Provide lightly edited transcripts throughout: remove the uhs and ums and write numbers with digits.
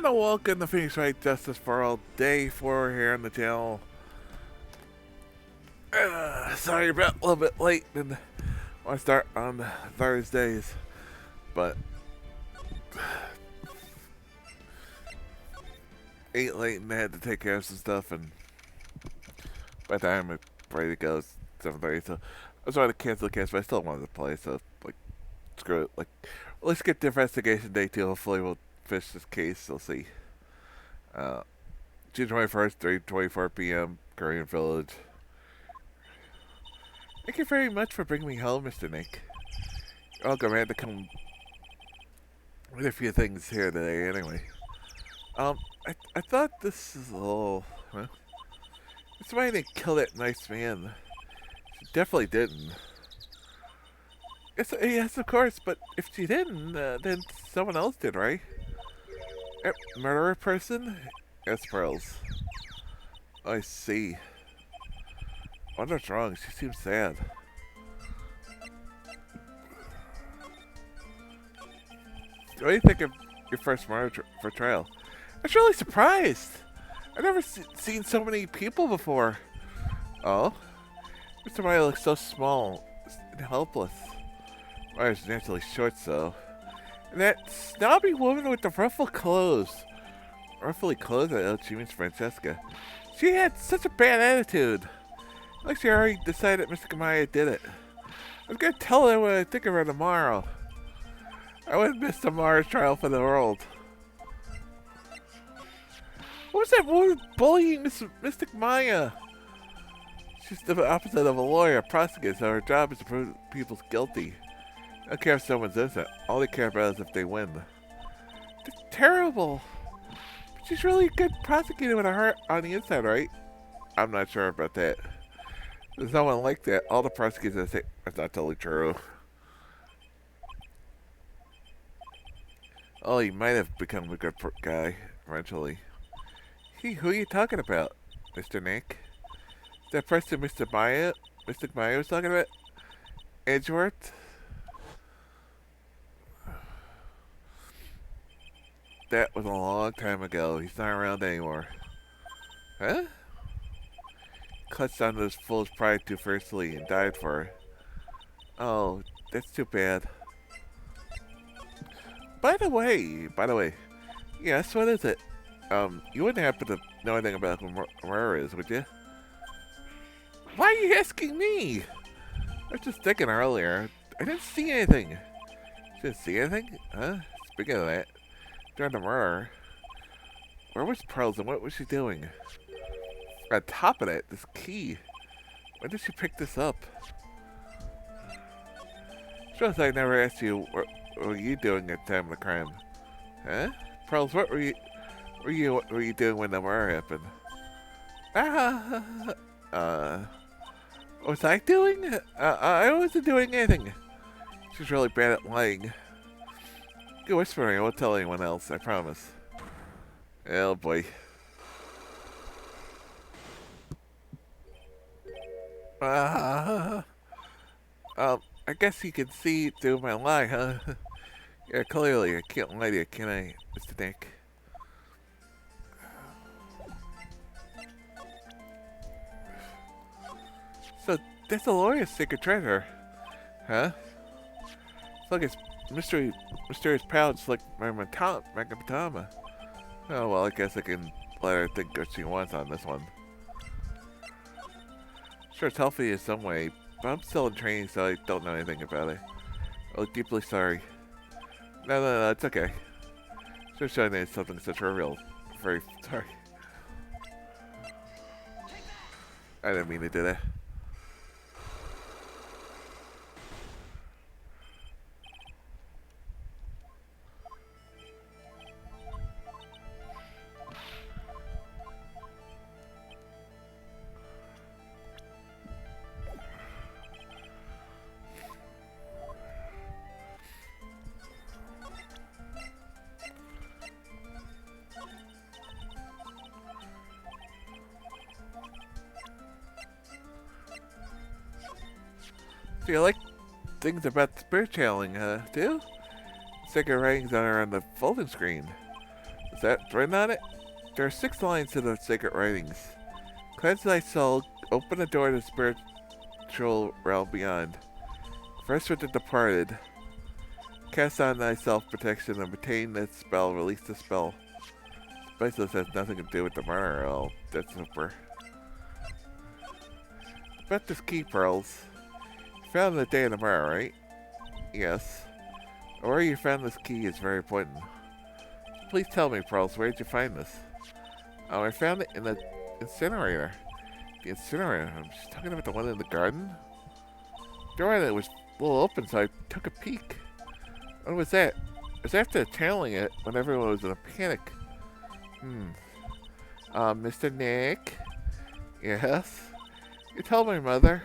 And welcome to Phoenix Wright Justice for All Day 4 here on the channel. Sorry about a little bit late and I want to start on Thursdays, but ate late and I had to take care of some stuff, and by the time I'm ready to go, it's 7:30, so I was trying to cancel the cast, but I still wanted to play, so like, screw it. Like, let's get to investigation day 2. Hopefully we'll finish this case. We'll see. June 21st, 3:24 p.m., Korean Village. Thank you very much for bringing me home, Mr. Nick. You're welcome. I had to come with a few things here today anyway. I thought this is a little... Huh? That's why they killed that nice man. She definitely didn't. Yes, of course, but if she didn't, then someone else did, right? Yep, murderer person? Yes, Pearls. I see. I wonder what's wrong. She seems sad. What do you think of your first murder trial? I was really surprised. I've never seen so many people before. Oh? Mr. Maya looks so small and helpless. Maya's naturally short, so. And that snobby woman with the ruffled clothes. Ruffly clothes, she means Francesca. She had such a bad attitude. Like she already decided Mr. Maya did it. I was gonna tell her what I think of her tomorrow. I wouldn't miss tomorrow's trial for the world. What was that woman bullying Mystic Maya? She's the opposite of a lawyer, a prosecutor, so her job is to prove people's guilty. They don't care if someone's innocent. All they care about is if they win. They're terrible. But she's really a good prosecutor with a heart on the inside, right? I'm not sure about that. There's no one like that. All the prosecutors say that's not totally true. Oh, he might have become a good guy eventually. Who are you talking about, Mr. Nick? That person Mr. Maya was talking about? Edgeworth? That was a long time ago. He's not around anymore. Huh? Clutched onto his fool's pride too fiercely and died for it. Oh, that's too bad. By the way, yes, what is it? You wouldn't happen to know anything about who Murray is, would you? Why are you asking me? I was just thinking earlier. I didn't see anything. You didn't see anything? Huh? Speaking of that, during the murder, where was Pearls and what was she doing? On top of that, this key. When did she pick this up? Sure, I never asked you what were you doing at the time of the crime? Huh? Pearls, what were you doing when the murder happened? What was I doing? I wasn't doing anything. She's really bad at lying. You whispering, I won't tell anyone else, I promise. Oh boy. I guess you can see through my lie, huh? Yeah, clearly, I can't lie to you, can I, Mr. Nick? So, that's a lawyer's secret treasure, huh? It's like it's mysterious pouch like my Magatama. Oh, well, I guess I can let her think what she wants on this one. Sure, it's healthy in some way, but I'm still in training, so I don't know anything about it. Oh, deeply sorry. No, it's okay. Just showing that it's something so trivial. Very sorry. I didn't mean to do that. So you like things about spirit channeling, too? Sacred writings that are on the folding screen. The Is that written on it? There are 6 lines to the sacred writings. Cleanse thy soul, open the door to the spiritual realm beyond. First with the departed. Cast on thyself protection and retain that spell, release the spell. This has nothing to do with the murder. Oh, that's super. About this key, Pearls. You found the day of the murder, right? Yes. Where you found this key is very important. Please tell me, Pearls, where did you find this? Oh, I found it in the incinerator. The incinerator? I'm just talking about the one in the garden? The door on it was a little open, so I took a peek. What was that? It was after channeling it when everyone was in a panic. Mr. Nick? Yes? You told my mother.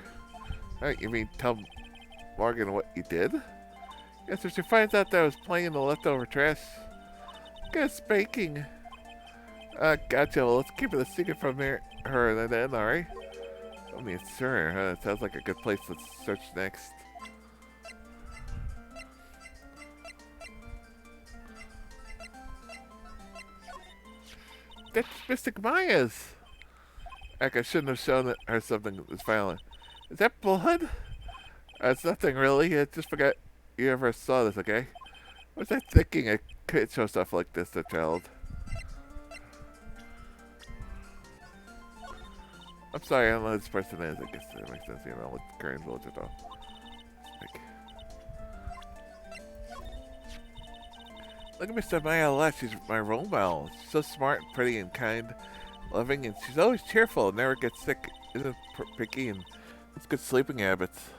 Right, you mean tell Morgan what you did? Yes, if she finds out that I was playing in the leftover trash, get spanking. Gotcha. Well, let's keep it a secret from her and then, alright? I mean, sure, it sounds like a good place to search next. That's Mystic Maya's. Heck, I shouldn't have shown her something that's violent. Is that blood? It's nothing really. I just forgot you ever saw this, okay? What was I thinking? I couldn't show stuff like this to a child. I'm sorry, I don't know who this person is. I guess it makes sense, you know, with the current village at all. Look at Mr. Maya left. She's my role model. She's so smart, pretty, and kind, loving, and she's always cheerful and never gets sick. Isn't picky and has good sleeping habits.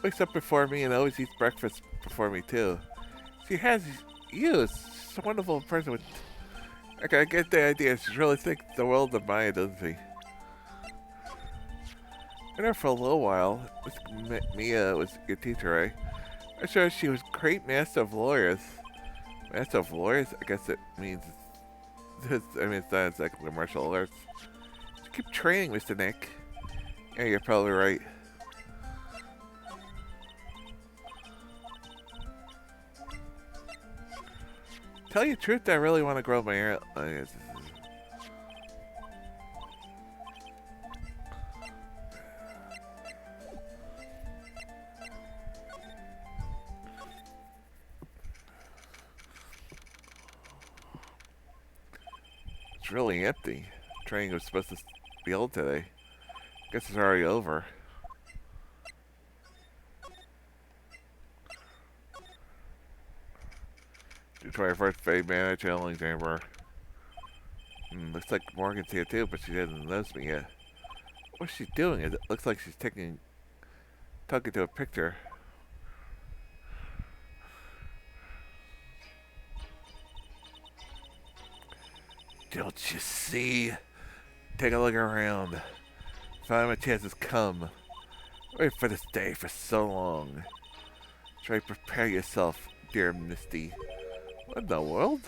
Wakes up before me and always eats breakfast before me too. She has you. She's a wonderful person with. Okay, I get the idea. She really thinks the world of Maya, doesn't she? I know her for a little while. Mia was your teacher, right? I'm sure she was great master of lawyers. Master of lawyers? I guess it means. It's not exactly martial arts. Just keep training, Mr. Nick. Yeah, you're probably right. Tell you the truth, I really want to grow my hair. It's really empty. Training was supposed to be old today. Guess it's already over. Due to our first fade manager channeling chamber. Looks like Morgan's here too, but she doesn't notice me yet. What's she doing? It looks like she's talking to a picture. Don't you see? Take a look around. Finally my chance has come. Wait for this day for so long. Try to prepare yourself, dear Misty. What in the world?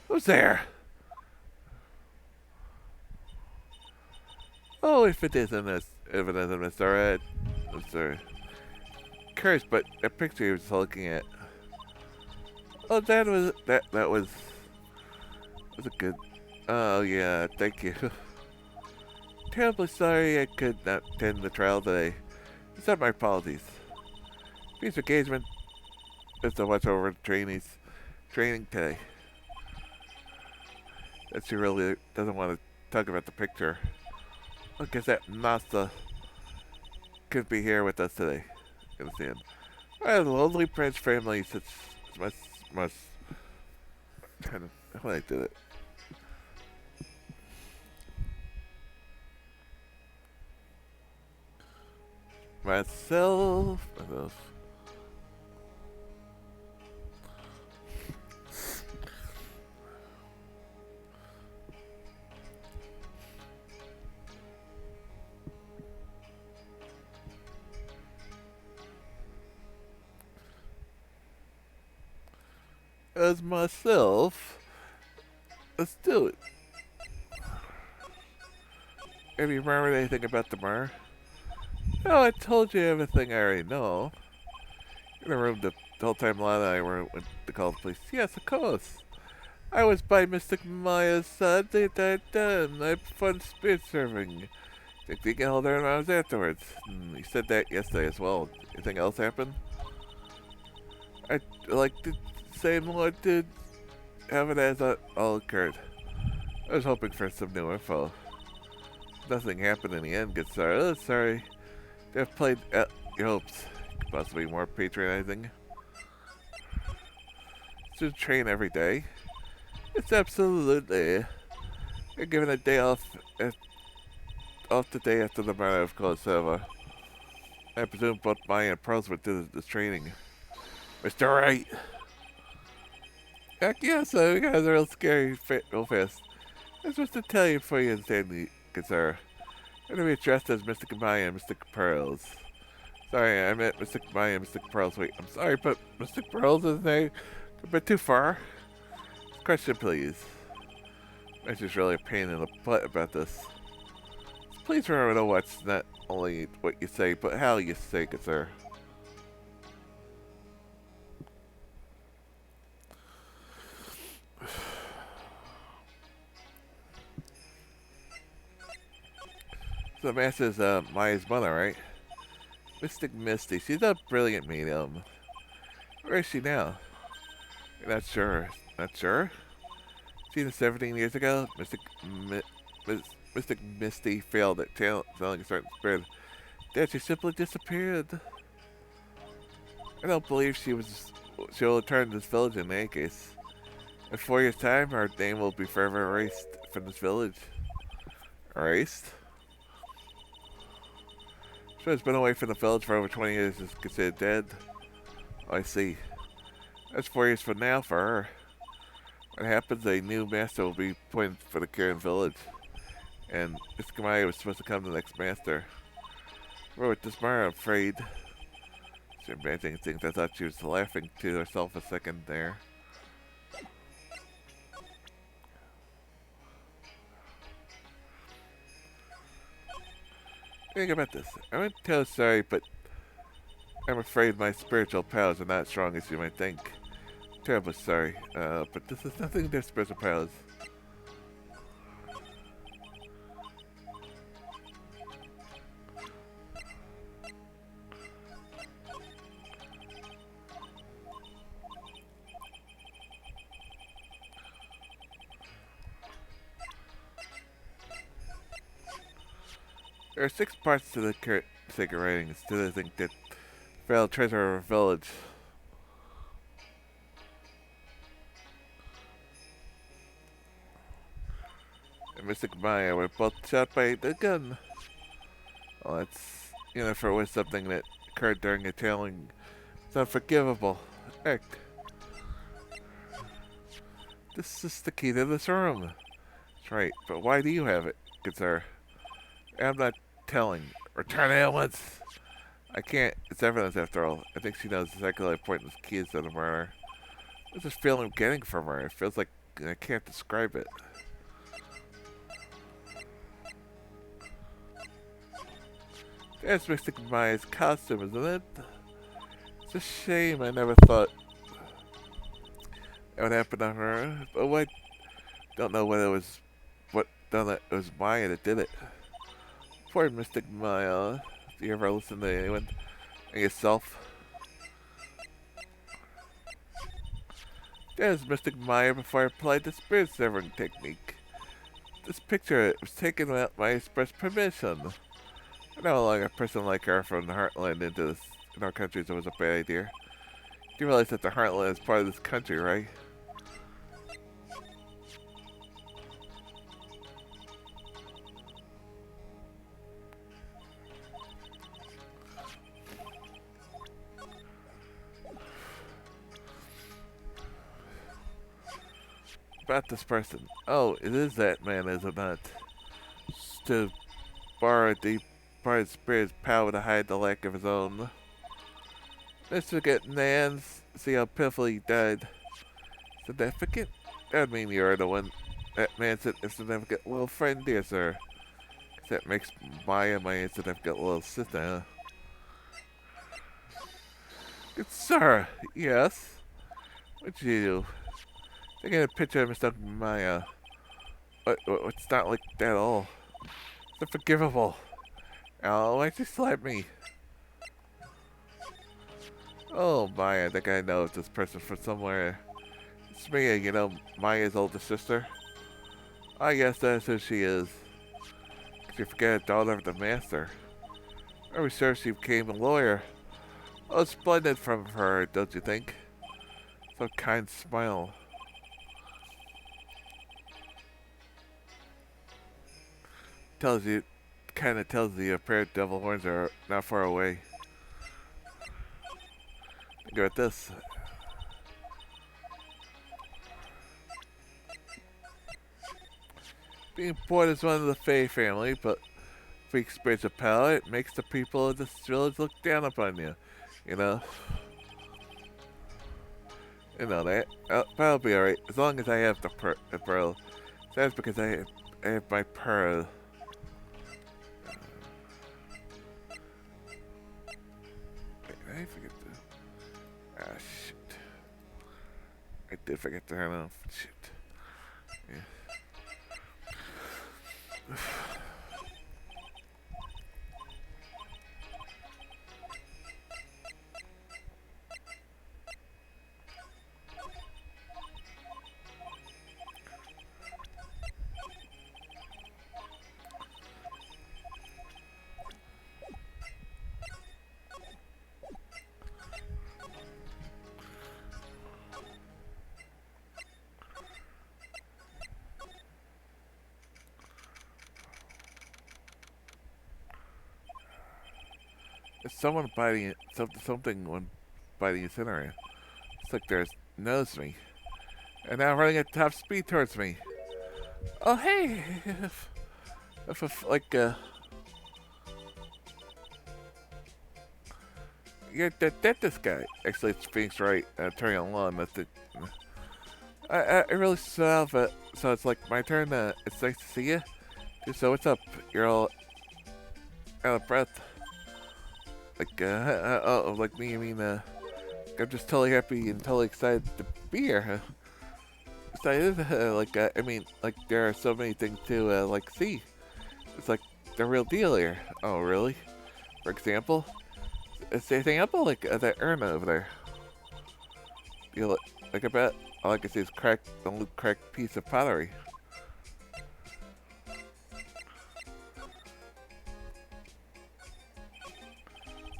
Who's there? Oh, if it isn't Mr. Red. Mr. Curious, but that picture he was looking at. Oh, that was a good. Oh yeah, thank you. Terribly sorry I could not attend the trial today. Accept my apologies. Please engagement is to watch over the trainees training today. That she really doesn't want to talk about the picture. I guess that Nasta could be here with us today. Understand? I have a lonely French family such must kind of how I did it. Myself. As myself. Let's do it. Have you remembered anything about the murder? No, I told you everything I already know. In a room to the whole time Lana and I went to call the police. Yes, of course. I was by Mystic Maya's side. They died done. I fun spirit serving. Think they can hold their arms afterwards. He said that yesterday as well. Anything else happen? I'd like to say more to have it as all occurred. I was hoping for some new info. Nothing happened in the end, good sir. Oh, sorry. They've played your hopes. Could possibly more patronizing. To train every day. It's absolutely. You're given a day off off the day after the murder of Kosovo. I presume both Maya and Pearls would do this training. Mr. Wright! Heck yeah, so you guys are real scary real fast. I'm supposed to tell you before you understand me, good sir. I'm gonna be addressed as Mr. Maya and Mr. Pearls. Sorry, I meant Mr. Maya and Mr. Pearls. Wait, I'm sorry, but Mr. Pearls is a bit too far. Question, please. I'm just really a pain in the butt about this. Please remember to watch not only what you say, but how you say it, sir. So Master's Maya's mother, right? Mystic Misty. She's a brilliant medium. Where is she now? You're not sure. Not sure? Seen her 17 years ago? Mystic Misty failed at telling a certain spirit. Then she simply disappeared. I don't believe she'll return to this village in any case. In 4 years' time, her name will be forever erased from this village. Erased? She has been away from the village for over 20 years and is considered dead. Oh, I see. That's 4 years from now for her. What happens, a new master will be appointed for the Karen village. And Mr. Kamaya was supposed to come the next master. But with this Mara, I'm afraid. She's imagining things. I thought she was laughing to herself a second there. Think about this. I wouldn't tell sorry, but I'm afraid my spiritual powers are not as strong as you might think. Terribly sorry, but this is nothing to do with spiritual powers. There are 6 parts to the sacred writings. Do they think that failed treasure of a village? And Mystic Maya were both shot by the gun. Well, that's, if it was something that occurred during a tailing, it's unforgivable. Heck. This is the key to this room. That's right, but why do you have it, good sir? I'm not telling. Return it at once! I can't. It's evidence after all. I think she knows exactly how important this key is to the murder. What's this feeling I'm getting from her? It feels like I can't describe it. That's Mystic Maya's costume, isn't it? It's a shame. I never thought that would happen to her. But I don't know whether it was it was Maya that did it. Poor Mystic Maya. Do you ever listen to anyone and yourself? There's Mystic Maya before I applied the spirit severing technique. This picture was taken without my express permission. I know allowing a person like her from the Heartland in our country was a bad idea. You realize that the Heartland is part of this country, right? About this person. Oh, it is that man, is it not? To borrow part of Spirit's power to hide the lack of his own. Let's forget Nans. See how pitifully he died. Significant? That would mean you're the one. That man's insignificant little friend, dear sir. 'Cause that makes Maya my insignificant little sister, huh? Good sir, yes. What'd you do? Taking a picture of Mr. Maya. It's not like that at all. It's unforgivable. Oh, why'd you slap me? Oh, Maya, I think I know this person from somewhere. It's Mia, you know, Maya's older sister. I guess that's who she is. Could you forget a daughter of the master? I was sure she became a lawyer. Oh, splendid from her, don't you think? So kind smile. Tells you, kind of tells you a pair of devil horns are not far away. Think about this. Being born as one of the Fey family, but if we experience a power, it makes the people of this village look down upon you. You know? You know that. But I'll be alright, as long as I have the pearl. That's because I have my pearl. Wait, did I forget to... Ah, shit. I did forget to turn off. Shit. Yeah. It's someone biting it. Something when biting incinerator. It's like there's knows me, and now running at top speed towards me. Oh hey, if like you're this guy. Actually, it's Phoenix Wright. Turning on lawn. That's it. I really saw it. So it's like my turn. It's nice to see you. So what's up? You're all out of breath. Like oh, like me. I mean, I'm just totally happy and totally excited to be here. Excited. I mean, like there are so many things to like see. It's like the real deal here. Oh, really? For example, it's the example like that urn over there. You know, like I bet all I can see is a little cracked piece of pottery.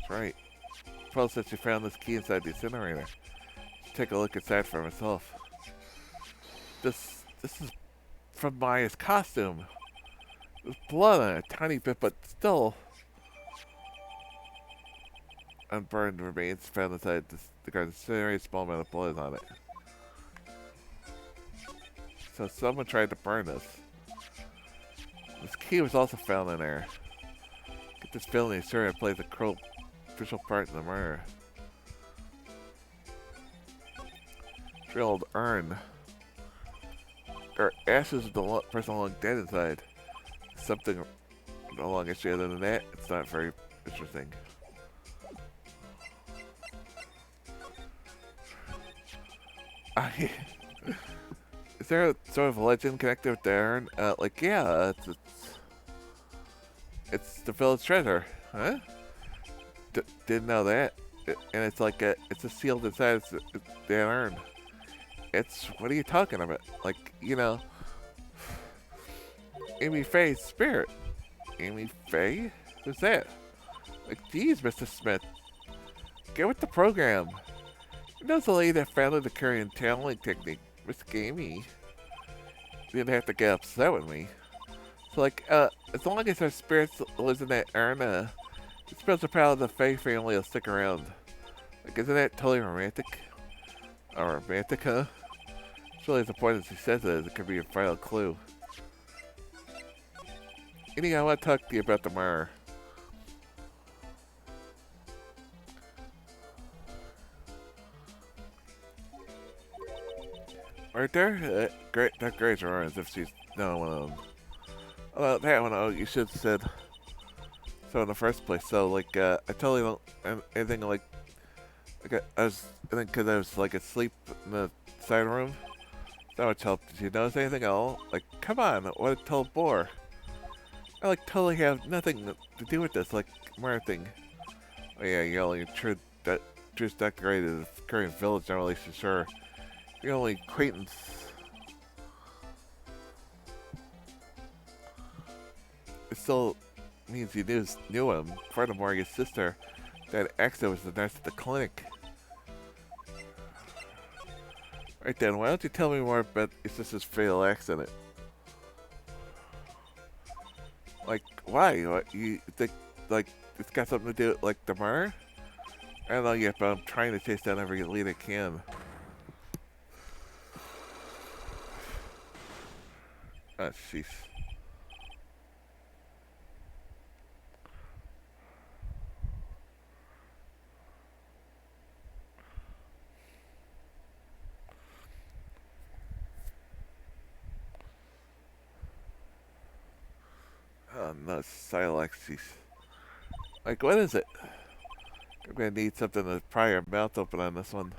That's right. Pearl said she found this key inside the incinerator. Take a look inside for myself. This is from Maya's costume. There's blood on it, a tiny bit, but still. Unburned remains found inside the garden. Very small amount of blood on it. So someone tried to burn this. This key was also found in there. Get this feeling sure it plays a crucial part in the murder. Drilled urn. There are ashes of the person long dead inside. Something along issue other than that, it's not very interesting. Is there a sort of legend connected with the urn? Like, yeah, it's the village treasure, huh? Didn't know that. And it's like it's a sealed inside the urn. What are you talking about? Like, you know, Amy Faye's spirit. Amy Faye? Who's that? Like, geez, Mr. Smith. Get with the program. You know the lady that founded the Korean channeling technique, Miss Gamey. You didn't have to get upset with me. So, like, as long as her spirit lives in that urn, the spiritual power of the Faye family will stick around. Like, isn't that totally romantic? Or romantic, huh? It's really disappointing she says it, it could be a final clue. Anyhow, I want to talk to you about the murder. Right there? That Gray's around as if she's no one of them. Oh, that one, oh, you should have said so in the first place. So, like, I totally don't anything like, I think because I was like asleep in the side room. That much help. Did you notice anything at all? Like, come on, what a total bore. I like totally have nothing to do with this, like, Mara thing. Oh yeah, you're only a true decorated of the current village, not really so sure. You're only acquaintance. It still means you knew him. Furthermore, your sister, that accident was the nurse at the clinic. Right then, why don't you tell me more about your sister's fatal accident? Like, why? What, you think, like, it's got something to do with, like, the murder? I don't know yet, but I'm trying to chase down every lead I can. Oh, jeez. Oh, no, Silex, jeez. Like, what is it? I'm gonna need something to pry your mouth open on this one.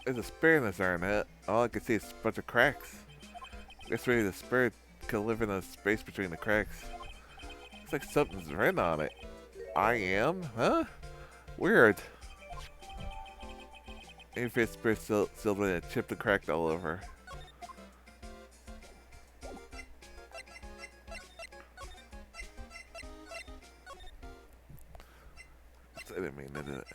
There's a spear in this iron hat. All I can see is a bunch of cracks. I guess maybe the spirit could live in a space between the cracks. Looks like something's written on it. I am? Huh? Weird. Maybe it's spirit sealed in it, chipped and cracked all over. I didn't mean to do it.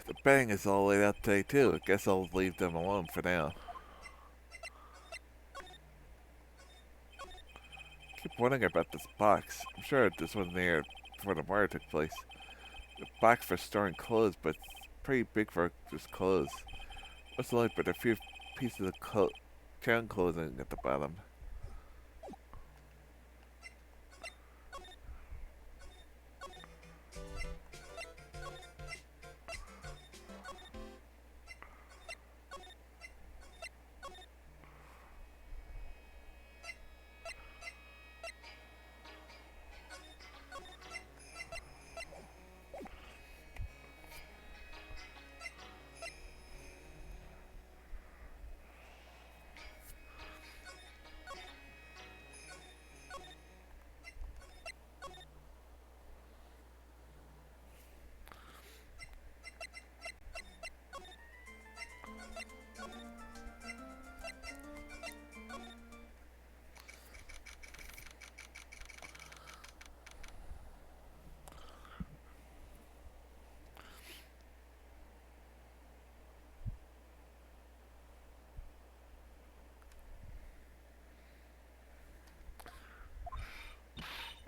The bang is all laid out today too. I guess I'll leave them alone for now. Keep wondering about this box. I'm sure this wasn't there before the murder took place. The box for storing clothes, but it's pretty big for just clothes. What's only but a few pieces of town clothing at the bottom.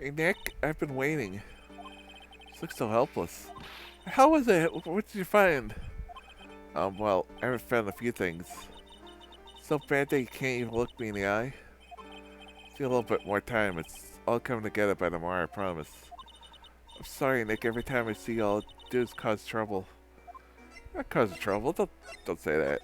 Hey Nick, I've been waiting. This looks so helpless. How was it? What did you find? Well, I haven't found a few things. So bad that you can't even look me in the eye. Need a little bit more time. It's all coming together by tomorrow, I promise. I'm sorry, Nick. Every time I see you, all I do is cause trouble. Not cause trouble. Don't say that.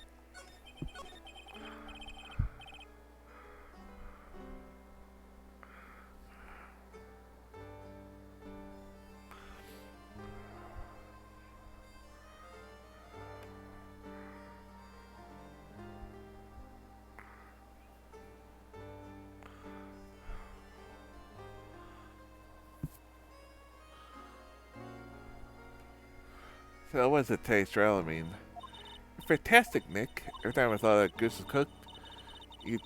So that was a taste trial, I mean. Fantastic, Nick. Every time I thought that goose was cooked, you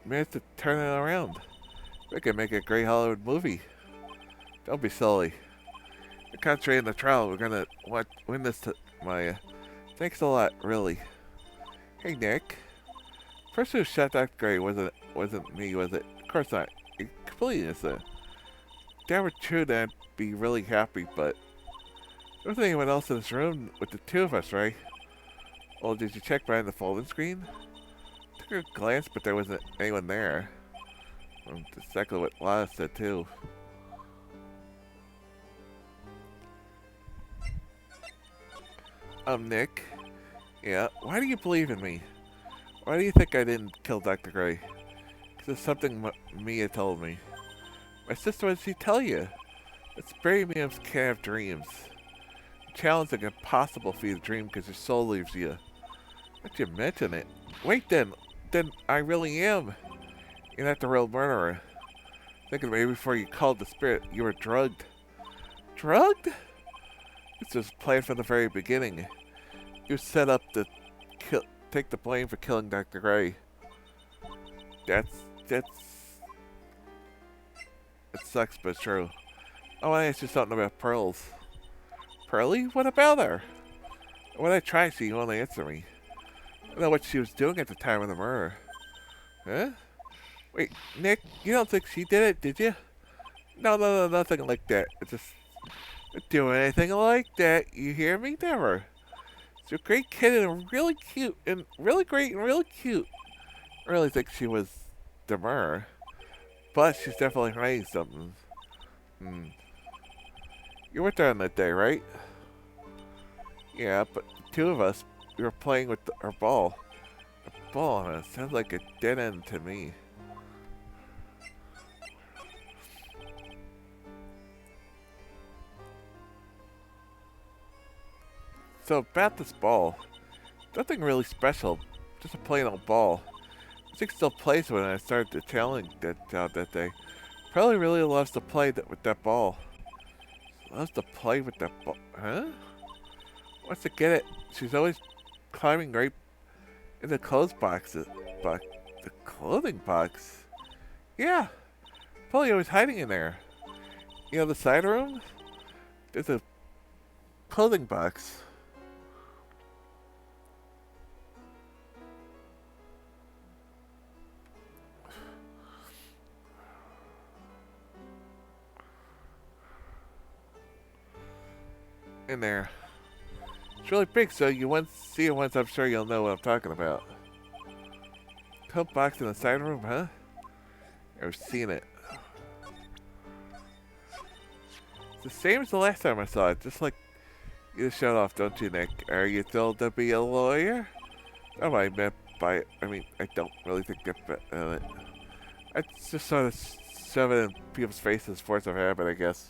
managed to turn it around. We could make a great Hollywood movie. Don't be silly. We're concentrating on the trial. We're gonna win this to Maya. Thanks a lot, really. Hey, Nick. Person who shot Dr. Gray wasn't me, was it? Of course not. You're completely innocent. If that were true, then I'd be really happy, but there wasn't anyone else in this room with the two of us, right? Well, did you check behind the folding screen? Took a glance, but there wasn't anyone there. That's exactly what Lana said too. Nick. Yeah, why do you believe in me? Why do you think I didn't kill Dr. Gray? Because it's something Mia told me. My sister, what did she tell you? That spirit mediums can't have dreams. Challenging impossible for you to dream because your soul leaves you. But you mention it. Wait then I really am. You're not the real murderer. Thinking maybe before you called the spirit, you were drugged. Drugged? This was planned from the very beginning. You set up to take the blame for killing Dr. Gray. It sucks, but it's true. I want to ask you something about Pearls. Pearlie? What about her? When I tried, she won't answer me. I don't know what she was doing at the time of the murder. Huh? Wait, Nick, you don't think she did it, did you? No, nothing like that. It's just... Don't do anything like that, you hear me? Never. She's a great kid and really cute, and really great and really cute. I really think she was the murderer. But she's definitely hiding something. You were there on that day, right? Yeah, but the two of us, we were playing with our ball. A ball, huh? Sounds like a dead end to me. So about this ball, nothing really special, just a plain old ball. I think still plays when I started the challenge that day. Probably really loves to play with that ball. Loves to play with that ball, huh? Wants to get it. She's always climbing right in the clothes box. The clothing box? Yeah, probably always hiding in there. You know the side room? There's a clothing box. In there. It's really big, so you once see it once, I'm sure you'll know what I'm talking about. Coat box in the side room, huh? I've seen it. It's the same as the last time I saw it, just like you showed off, don't you, Nick? Are you told to be a lawyer? That's what I meant by it. I mean, I don't really think that I just sort of shove it in people's faces, force of habit, I guess.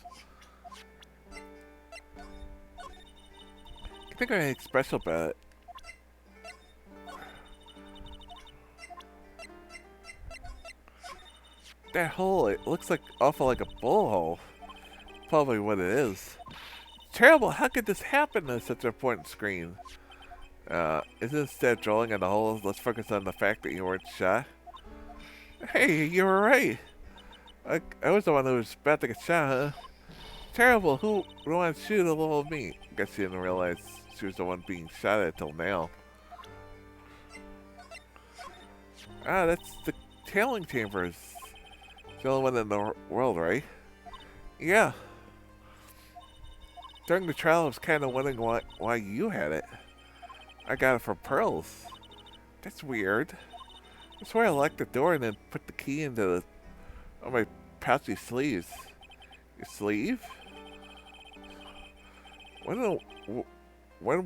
I think anything special about it. That hole, it looks like awful like a bull hole. Probably what it is. Terrible, how could this happen on such an important screen? Isn't instead drawing on the hole, let's focus on the fact that you weren't shot? Hey, you were right. I was the one who was about to get shot, huh? Terrible, who would want to shoot a little me? I guess you didn't realize she was the one being shot at till now. Ah, that's the tailing chambers. It's the only one in the world, right? Yeah. During the trial, I was kind of wondering why you had it. I got it from Pearls. That's weird. I swear I locked the door and then put the key into my pouchy sleeves. Your sleeve? When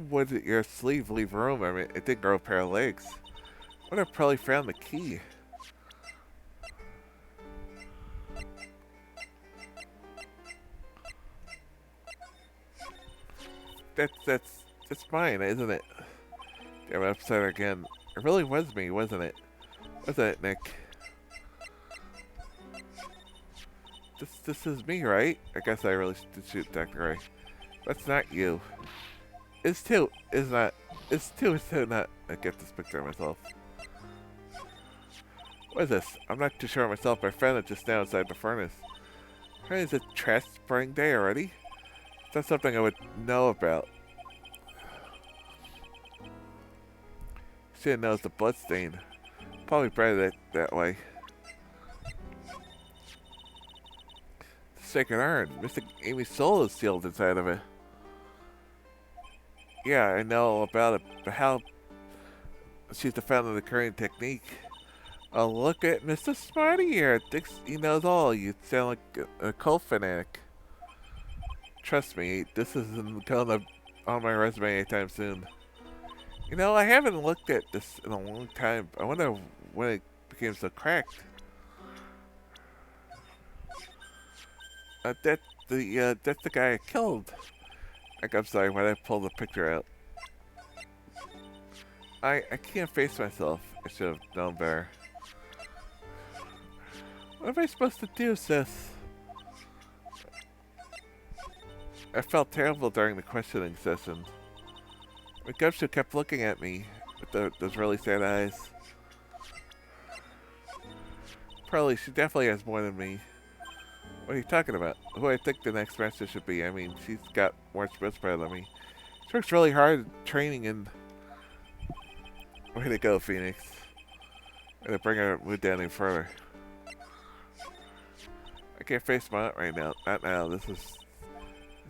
would your sleeve leave room? I mean, it did grow a pair of legs. When I probably found the key. That's mine, isn't it? Damn, I'm upset again. It really was me, wasn't it? Wasn't it, Nick? This is me, right? I guess I really did shoot Dr. Ray. That's not you. It's two. It's not. It's two. It's two. Not. I get this picture of myself. What is this? I'm not too sure myself, but I found it just now inside the furnace. Hey, is it trash burning day already? That's something I would know about. She didn't know it's a blood stain. Probably better that way. The sacred iron. Mystic Amy's soul is sealed inside of it. Yeah, I know all about it, but how she's the founder of the current technique. Oh, look at Mr. Smarty here. Thinks he knows all. You sound like a cult fanatic. Trust me, this isn't going on my resume anytime soon. You know, I haven't looked at this in a long time. I wonder when it became so cracked. That's the guy I killed. Like, I'm sorry, when I pulled the picture out. I can't face myself. I should have known better. What am I supposed to do, sis? I felt terrible during the questioning session. The Gumshoe kept looking at me with those really sad eyes. Probably, she definitely has more than me. What are you talking about? Who I think the next master should be. I mean, she's got more spell than me. She works really hard at training and... Way to go, Phoenix. Way to bring her mood down even further. I can't face my aunt right now. Not now. This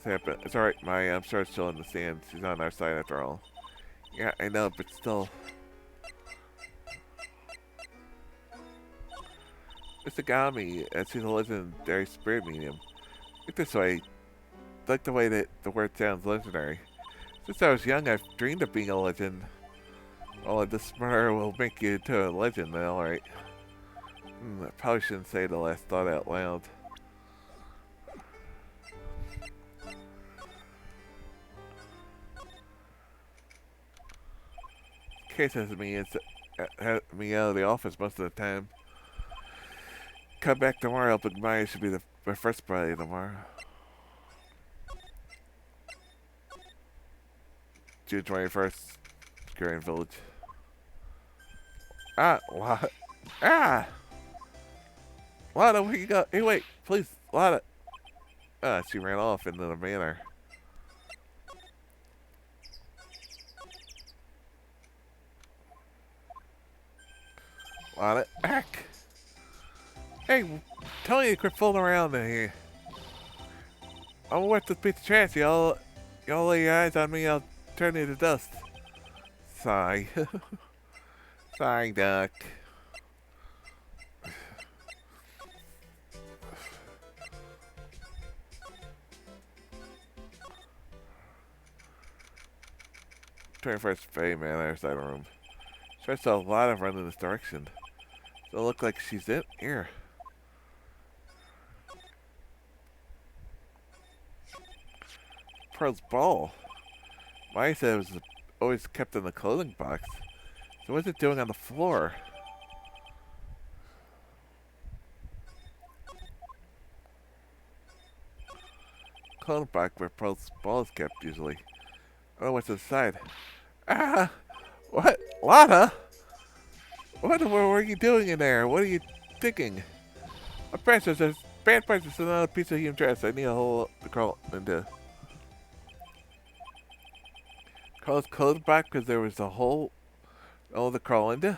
happened. It's alright, Maya. I'm sure it's still in the stand. She's on our side after all. Yeah, I know, but still. Mr. Gami, she's a legendary spirit medium. Look this way. I like the way that the word sounds legendary. Since I was young, I've dreamed of being a legend. Oh, this smarter will make you into a legend, alright. I probably shouldn't say the last thought out loud. Case has me out of the office most of the time. Come back tomorrow, but Maya should be my first party tomorrow. June 21st, Korean Village. Lana. Lana, where you go? Hey, wait, please, Lana. She ran off into the manor. Lana, back. Hey, tell me to quit fooling around in here. I'm worth this piece of trash. Y'all lay your eyes on me, I'll turn you to dust. Sigh. Sorry, Duck. 21st Fay Manor side room. Sure, I saw a lot of run in this direction. So it look like she's in here. Pearl's ball. Maya said it was always kept in the clothing box. So what's it doing on the floor? Clothing box where Pearl's ball is kept usually. I don't know what's inside. What? Lana? What were you doing in there? What are you thinking? A princess, there's bad princess and another piece of human dress. I need a hole to crawl into. Close clothing box because there was a hole to crawl into?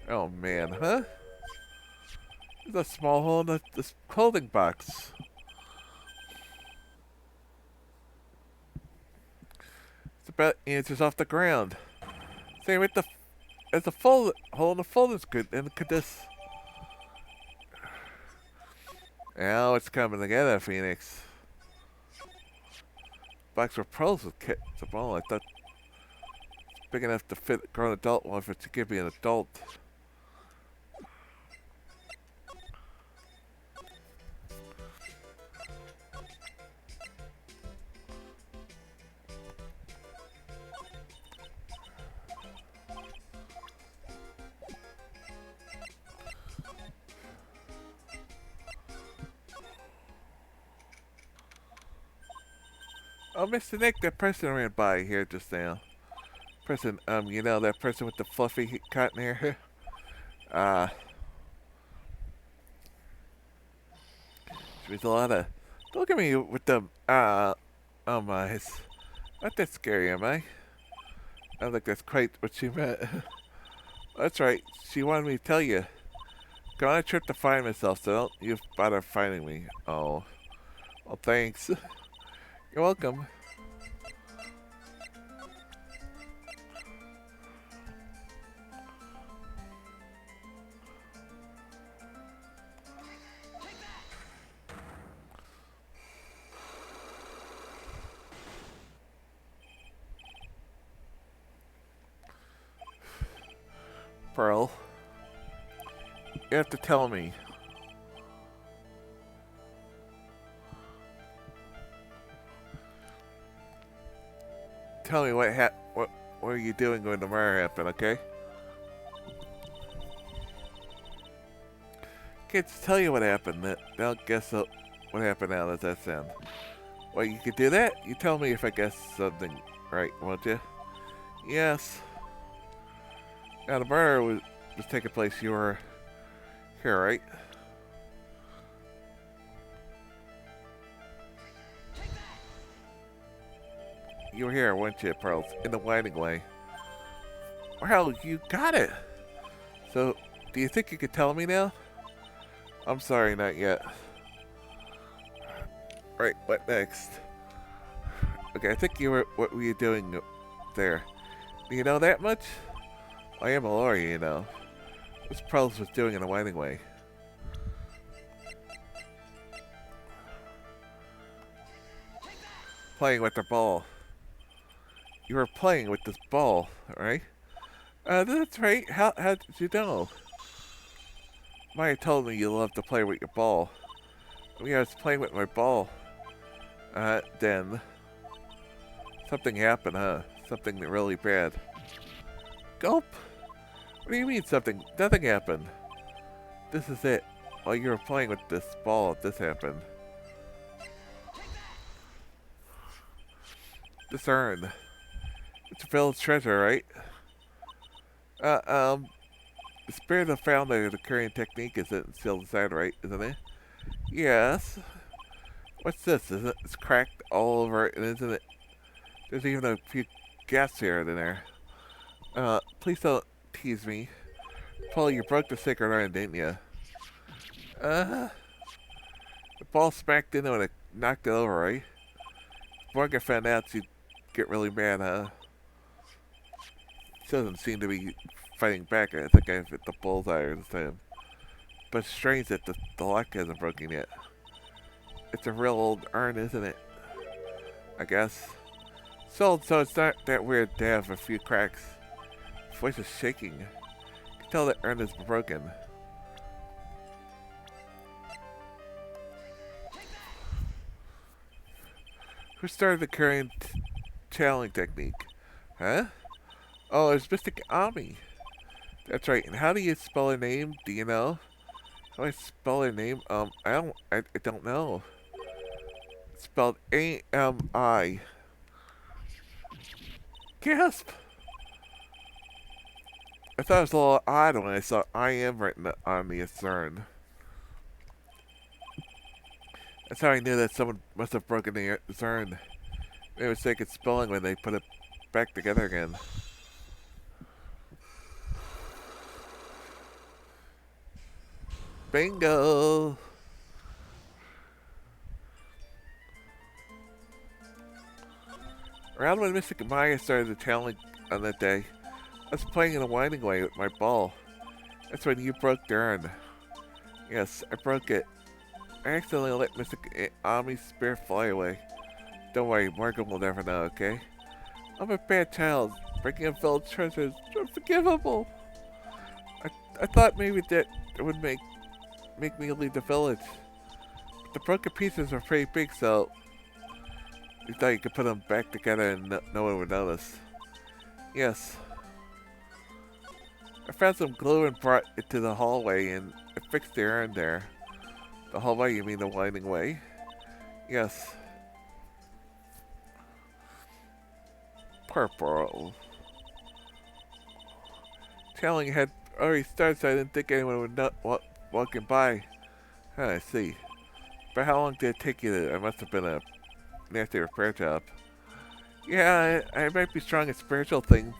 Oh man, huh? There's a small hole in this clothing box. It's about inches off the ground. Same with there's a hole in the folding screen and could this. Now it's coming together, Phoenix. Box where pearls was kept. The ball, I thought it's big enough to fit a grown adult one if it could be an adult. Oh, Mr. Nick, that person ran by here just now. Person, you know, that person with the fluffy cotton hair? She was a lot of... Don't look at me with the, oh my. Not that scary, am I? I don't think that's quite what she meant. That's right, she wanted me to tell you. Go on a trip to find myself, so don't you bother finding me. Oh. Well, thanks. You're welcome. Pearl, you have to tell me. Tell me what are you doing when the murder happened, okay? Can't just tell you what happened. I'll guess what happened now. Does that sound? Well, you could do that? You tell me if I guess something right, won't you? Yes. Now, the murder was taking place. You were here, right? You were here, weren't you, Pearls? In the winding way. Well, you got it. So, do you think you could tell me now? I'm sorry, not yet. Right, what next? Okay, I think what were you doing there? Do you know that much? I am a lawyer, you know. What's Pearls was doing in the winding way? Playing with the ball. You were playing with this ball, right? That's right. How did you know? Maya told me you love to play with your ball. I mean, I was playing with my ball. Then something happened, huh? Something really bad. Gulp? What do you mean something? Nothing happened. This is it. While you were playing with this ball, this happened. This urn. It's a village treasure, right? The spirit of founder of the Korean technique is it still inside, right? Isn't it? Yes. What's this? It's cracked all over it, and isn't it? There's even a few gaps here and there. Please don't tease me. Paul, you broke the sacred iron, didn't you? The ball smacked into it and it knocked it over, right? If Morgan found out, she'd get really mad, huh? She doesn't seem to be fighting back. I think I've hit the bullseye this time. But it's strange that the lock hasn't broken yet. It's a real old urn, isn't it? I guess. So it's not that weird to have a few cracks. His voice is shaking. You can tell that urn is broken. Who started the Korean channeling technique? Huh? Oh, it's Mystic Ami. That's right. And how do you spell her name? Do you know? How do I spell her name? I don't know. It's spelled A-M-I. Gasp! I thought it was a little odd when I saw I am written on the urn. That's how I knew that someone must have broken the urn. Made a mistake in spelling when they put it back together again. Bingo! Around when Mystic Maya started the challenge on that day, I was playing in a winding way with my ball. That's when you broke the urn. Yes, I broke it. I accidentally let Mystic Ami's spirit fly away. Don't worry, Morgan will never know, okay? I'm a bad child. Breaking up village treasure is unforgivable. I thought maybe that would make me leave the village. But the broken pieces are pretty big, so you thought you could put them back together and no one would notice. Yes. I found some glue and brought it to the hallway and I fixed the urn there. The hallway, you mean the winding way? Yes. Purple. Channeling had already started, so I didn't think anyone would not walking by. Huh, I see. But how long did it take you to? It must have been a nasty repair job. Yeah, I might be strong at spiritual things.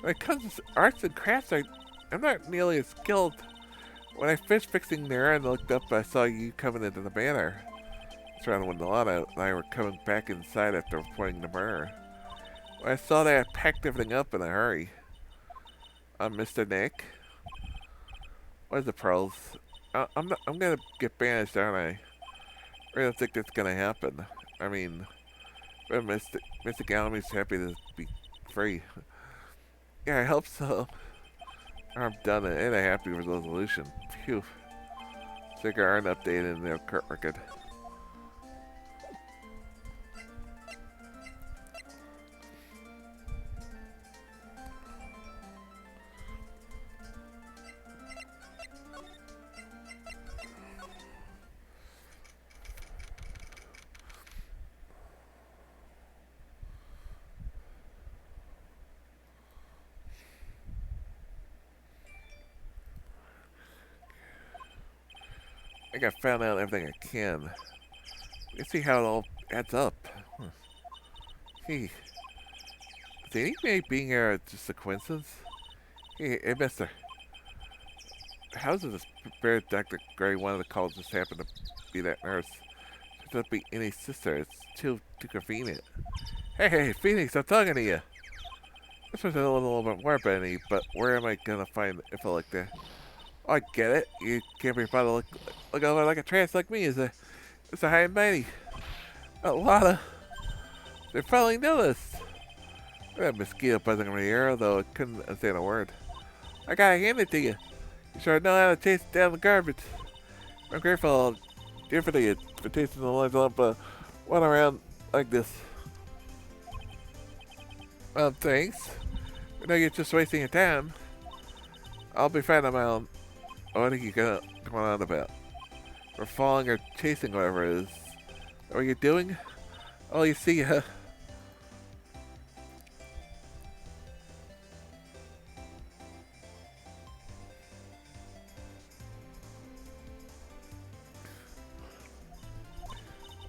When it comes to arts and crafts, I'm not nearly as skilled. When I finished fixing the urn and looked up, I saw you coming into the manor. That's around when Lana and I were coming back inside after reporting the murder. When I saw that, I packed everything up in a hurry. Mr. Nick. What is the Pearls? I'm gonna get banished, aren't I? I don't think that's gonna happen. I mean, Mr. Galame's happy to be free. Yeah, I hope so. I'm done and a happy resolution. Phew. Figure aren't updated in their current record. I think I found out everything I can. Let's see how it all adds up. Hey, is anybody being here just a coincidence? Hey, mister. How does this bear Dr. Gray wanted to call just happen to be that nurse? It doesn't be any sister. It's too convenient. Hey, Phoenix, I'm talking to you. This was a little bit more Benny, but where am I gonna find info like that? Oh, I get it. You can't be about to look over like a trance like me. It's a high and mighty. A lot of. They finally noticed. That mosquito buzzing over here, although it couldn't understand a word. I gotta hand it to you. You sure know how to chase down the garbage. I'm grateful for you for tasting the lines up one around like this. Well, thanks. I know you're just wasting your time. I'll be fine on my own. What are you going on about? We're falling or chasing whatever it is. What are you doing? Oh, you see, well,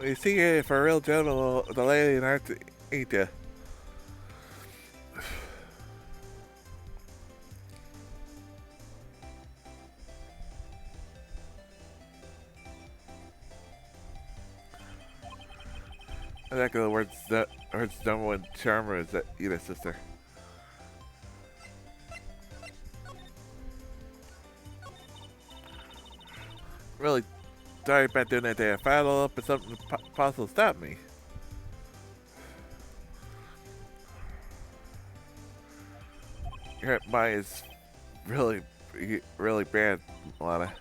you see, for a real gentleman, the lady in art ain't ya? I think the words number one charmer is that either sister. Really sorry about doing that there. If I follow up with something possible to stop me. Your mind is really, really bad, Lana.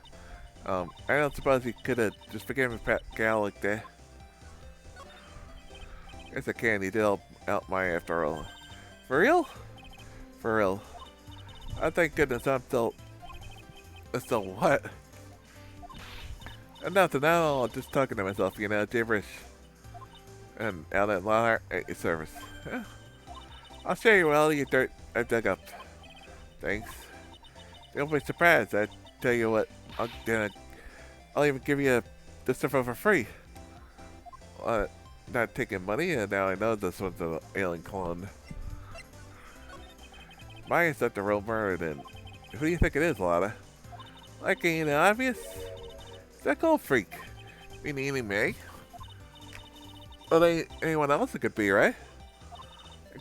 I don't suppose you could have just forgiven a Pat gal like that. Guess I can. He did help out my after all. For real? For real. I thank goodness I'm still what? Nothing. Now I'm just talking to myself, you know, gibberish. And out at Lana at your service. Yeah. I'll show you all your dirt I dug up. Thanks. Don't be surprised. I tell you what, I'll even give you this stuff for free. Not taking money, and now I know this one's an alien clone. Mine's not the real murder, then. Who do you think it is, Lana? Like, ain't it obvious? It's that gold freak. Meaning me? Well, anyone else it could be, right?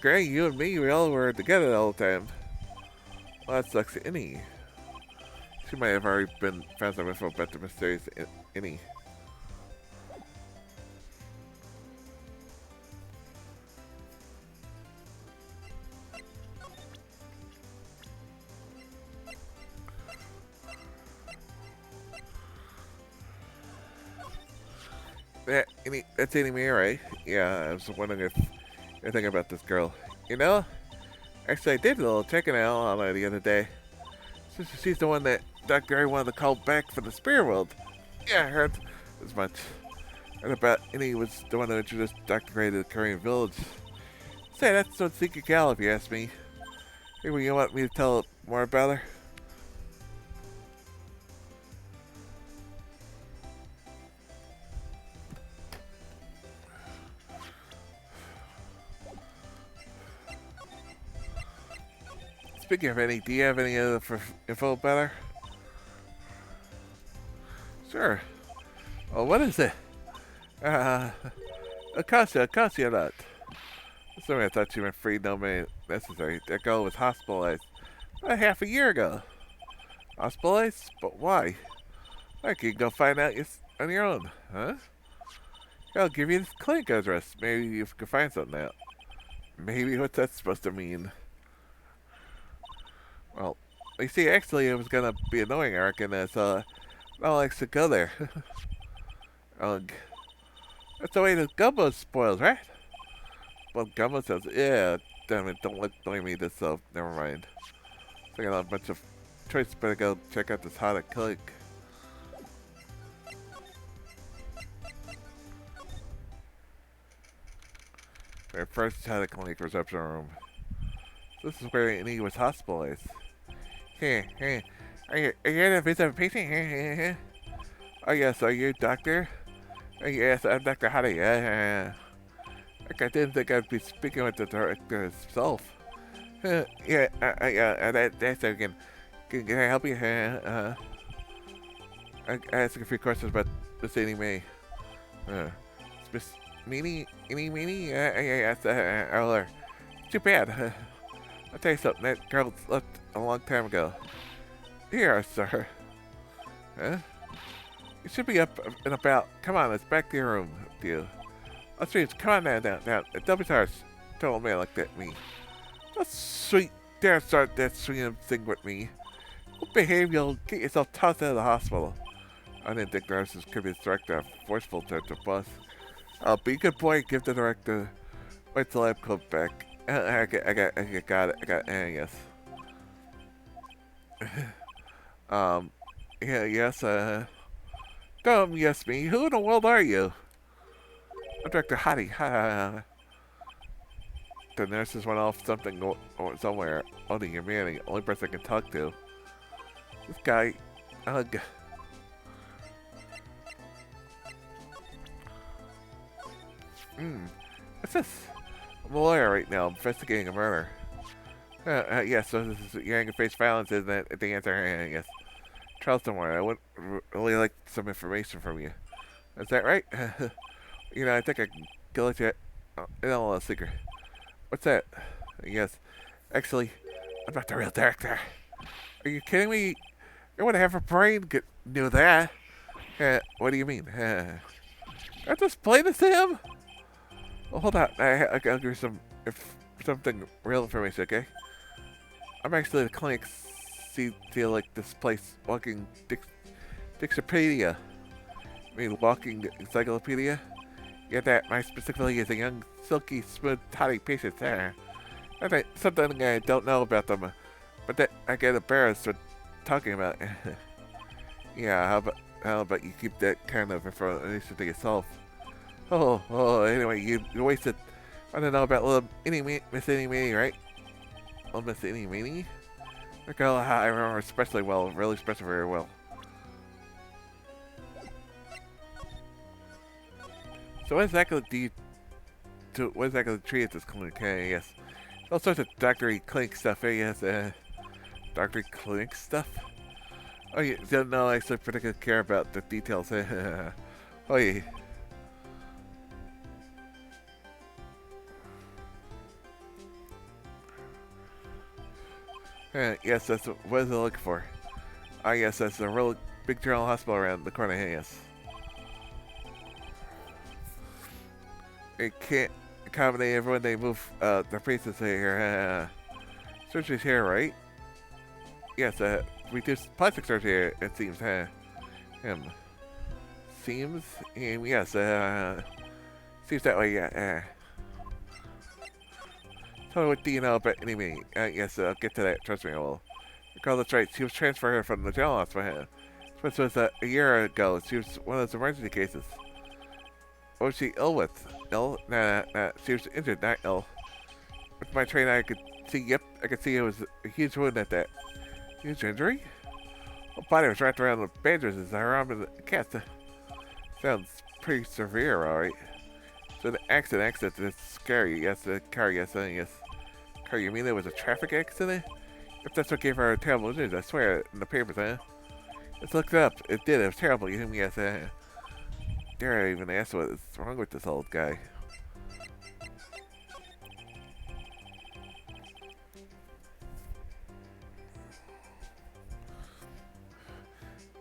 Granny, you and me, we all were together all the time. Well, that sucks, Innie. She might have already found some info about the mysterious Innie. That's Innie me, right? Yeah, I was wondering if you're thinking about this girl. You know? Actually, I did a little checking out on her the other day. She's the one that Dr. Gray wanted to call back from the spirit world. Yeah, I heard as much. And about Innie was the one that introduced Dr. Gray to the Korean village. Say, that's some secret gal if you ask me. Maybe you want me to tell more about her? Speaking of any, do you have any other info about her? Sure. Oh, what is it? Acacia nut. Sorry, I thought you meant free, no man necessary. That girl was hospitalized about half a year ago. Hospitalized? But why? I can go find out on your own, huh? I'll give you this clinic address. Maybe you can find something out. Maybe what's that supposed to mean? Well, You see, actually, it was gonna be annoying, I reckon, so no one likes to go there. Ugh. That's the way the gumbo spoils, right? Well, gumbo says, yeah, damn it, don't let me this, so never mind. So I got a bunch of choices, better go check out this hot click. Our first hot clinic reception room. This is where Annie was hospitalized. Hey, are you here to visit a patient? Oh yes, are you a doctor? Yes, I'm Dr. Hottie. Like I didn't think I'd be speaking with the director himself. Yeah, that's again. Can I help you? I asked a few questions about Miss Annie Mae. Miss Annie Meanie? Yes, earlier. Too bad. I'll tell you something, that girl left a long time ago. Here, sir. Huh? You should be up and about. Come on, let's back to your room, dear. Let's see, come on now. Don't be sorry. Don't me like that, me. Don't sweet, dare start that swinging thing with me. Don't behave, you'll get yourself tossed out of the hospital. I didn't think nurses could be director forceful to the bus. I'll be a good boy, give the director. Wait till I come back. I got it, yes. Yeah, yes, yes, me. Who in the world are you? I'm Dr. Hottie. The nurses went off something somewhere. Only your man, only person I can talk to. This guy, ugh. What's this? I'm a lawyer right now, investigating a murder. Yes, so this is you're going to face violence, isn't it? The answer, yes. Charleston, I would really like some information from you. Is that right? I think I can go let you in all a secret. What's that? Yes. Actually, I'm not the real director. Are you kidding me? You would have a brain knew that. What do you mean? I just explain this to him? Well, hold on. I'll give you something real information, okay? I'm actually the clinic feel like this place walking Dixopedia. I mean, walking encyclopedia? Yeah, that. My specifically is a young, silky, smooth, toddy patient there. That's something I don't know about them, but that I get embarrassed with talking about. Yeah, how about you keep that kind of information to yourself? Anyway, you wasted. I don't know about little Miss Annie Meanie, right? Little Miss Annie Meanie? That girl I remember especially well, really especially very well. So what exactly what exactly treat at this clinic? Yes. All sorts of doctory clinic stuff, yes, doctory clinic stuff? Oh, you don't know I actually particularly care about the details, Oh, yeah. Yes, that's what is it looking for? Ah, yes, that's a real big general hospital around the corner here, yes. It can't accommodate everyone, they move the patients here. Surgery's here, right? Yes, reduced plastic surgery, it seems, Seems? Yes, seems that way, yeah. Tell me what do you know about Annie? Yes, I'll get to that, trust me, I will. Recall that's right, she was transferred from the general hospital. This was a year ago, she was one of those emergency cases. What was she ill with? Ill? Nah, she was injured, not ill. With my train I could see, I could see it was a huge wound at that. Huge injury? Her body was wrapped around with bandages, her arm in the cast. Sounds pretty severe, alright. So the accident, it's scary, yes, the car, yes. Car, you mean there was a traffic accident? If that's what gave her a terrible news, I swear, in the papers, Let's look it up. It did, it was terrible, you hear me, yes, Dare I even ask what's wrong with this old guy?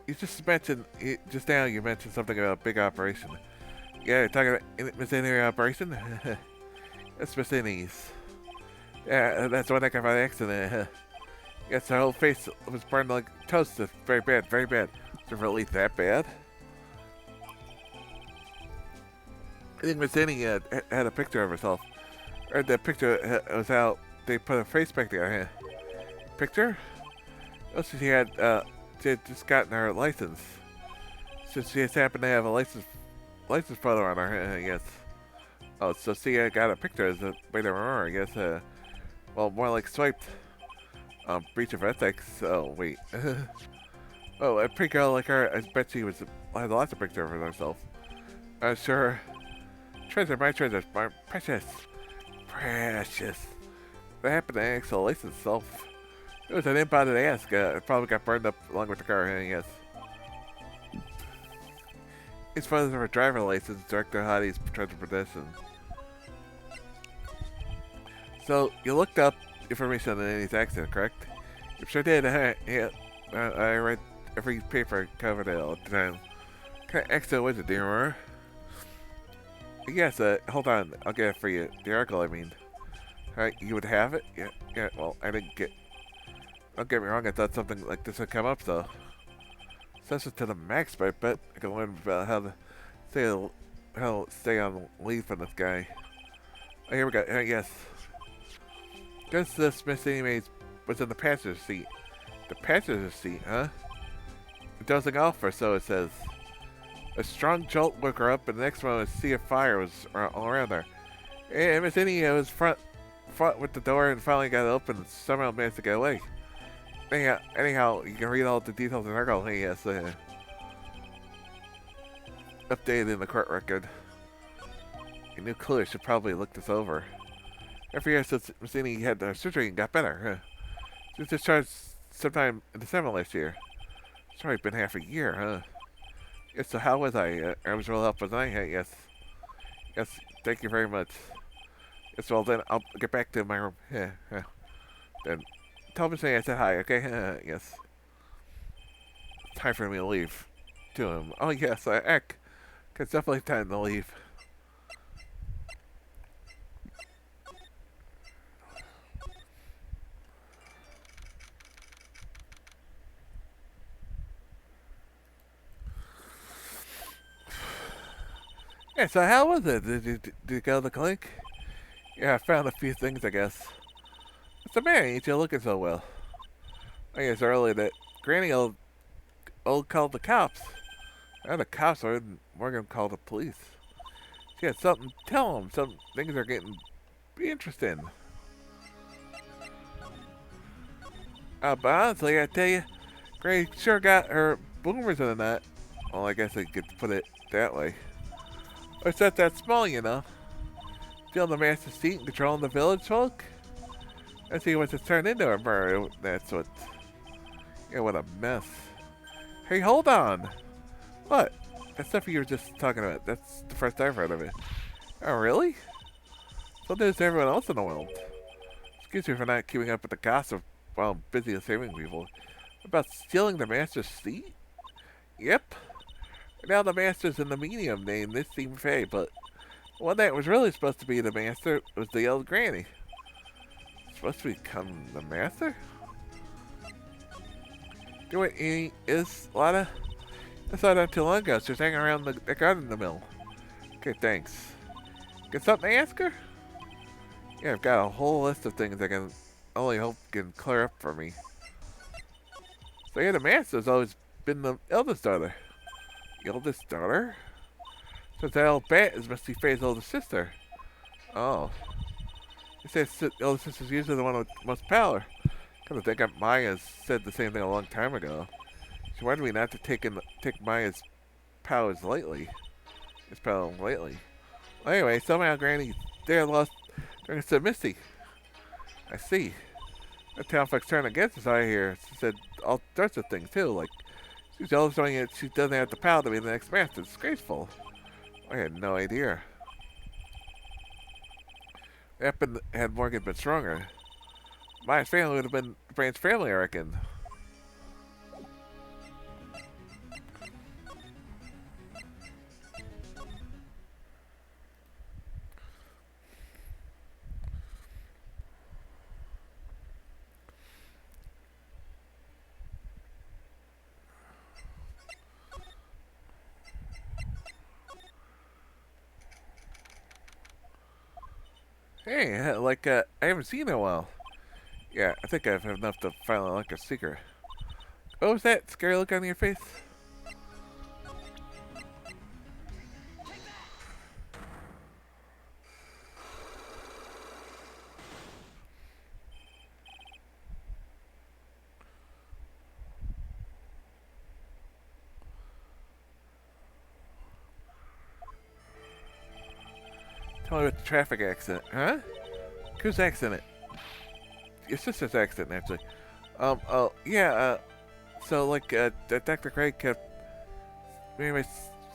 You just mentioned, just now you mentioned something about a big operation. Yeah, you're talking about Miss Annie operation? That's Miss Annie's. Yeah, that's one heck of an accident. Yes, her whole face was burned like toast. Very bad, very bad. Is it really that bad? I think Miss Annie had a picture of herself. Or that picture was out. They put a face back there. Picture? Oh, so she had just gotten her license. So she just happened to have a license photo on her, I guess. Oh, so she got a picture as a way to remember, I guess. Well, more like swiped. Breach of ethics. Oh, wait. Oh, a pretty girl like her, I bet she had lots of pictures of herself. Sure. Treasure, my precious. Precious. That happened to Axel license itself. It was an impound to ask. It probably got burned up along with the car, I guess. His father's of a driver license, Director Hottie's treasure possession. So, you looked up information on Annie's accident, correct? You sure did. I read every paper I covered it all the time. What kind of accident was it, do you remember? Yes, hold on. I'll get it for you. The article, I mean. Alright, you would have it? Yeah, well, I didn't get... Don't get me wrong, I thought something like this would come up, though. Sensitive to the max, but I bet I can learn about how to stay on leave from this guy. Oh, here we go. Yes. Just this Miss Annie was in the passenger seat. The passenger seat, huh? Dozing off, or so it says. A strong jolt woke her up, and the next moment a sea of fire was all around her. And Miss Annie was front with the door and finally got it open and somehow managed to get away. Anyhow, you can read all the details in the article. Hey, yes, updated in the court record. A new clue should probably look this over. Every year since Miss Annie had surgery and got better. Huh? She was discharged sometime in December last year. It's probably been half a year, huh? Yes, so how was I? I was real help, wasn't I? Yes. Yes, thank you very much. Yes, well then, I'll get back to my room. Yeah. Then, tell Miss Annie I said hi, okay? Yes. Time for me to leave. To him. Oh, yes, it's definitely time to leave. Yeah, so how was it? Did you go to the clinic? Yeah, I found a few things, I guess. What's the matter? Ain't you looking so well? I guess earlier that Granny old called the cops. Not the cops, or Morgan called the police. She had something to tell them. Some things are getting interesting. But honestly, I tell you, Granny sure got her boomers in the net. Well, I guess I could put it that way. It's not that small, you know. Feeling the master seat and controlling the village folk? I see what's turned into a murder. That's what... Yeah, what a mess. Hey, hold on! What? That stuff you were just talking about. That's the first I've heard of it. Oh, really? So there's everyone else in the world. Excuse me for not keeping up with the gossip while I'm busy saving people. About stealing the master's seat? Yep. Now the master's in the medium name, this seemed fake, but the one that was really supposed to be the master was the old granny. Supposed to become the master? Do what he is, Lana? I saw that too long ago. She was hanging around the garden in the mill. Okay, thanks. Got something to ask her? Yeah, I've got a whole list of things I can only hope can clear up for me. So yeah, the master's always been the eldest daughter. The eldest daughter? So that old bat is Misty Faye's older sister. Oh. He says the older sister's usually the one with most power. Kind of think Maya said the same thing a long time ago. She wanted me not to take Maya's powers lightly. His power lightly. Well, anyway, somehow Granny there lost to Misty. I see. That town folks turned against us, I hear. She said all sorts of things too, like she's always showing that she doesn't have the power to be the next master. It's disgraceful. I had no idea. Happened had Morgan been stronger. My family would have been Brand's family, I reckon. Hey, I haven't seen you in a while. Yeah, I think I've had enough to finally unlock a secret. What was that scary look on your face? Tell me about the traffic accident, huh? Whose accident? Your sister's accident, actually. Oh, yeah, Dr. Craig kept making my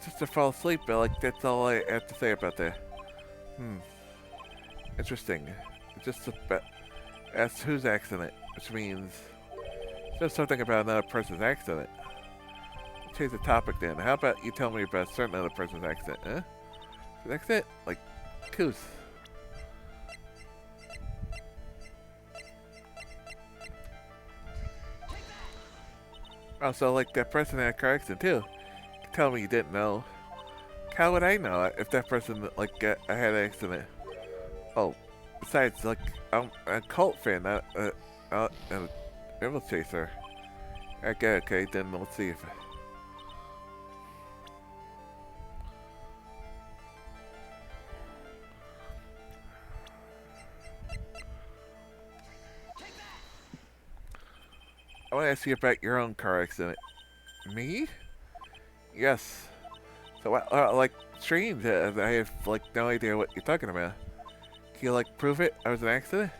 sister fall asleep, but, that's all I have to say about that. Hmm, interesting. It's just about, asked whose accident, which means there's something about another person's accident. Change the topic then. How about you tell me about a certain other person's accident, huh? An accident? Like, whose? Oh, so, that person had a car accident, too. Tell me you didn't know. How would I know if that person, I had an accident? Oh, besides, I'm a cult fan, not a rival chaser. Okay, then let's see if... I want to ask you about your own car accident. Me? Yes. So, strange. I have, no idea what you're talking about. Can you, prove it? I was an accident?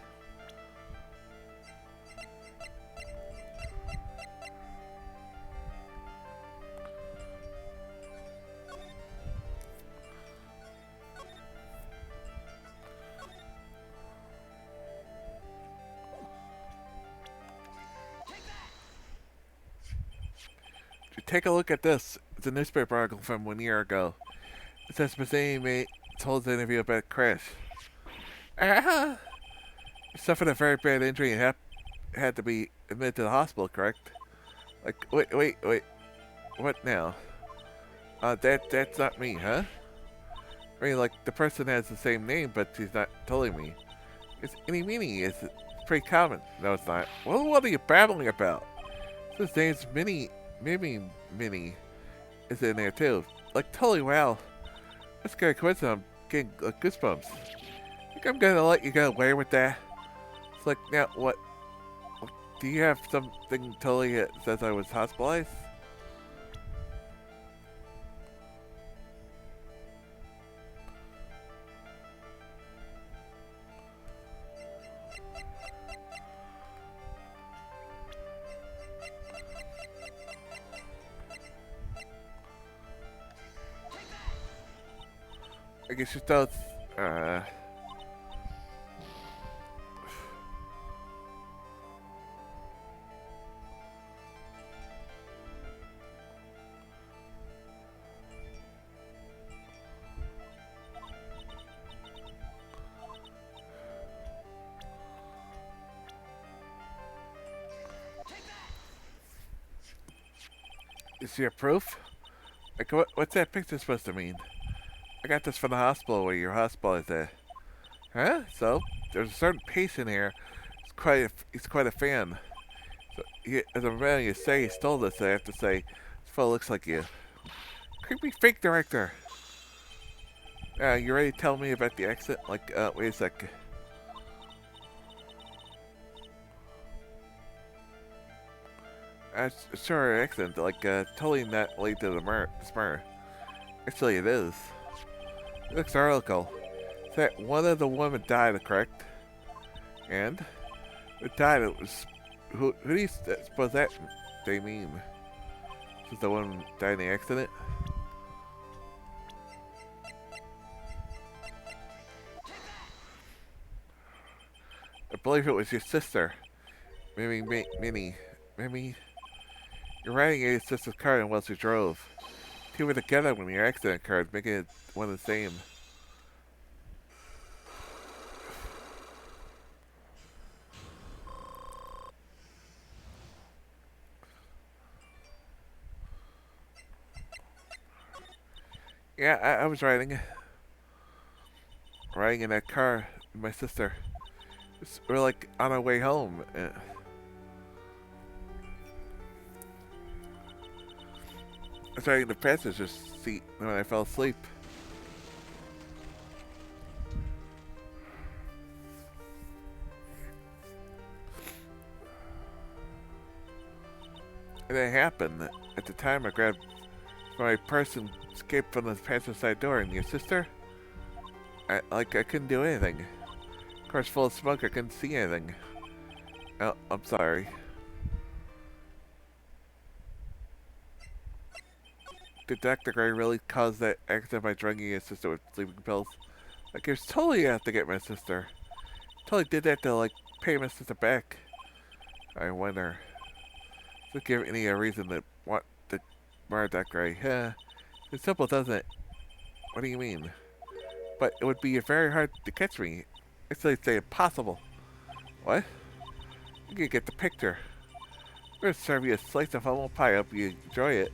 Take a look at this. It's a newspaper article from 1 year ago. It says Mercedes mate told the interview about a crash. Ah! You suffered a very bad injury and had to be admitted to the hospital, correct? Wait. What now? That's not me, huh? I mean, the person has the same name, but she's not telling me. It's any meaning. It's pretty common. No, it's not. Well, what are you babbling about? His name's Minnie is in there too. Totally wow. That's kind of coincidence. I'm getting goosebumps. Think I'm gonna let you get away with that? It's now what? Do you have something totally that says I was hospitalized? I guess you thought, is your proof? What's that picture supposed to mean? I got this from the hospital where your hospital is at. Huh? So, there's a certain patient here. He's quite a fan. So, as I'm ready to say, he stole this. I have to say, this fellow looks like you. Creepy fake director. You ready to tell me about the accident? Wait a sec. Sure, accident. Totally not related to the murder. Actually, it is. Next article. That one of the women died, correct? And? It died, it was... Who do you suppose that they mean? Is the one who died in the accident? I believe it was your sister. Minnie. Maybe you're riding in your sister's car and while she drove. Two were together when your accident occurred, making it one and the same. Yeah, I was riding in that car and my sister. We're like on our way home. I was riding the passenger seat when I fell asleep. And it happened. At the time, I grabbed my purse and escaped from the passenger side door. And your sister? I couldn't do anything. Car's full of smoke. I couldn't see anything. Oh, I'm sorry. Did Dr. Gray really cause that accident by drugging your sister with sleeping pills? Like, he was totally out to get my sister. Totally did that to, like, pay my sister back. I wonder. Doesn't give any reason to want to murder Dr. Gray. It's simple, doesn't it? What do you mean? But it would be very hard to catch me. Actually, say impossible. What? You can get the picture. I'm gonna serve you a slice of humble pie. I hope you enjoy it.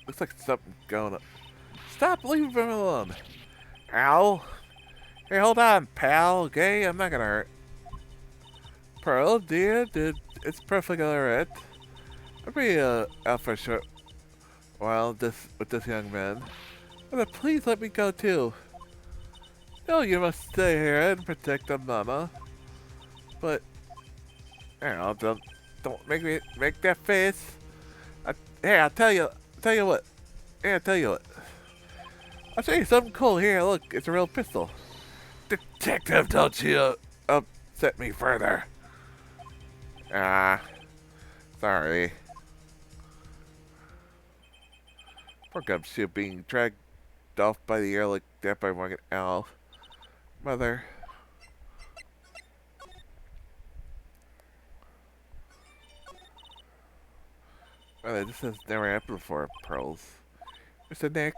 Looks like something going on. Stop! Leave him alone! Ow! Hey, hold on, pal, okay? I'm not gonna hurt. Pearl, dear, dude, it's perfectly alright. I'll be out for a short while with this young man. But please let me go too. No, you must stay here and protect the mama. But, don't make that face. Hey, I'll tell you what. Hey, I'll tell you what. I'll show you something cool here. Look, it's a real pistol. Detective, don't you upset me further. Sorry. Poor Gumshoe being dragged off by the air like that by Morgan Owl. Mother. This has never happened before, Pearls. Mr. Nick.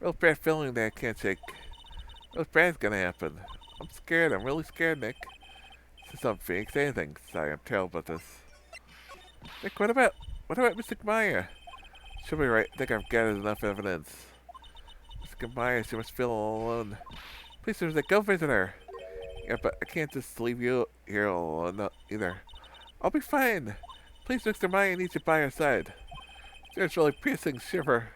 Real bad feeling that I can't shake. What's bad's gonna happen? I'm scared. I'm really scared, Nick. Say something, Phoenix. Anything. Sorry, I'm terrible at this. Nick, what about Mr. Meyer? She'll be right. I think I've gathered enough evidence. Mr. Meyer, she must feel all alone. Please, Nick, go visit her. Yeah, but I can't just leave you here all alone either. I'll be fine. Please, Mr. Meyer needs you by her side. There's really piercing shiver.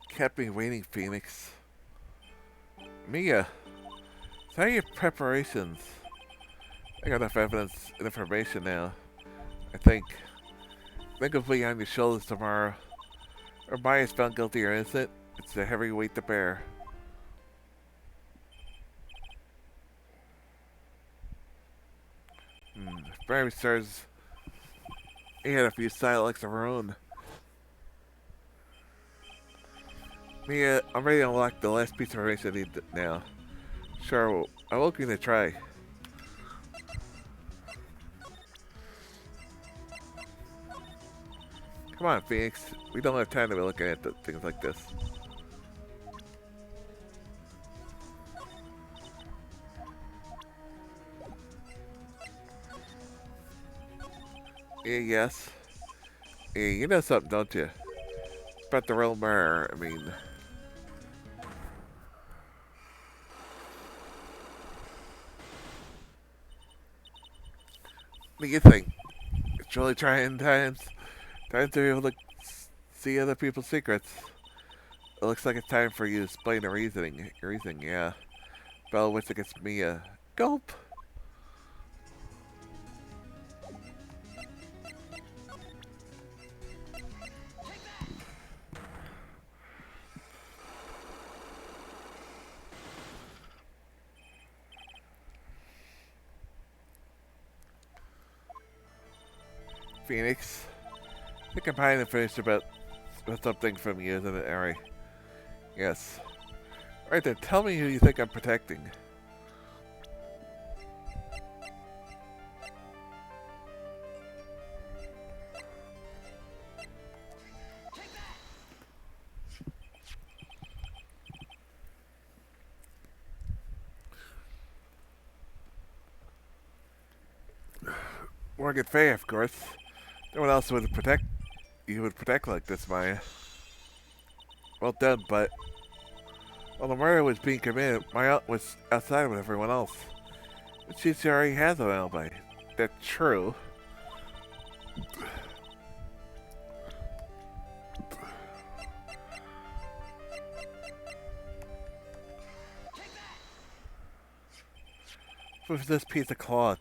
Kept me waiting, Phoenix. Mia, how are your preparations? I got enough evidence and information now. I think. Think of being on your shoulders tomorrow. Or Maya's found guilty or innocent. It's a heavy weight to bear. Barry stars. He had a few sidelicks of her own. Mia, I'm ready to unlock the last piece of information I need now. Sure, I'm looking to try. Come on, Phoenix. We don't have time to be looking at things like this. Yeah, yes. Yeah, you know something, don't you? About the real murder, I mean. What do you think? It's really trying times. Time to be able to see other people's secrets. It looks like it's time for you to explain the reasoning. Yeah. Bella wins against Mia. Gulp! Phoenix. I think I'm behind and finished about with something from you, isn't it, Ari? Yes. Alright then, tell me who you think I'm protecting. Morgan Fay, of course. No one else would protect you would protect like this, Maya. Well done, but while the murder was being committed, Maya was outside with everyone else. And she already has an alibi. That's true. With this piece of cloth.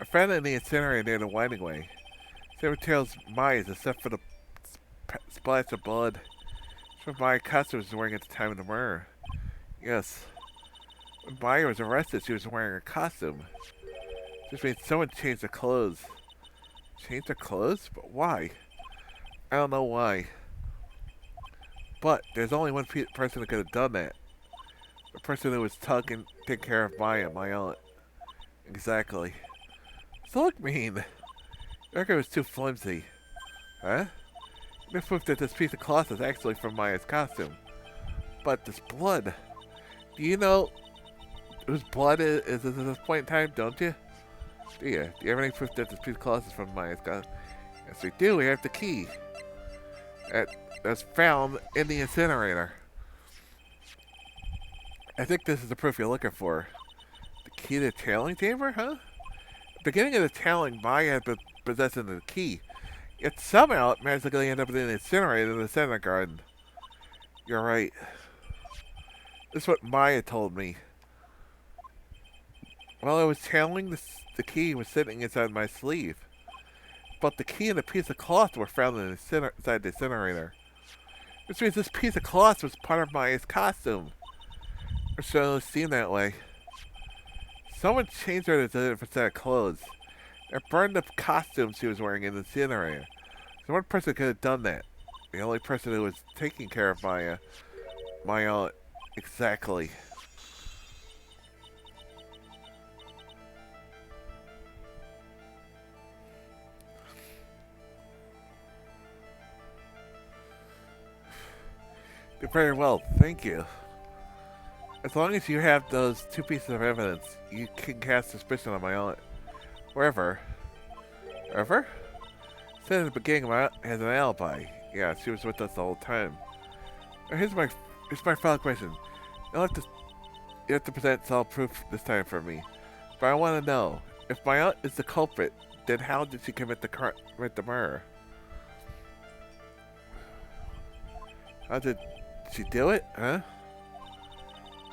I found it in the incinerator near the winding way. Same materials Maya's, except for the splash of blood. It's what Maya costume was wearing at the time of the murder. Yes. When Maya was arrested, she was wearing a costume. This means someone changed their clothes. Changed their clothes? But why? I don't know why. But there's only one person that could have done that. The person who was taking care of Maya, my aunt. Exactly. So look mean. The record was too flimsy. Huh? No proof that this piece of cloth is actually from Maya's costume. But this blood. Do you know whose blood is at this point in time, don't you? Do you? Do you have any proof that this piece of cloth is from Maya's costume? Yes, we do. We have the key. That's found in the incinerator. I think this is the proof you're looking for. The key to the tailing chamber, huh? At the beginning of the tailing, Maya had been possessing the key. Yet somehow it magically ended up in the incinerator in the center garden. You're right. This is what Maya told me. While I was tailing, the key was sitting inside my sleeve. But the key and a piece of cloth were found inside the incinerator. Which means this piece of cloth was part of Maya's costume. Or so it seemed that way. Someone changed her to a different set of clothes. And burned the costume she was wearing in the incinerator. So one person could have done that. The only person who was taking care of Maya. Maya, exactly. Did very well, thank you. As long as you have those two pieces of evidence, you can cast suspicion on my aunt. Wherever. Wherever? Said at the beginning, my aunt has an alibi. Yeah, she was with us the whole time. Now here's my final question. You have to present solid proof this time for me. But I want to know, if my aunt is the culprit, then how did she commit the murder? How did she do it, huh?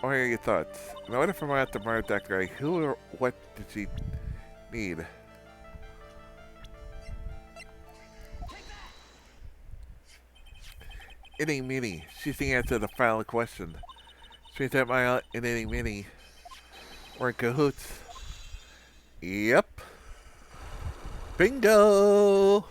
What are your thoughts? In order for my aunt to murder that guy, who or what did she need? Itty Meeny. She's the answer to the final question. Which means that my aunt and Itty Meeny were in cahoots. Yep. Bingo!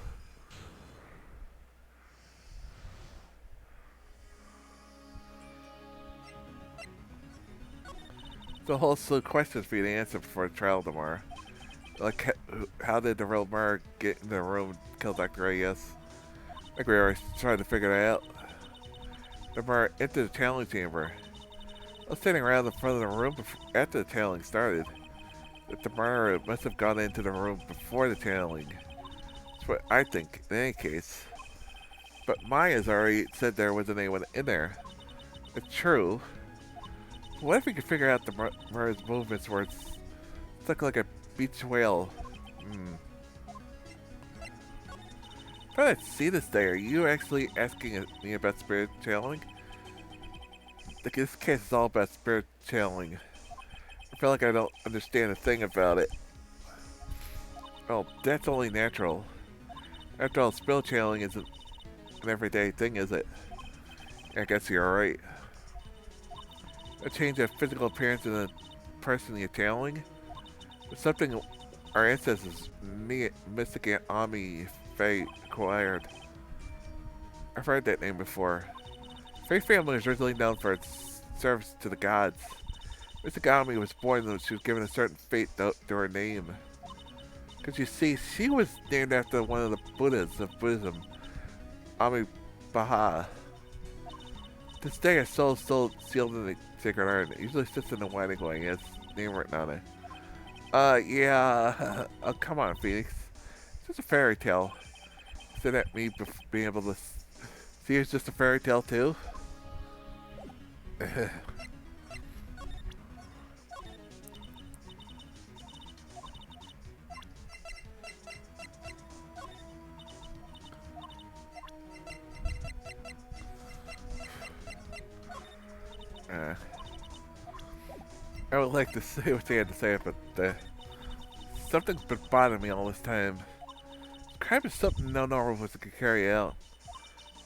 It's a whole slew of questions for you to answer before the trial tomorrow. Like, how did the real murderer get in the room and kill Dr. Reyes? I think we already tried to figure that out. The murderer entered the tailing chamber. I was sitting around the front of the room after the tailing started. That the murderer must have gone into the room before the tailing. That's what I think, in any case. But Maya's already said there wasn't anyone in there. It's true. What if we could figure out the murderer's movements where it's stuck like a beach whale? If I didn't see this day, are you actually asking me about spirit channeling? This case is all about spirit channeling. I feel like I don't understand a thing about it. Well, that's only natural. After all, spirit channeling isn't an everyday thing, is it? I guess you're right. A change of physical appearance in the person you're channeling? There's something our ancestors, Mystic and Ami Faye, acquired. I've heard that name before. Faye family was originally known for its service to the gods. Mystic Ami was born when she was given a certain fate to her name. Because you see, she was named after one of the Buddhas of Buddhism, Ami Baha. This day, her soul is still sealed in the sacred urn. It usually sits in the wedding ring. It's name written on it. Yeah. Oh, come on, Phoenix. It's just a fairy tale. Is that me being able to see it's just a fairy tale, too? uh, I would like to say what they had to say, but something's been bothering me all this time. Crime is something no normal person can carry out.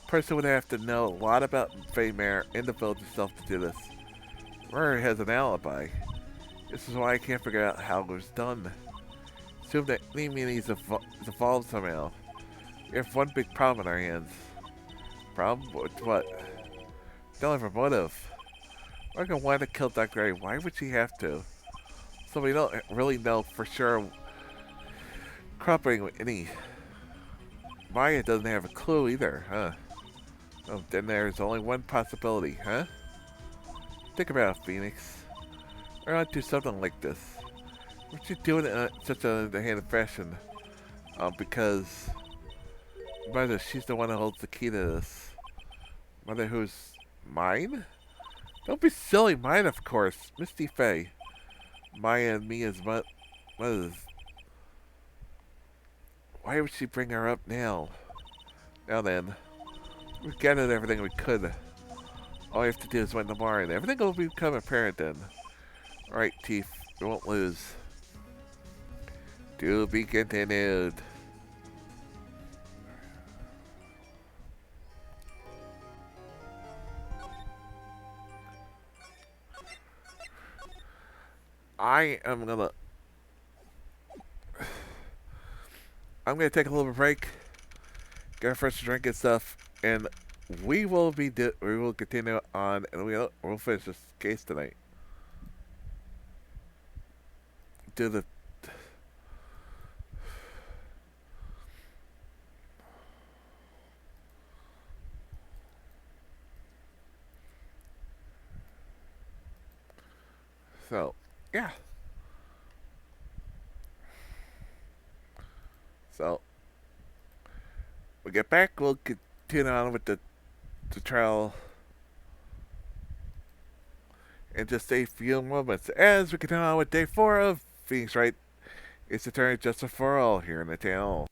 A person would have to know a lot about Faymare and the village itself to do this. Murray has an alibi. This is why I can't figure out how it was done. Assume that any meanings is evolved somehow. We have one big problem on our hands. Problem? With what? Don't have a motive. Morgan wanted to kill Dr. A. Why would she have to? So we don't really know for sure. Cooperating with any. Maya doesn't have a clue either, huh? Oh, then there's only one possibility, huh? Think about it, Phoenix. Why not do something like this? What you doing in such a underhanded fashion? Because Mother, she's the one who holds the key to this. Mother, who's mine? Don't be silly, mine, of course. Misty Faye. Maya and Mia's mother's. Why would she bring her up now? Now then, we've gathered everything we could. All we have to do is win tomorrow, and everything will become apparent then. Alright, Teeth, we won't lose. To be continued. I am gonna... I'm gonna take a little break, get a fresh drink and stuff, and we will continue on, and we'll finish this case tonight. Do the... So, yeah. So, we get back, we'll continue on with the trial in just a few moments. As we continue on with day 4 of Phoenix Wright, it's Attorney Justice for All here in the channel.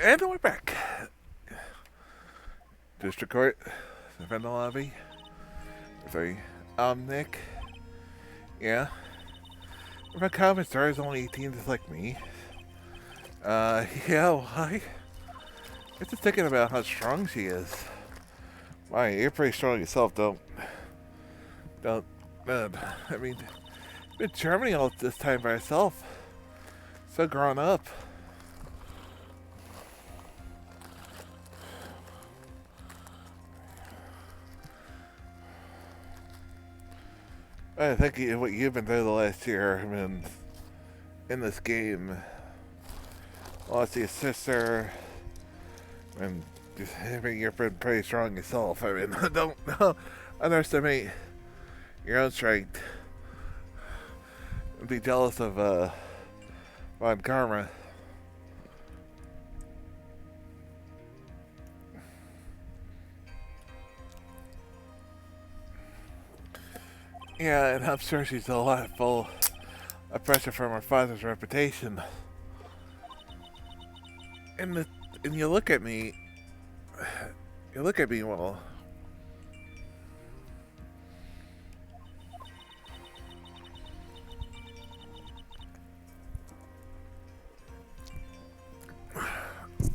And we're back. District Court. Defend the lobby. 3. Nick. Yeah. My common star is only 18, just like me. Yeah, why? I'm just thinking about how strong she is. Why, you're pretty strong yourself, I mean, you've been in Germany all this time by yourself. So grown up. I think what you've been through the last year, I mean, in this game, lost your sister, and I mean, you're pretty strong yourself. I mean, don't underestimate your own strength. Be jealous of Von Karma. Yeah, and I'm sure she's a lot full of pressure from her father's reputation. And you look at me, well,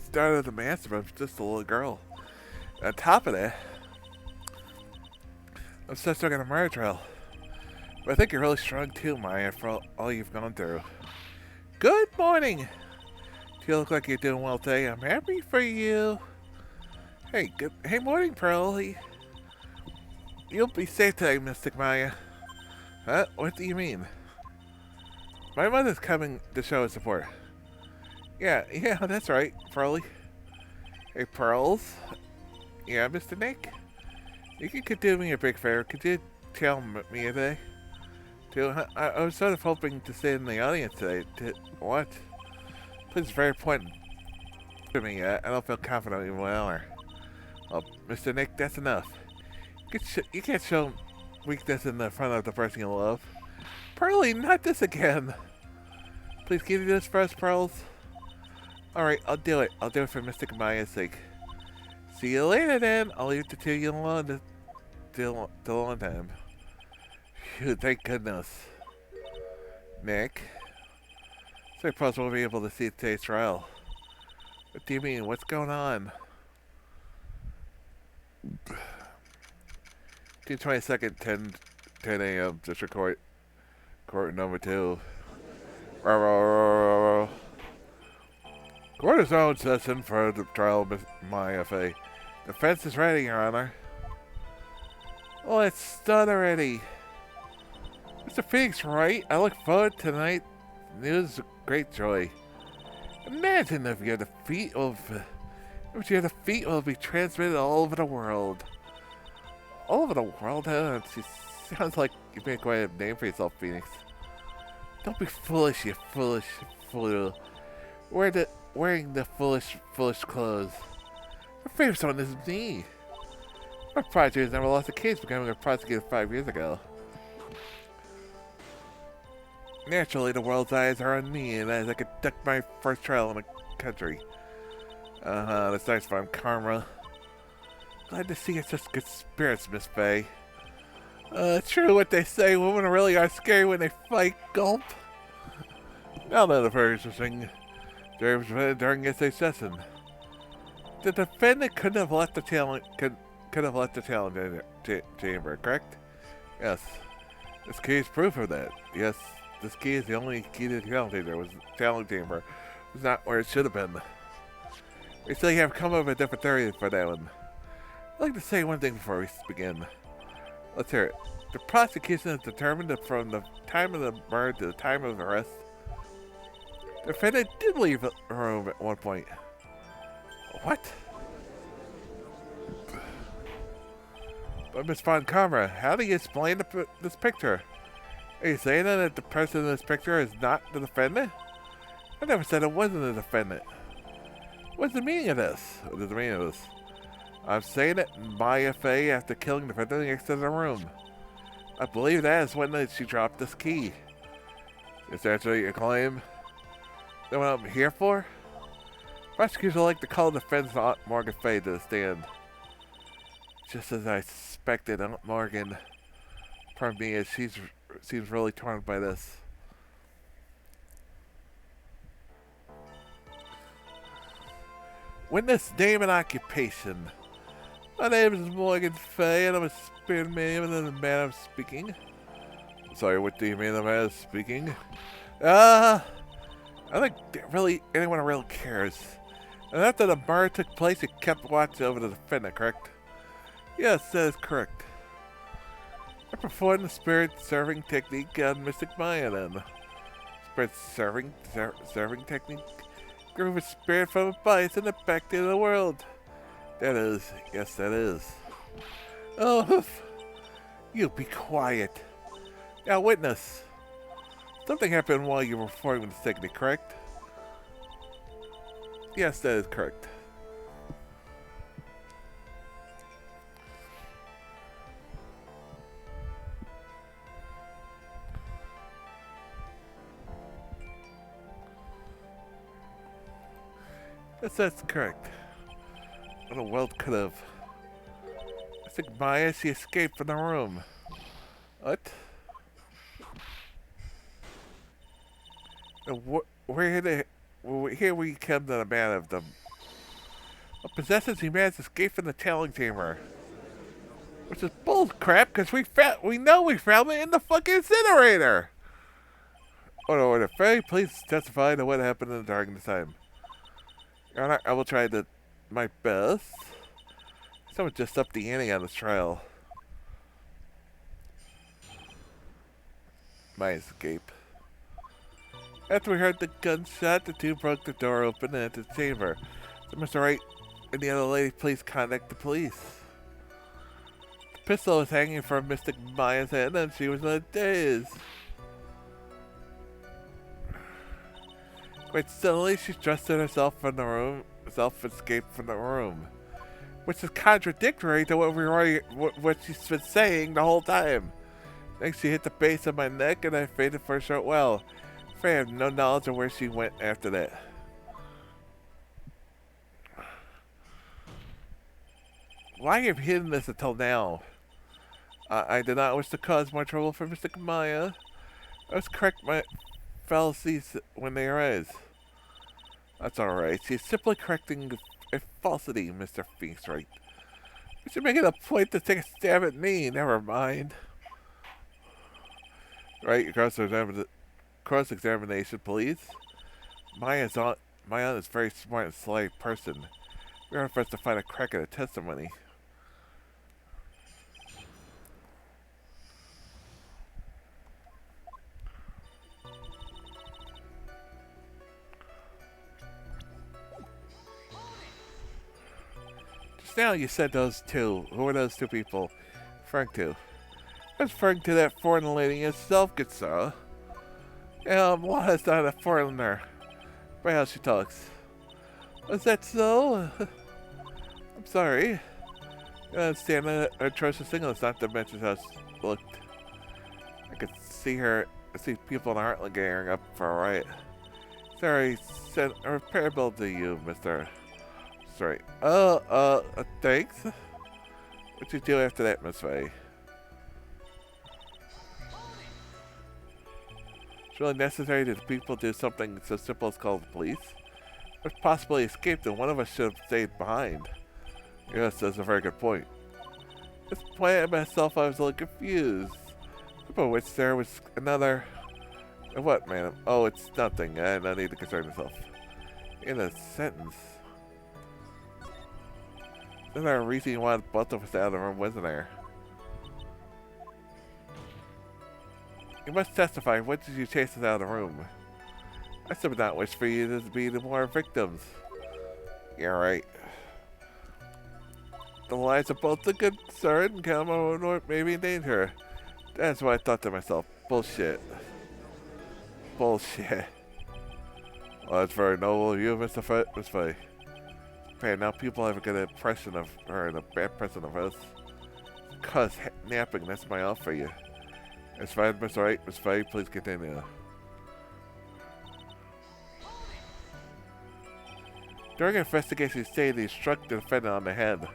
started the master, but I'm just a little girl. On top of that, I'm still stuck on a murder trail. But I think you're really strong too, Maya, for all you've gone through. Good morning! You look like you're doing well today. I'm happy for you. Hey, morning, Pearl. You'll be safe today, Mystic Maya. Huh? What do you mean? My mother's coming to show her support. Yeah, that's right, Pearly. Hey, Pearls. Yeah, Mr. Nick? You could do me a big favor. Could you tell me today? I was sort of hoping to stay in the audience today. What? Please, it's very important to me. I don't feel confident in my honor. Oh, Mr. Nick, that's enough. You can't show weakness in the front of the person you love. Pearly, not this again. Please, can you do this for us, Pearls? Alright, I'll do it. I'll do it for Mystic Maya's sake. See you later, then. I'll leave the two of you alone till on time. Phew, thank goodness. Nick? So I suppose we'll be able to see today's trial. What do you mean? What's going on? June 22nd, 10 a.m. District Court number 2. Court is now in session for the trial of my FA. Defense is ready, Your Honor. Oh, it's done already. Mr. Phoenix, Wright, I look forward to tonight. News of great joy. Imagine if your defeat will be transmitted all over the world. All over the world? Huh? She sounds like you made quite a name for yourself, Phoenix. Don't be foolish, you foolish fool. Wearing the foolish clothes. Her favorite son is me. My prosecutor never lost a case, becoming a prosecutor 5 years ago. Naturally, the world's eyes are on me, and as I conduct my first trial in the country. That's nice from Karma. Glad to see you're such good spirits, Miss Faye. True what they say, women really are scary when they fight, gulp. Now that the very interesting during its session. The defendant could have left the challenge chamber, correct? Yes. This key is proof of that. Yes. This key is the only key to the challenge chamber. It's not where it should have been. We still have come up with a different theory for that one. I'd like to say one thing before we begin. Let's hear it. The prosecution has determined that from the time of the murder to the time of the arrest, the defendant did leave the room at one point. What? But Miss Von Karma, how do you explain this picture? Are you saying that the person in this picture is not the defendant? I never said it wasn't the defendant. What's the meaning of this? What is the meaning of this? I'm saying that Maya Fey, after killing the defendant, exited the room. I believe that is when she dropped this key. Is that what you claim? That what I'm here for? Prosecutors would like to call defense Aunt Morgan Fay to the stand. Just as I suspected, Aunt Morgan, pardon me, as she seems really torn by this. Witness name and occupation. My name is Morgan Fay, and I'm a spirit medium, and the man I'm speaking. Sorry, what do you mean the man is speaking? I don't think really anyone really cares. And after the murder took place, you kept watch over the defendant, correct? Yes, that is correct. I performed the spirit serving technique on Mystic Maya then. Spirit serving technique? Groove a spirit from a body and it back to the world. That is, yes that is. Oh, you be quiet. Now witness. Something happened while you were performing this technique, correct? Yes, that is correct. Yes, that's correct. What a world could have. I think Maya, she escaped from the room. What? Here we come to the man of them. What possesses humanity escaped from the talent chamber. Which is bull crap, because we know we found it in the fucking incinerator! Order, Fay, please testify to what happened during this time. Your Honor, I will try my best. Someone just upped the ante on this trial. My escape. After we heard the gunshot, the two broke the door open and entered the chamber. So Mr. Wright and the other lady, please contact the police. The pistol was hanging from Mystic Maya's hand and she was in a daze. Quite suddenly, she thrusted herself from the room, escaped from the room. Which is contradictory to what she's been saying the whole time. Next, she hit the base of my neck and I fainted for a short while. I have no knowledge of where she went after that. Why have you hidden this until now? I did not wish to cause more trouble for Mystic Maya. I must correct my fallacies when they arise. That's alright. She's simply correcting a falsity, Mr. Phoenix Wright. You should make it a point to take a stab at me. Never mind. Right, cross-examination, please. Maya is a very smart and sly person. We're on for us to find a crack in her testimony. Just now you said those two. Who were those two people referring to? I was referring to that foreign lady herself, good sir. Lana's not a foreigner. By how she talks. Was that so? I'm sorry. I understand that her atrocious signal not to mention how she looked. I could see people in the Heartland gearing up for a riot. Sorry, sent a repair bill to you, Mr. Sorry. Thanks. What'd you do after that, Miss Faye? It's really necessary that the people do something so simple as call the police. If possibly escaped, then one of us should have stayed behind. Yes, that's a very good point. This point myself, I was a little confused. But which there was another... What, man? Oh, it's nothing. I don't need to concern myself. In a sentence. Isn't there a reason you wanted both of us out of the room, wasn't there? You must testify. What did you chase us out of the room? I still would not wish for you to be the more victims. Yeah, right. The lives of both the good sir and Calma may be in danger. That's what I thought to myself. Bullshit. Bullshit. Well, that's very noble of you, Mr. Miss Faye. Man, now people have a good impression of her and a bad impression of us. Cause napping, that's my offer for you. It's fine, Miss Wright. Miss Faye, please continue. During an investigation, he stated he struck the defendant on the head.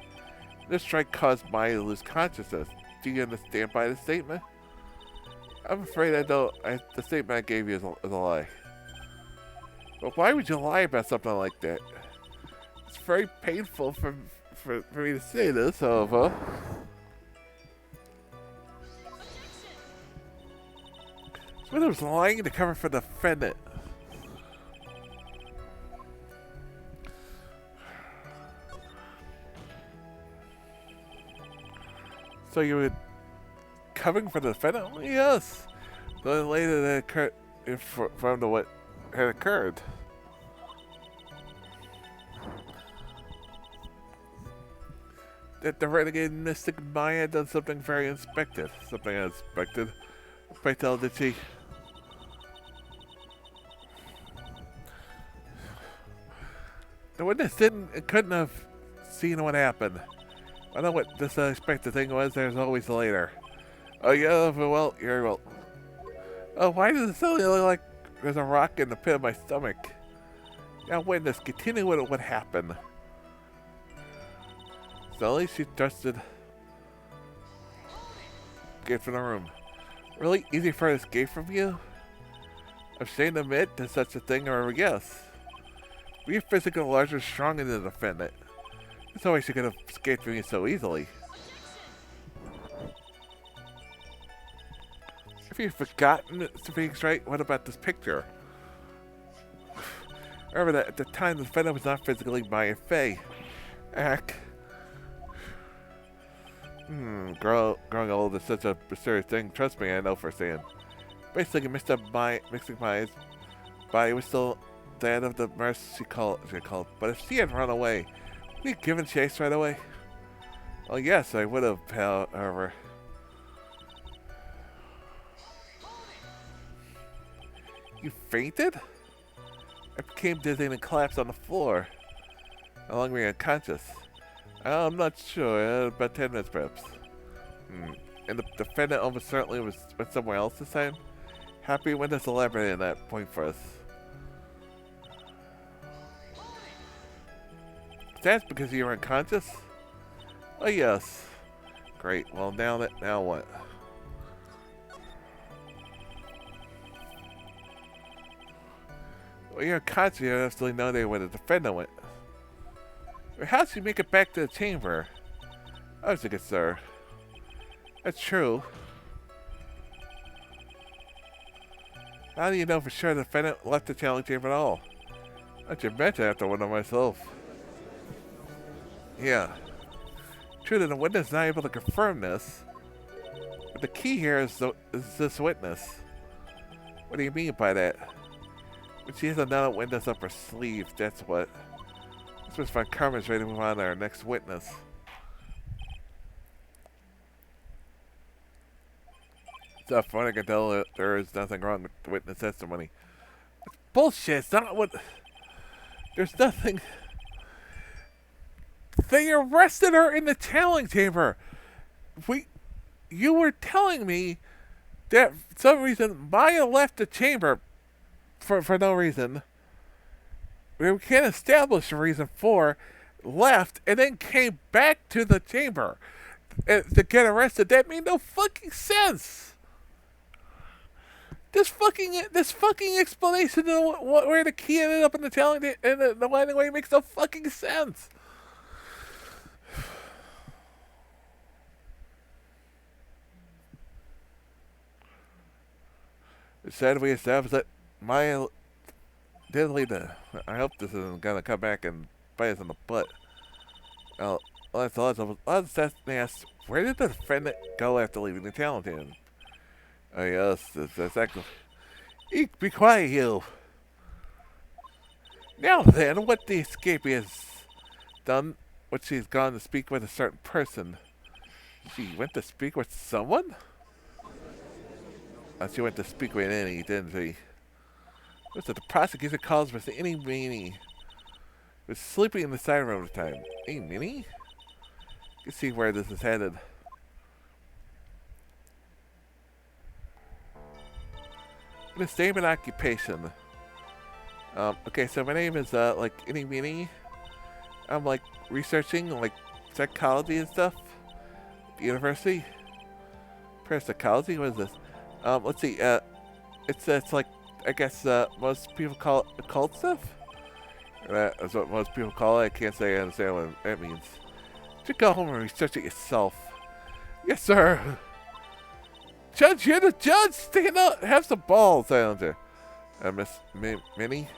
This strike caused Maya to lose consciousness. Do you understand by the statement? I'm afraid I don't. The statement I gave you is a lie. But why would you lie about something like that? It's very painful for me to say this, however. Smith was lying to cover for the defendant. So you were covering for the defendant? Oh, yes. Then later that occurred from what had occurred. That the renegade mystic Maya had done something very unexpected. Something unexpected. Pray tell, did she? The witness couldn't have seen what happened. I know what this unexpected thing was. There's always later. Oh yeah, well, you're well. Oh, why does it suddenly look like there's a rock in the pit of my stomach? Now, witness, continue with what happened. Suddenly, she trusted. Escape from the room. Really easy for her to escape from you? I'm ashamed to admit to such a thing, or yes. Were you physically larger and stronger than the defendant? There's no way she could have escaped from you so easily. Have you forgotten, Mr. Phoenix Wright? What about this picture? Remember that at the time the defendant was not physically Maya Fey. Ack. Growing old is such a mysterious thing. Trust me, I know firsthand. Basically, mixing Maya's body was still that of the nurse she called. But if she had run away, would you have given chase right away? Well, yes, I would have, however. You fainted? I became dizzy and collapsed on the floor. How long were you unconscious? I'm not sure. About 10 minutes, perhaps. And the defendant almost certainly went somewhere else this time. Happy when this elaborated on that point for us. That's because you were unconscious? Oh yes. Great. Well, now what? Well, you're unconscious. You don't absolutely know where the defendant went. How did you make it back to the chamber? I was a good sir. That's true. How do you know for sure the defendant left the challenge chamber at all? I should mention after one of myself. Yeah. True that the witness is not able to confirm this. But the key here is this witness. What do you mean by that? But she has another witness up her sleeve, that's what. This was Von Karman's ready to move on to our next witness. So far I can tell there is nothing wrong with the witness testimony. It's bullshit, it's not what... There's nothing... They arrested her in the tallying chamber! You were telling me that for some reason Maya left the chamber for no reason. We can't establish a reason for left and then came back to the chamber to get arrested. That made no fucking sense. This fucking explanation of where the key ended up in the telling and the landing way makes no fucking sense. It said we established that Maya did lead the... I hope this isn't gonna come back and bite us in the butt. Well, let's ask, where did the defendant go after leaving the challenge in? Oh yes, that's exactly... Eek, be quiet, you! Now then, what the escapee has done, what she's gone to speak with a certain person. She went to speak with someone? She went to speak with any, didn't she? What's it? The prosecutor calls Mr. Any Meanie. Was sleeping in the side room at the time. Any Meanie? You can see where this is headed. Miss name and occupation. Okay, so my name is, like, Any Meanie. I'm like researching like psychology and stuff. The university. Parapsychology? What is this? Let's see. It's like I guess most people call it occult stuff. That is what most people call it. I can't say I understand what that means. You should go home and research it yourself. Yes, sir. Judge, you're the judge. Stand up. Have some balls, don't you? Miss Minnie.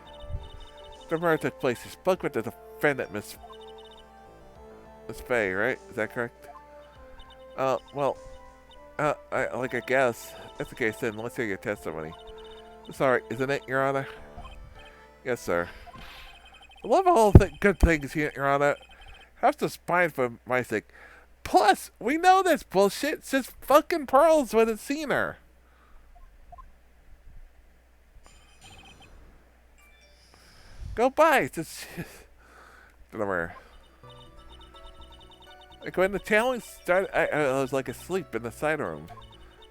The murder took place. You spoke with the defendant, Miss Faye, right? Is that correct? Well, I guess that's the case. Then let's hear your testimony. It's all right, isn't it, Your Honor? Yes, sir. I love all good things here, Your Honor. Have some spine for my sake. Plus, we know this bullshit since fucking Pearls would have seen her. Go by. Just whatever. Like when the challenge started, I was like asleep in the side room.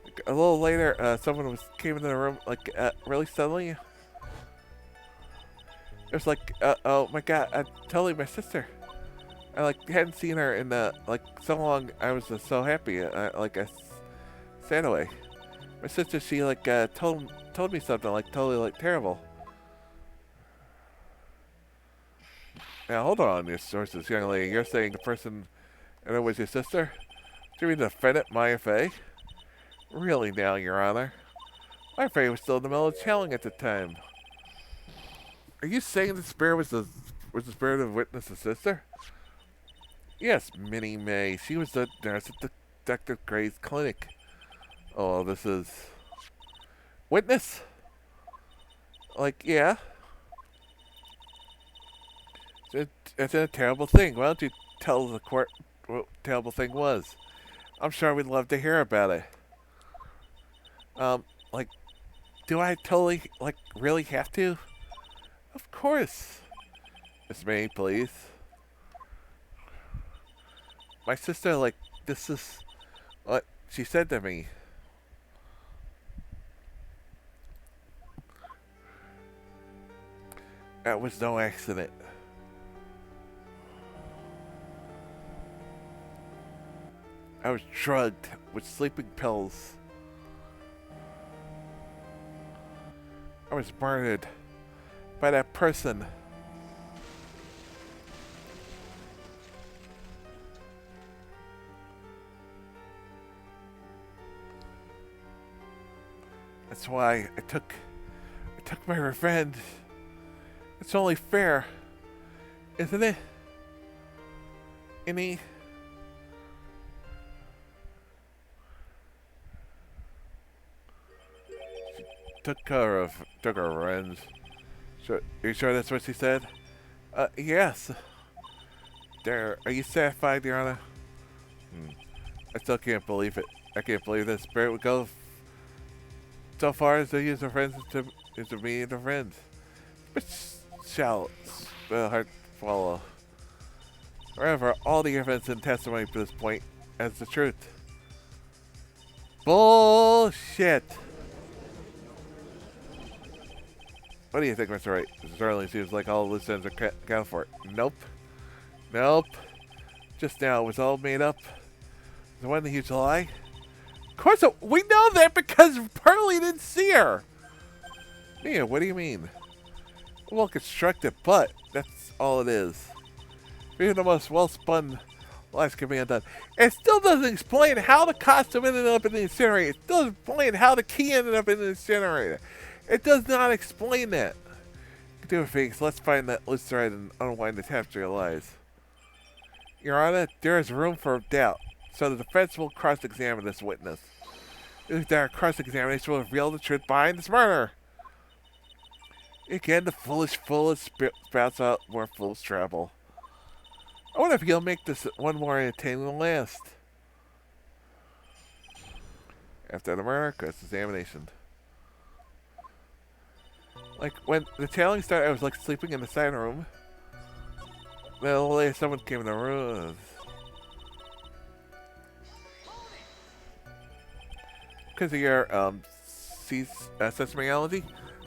Like, a little later, someone came into the room like really suddenly. It was like, oh my god, totally my sister. I like hadn't seen her in like so long. I was just so happy. I sat away. My sister, she like told me something like totally like terrible. Now hold on, your sources, young lady. You're saying the person, and it was your sister? Do you mean the defendant, Maya Fey? Really now, Your Honor? Maya Fey was still in the middle of challenging at the time. Are you saying the spirit was the spirit of witness's sister? Yes, Minnie May. She was the nurse at the Dr. Gray's clinic. Oh, this is... Witness? Like, yeah. It's a terrible thing. Why don't you tell the court what the terrible thing was? I'm sure we'd love to hear about it. Like, do I totally, like, really have to? Of course. Miss May, please. My sister, like, this is what she said to me. That was no accident. I was drugged with sleeping pills. I was murdered by that person. That's why I took my revenge. It's only fair, isn't it? Any? Took her revenge. Sure, you sure that's what she said? Yes. There. Are you satisfied, Your Honor? I still can't believe it. I can't believe this spirit would go so far as to use her friends to me and her friends. But shall hard to follow. However, all the evidence and testimony to this point as the truth. Bullshit. What do you think, Mr. Wright? It certainly seems like all loose ends are accounted for. Nope. Nope. Just now, it was all made up. The one huge lie? Of course, we know that because Pearlie didn't see her. Yeah, what do you mean? Well constructed, but that's all it is. Even the most well-spun lies can be undone. It still doesn't explain how the costume ended up in the incinerator. It doesn't explain how the key ended up in the incinerator. It does not explain that. Do it, Phoenix. Let's find that loose thread and unwind the tapestry of lies. Your Honor, there is room for doubt, so the defense will cross-examine this witness. If their cross-examination will reveal the truth behind this murder. Again, the foolish spouts out more foolish trouble. I wonder if you'll make this one more entertaining than last. After the murder, cross-examination. Like, when the challenge started, I was, like, sleeping in the side room. Then later, someone came in the room. Because of your, sesame allergy?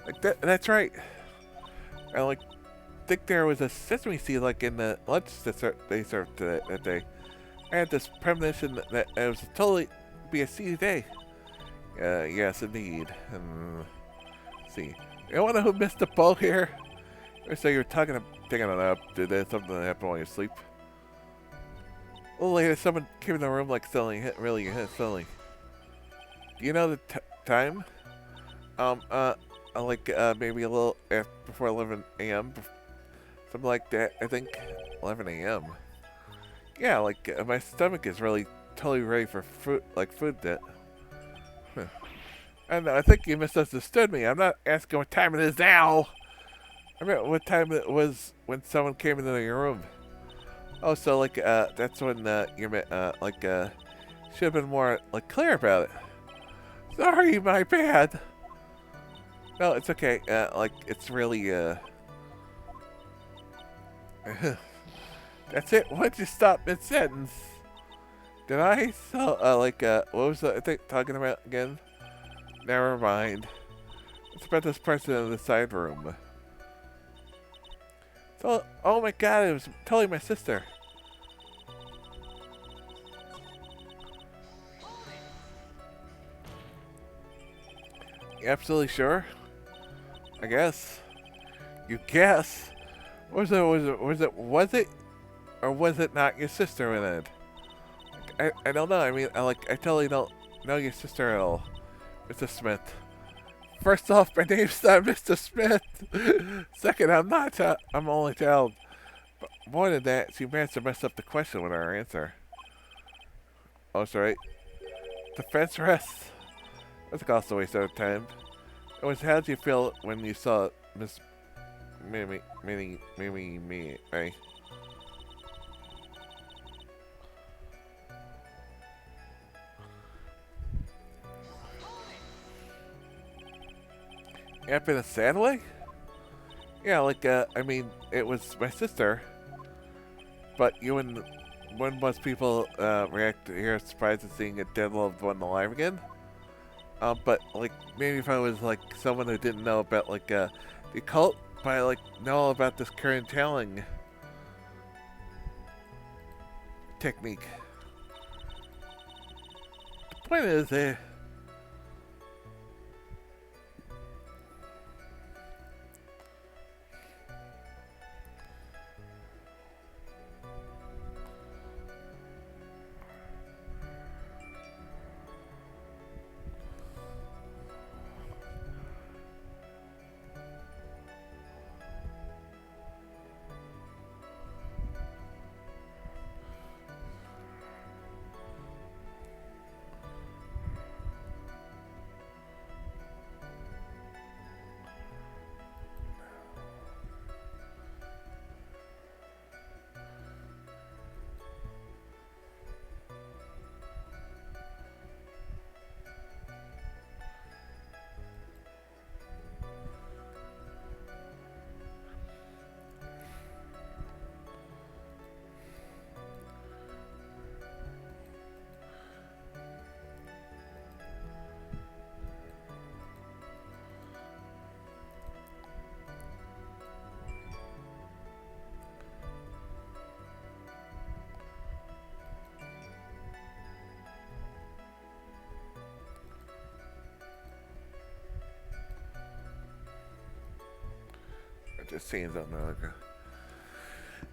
Like, that's right. I, like, think there was a sesame seed like in the lunch they served that day. I had this premonition that it was totally be a seedy day. Yes, indeed. Let's see. You want to know who missed the boat here? So you're taking it up. Did something happen while you sleep? A little later, someone came in the room like suddenly, really suddenly. Do you know the time? Like maybe a little before 11 a.m. Something like that. I think 11 a.m. Yeah, like my stomach is really totally ready for food, like food that. Huh. I think you misunderstood me. I'm not asking what time it is now. I meant what time it was when someone came into your room. Oh, so like that's when you meant should have been more like clear about it. Sorry, my bad. No, it's okay. Like it's really that's it. Why'd you stop mid sentence? Did I? So what was I think talking about again? Never mind. It's about this person in the side room. So, oh my god, it was totally my sister. You absolutely sure? I guess. You guess? Was it, or was it not your sister in it? I don't know. I mean, I totally don't know your sister at all, Mr. Smith. First off, my name's not Mr. Smith. Second, I'm only child. But more than that, she managed to mess up the question with her answer. Oh, sorry. Defense rest. That's also a waste of time. It was, how did you feel when you saw Miss Mimi, right? Up in a sad way? Yeah, I mean, it was my sister. But you and when most people react here surprised at seeing a dead loved one alive again? But like maybe if I was like someone who didn't know about the occult, but I know all about this current telling technique. The point is, just seeing something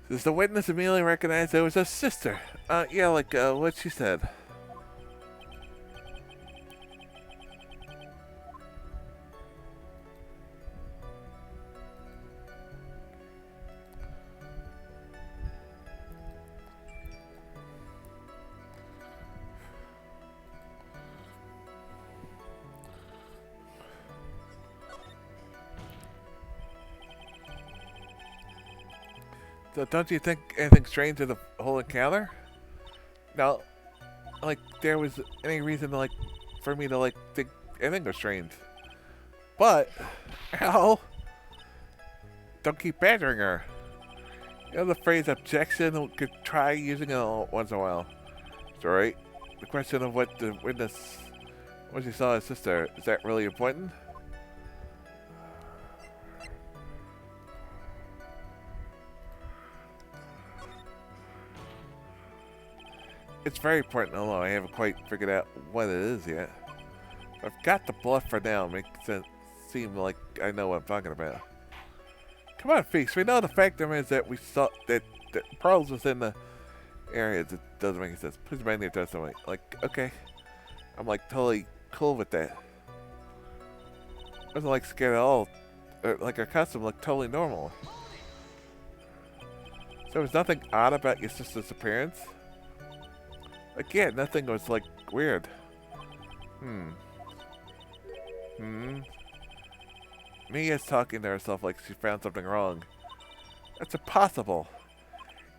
does the witness immediately recognize it was her sister? Yeah, what she said. So don't you think anything strange in the whole encounter? No, there was any reason for me to think anything was strange. But, Al, don't keep badgering her. You know the phrase objection, we could try using it once in a while. It's alright. The question of what the witness, what she saw his sister, is that really important? It's very important, although I haven't quite figured out what it is yet. I've got the bluff for now. Makes it seem like I know what I'm talking about. Come on, Feast. We know the fact is that we saw that pearls was in the area. It doesn't make any sense. Please remind me of testimony. Like, okay. I'm like totally cool with that. I wasn't like scared at all. Like our costume looked totally normal. So there was nothing odd about your sister's appearance? Like, yeah, nothing was like weird. Mia's talking to herself like she found something wrong. That's impossible.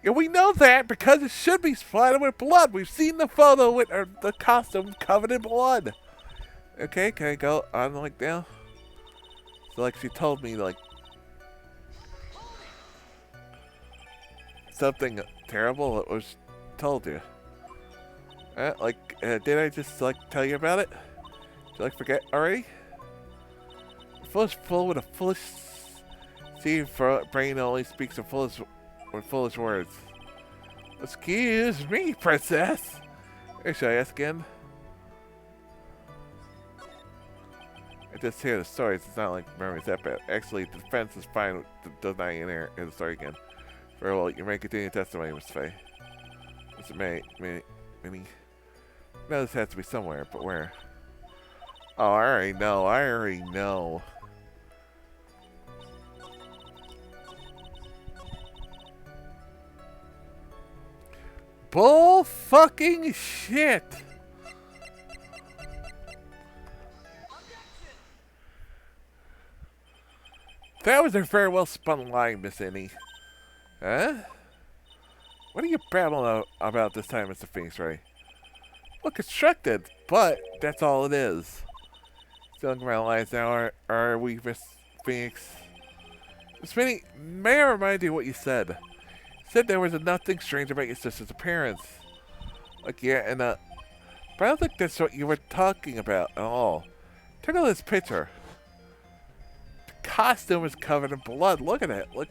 Yeah, we know that because it should be splattered with blood. We've seen the photo with the costume covered in blood. Okay, can I go on like now? So like she told me like something terrible that was told you. Did I just like tell you about it? Did you like forget already? Full with a foolish seed brain only speaks with foolish words. Excuse me, princess. Or should I ask again? I just hear the stories. It's not like memories that bad. Actually, the defense is fine with denying hear the story again. Very well. You may continue testimony, Miss Faye. Mr. Minnie. No, this has to be somewhere, but where? Oh, I already know. Bull fucking shit! That was a very well spun line, Miss Annie. Huh? What are you babbling about this time, Mr. Phoenix Ray? Well, constructed, but that's all it is. Still around lines now, are we, Miss Phoenix? Miss Minnie, may I remind you what you said? You said there was nothing strange about your sister's appearance. Like, yeah, and but I don't think that's what you were talking about at all. Take a look at this picture. The costume is covered in blood. Look at it. Look,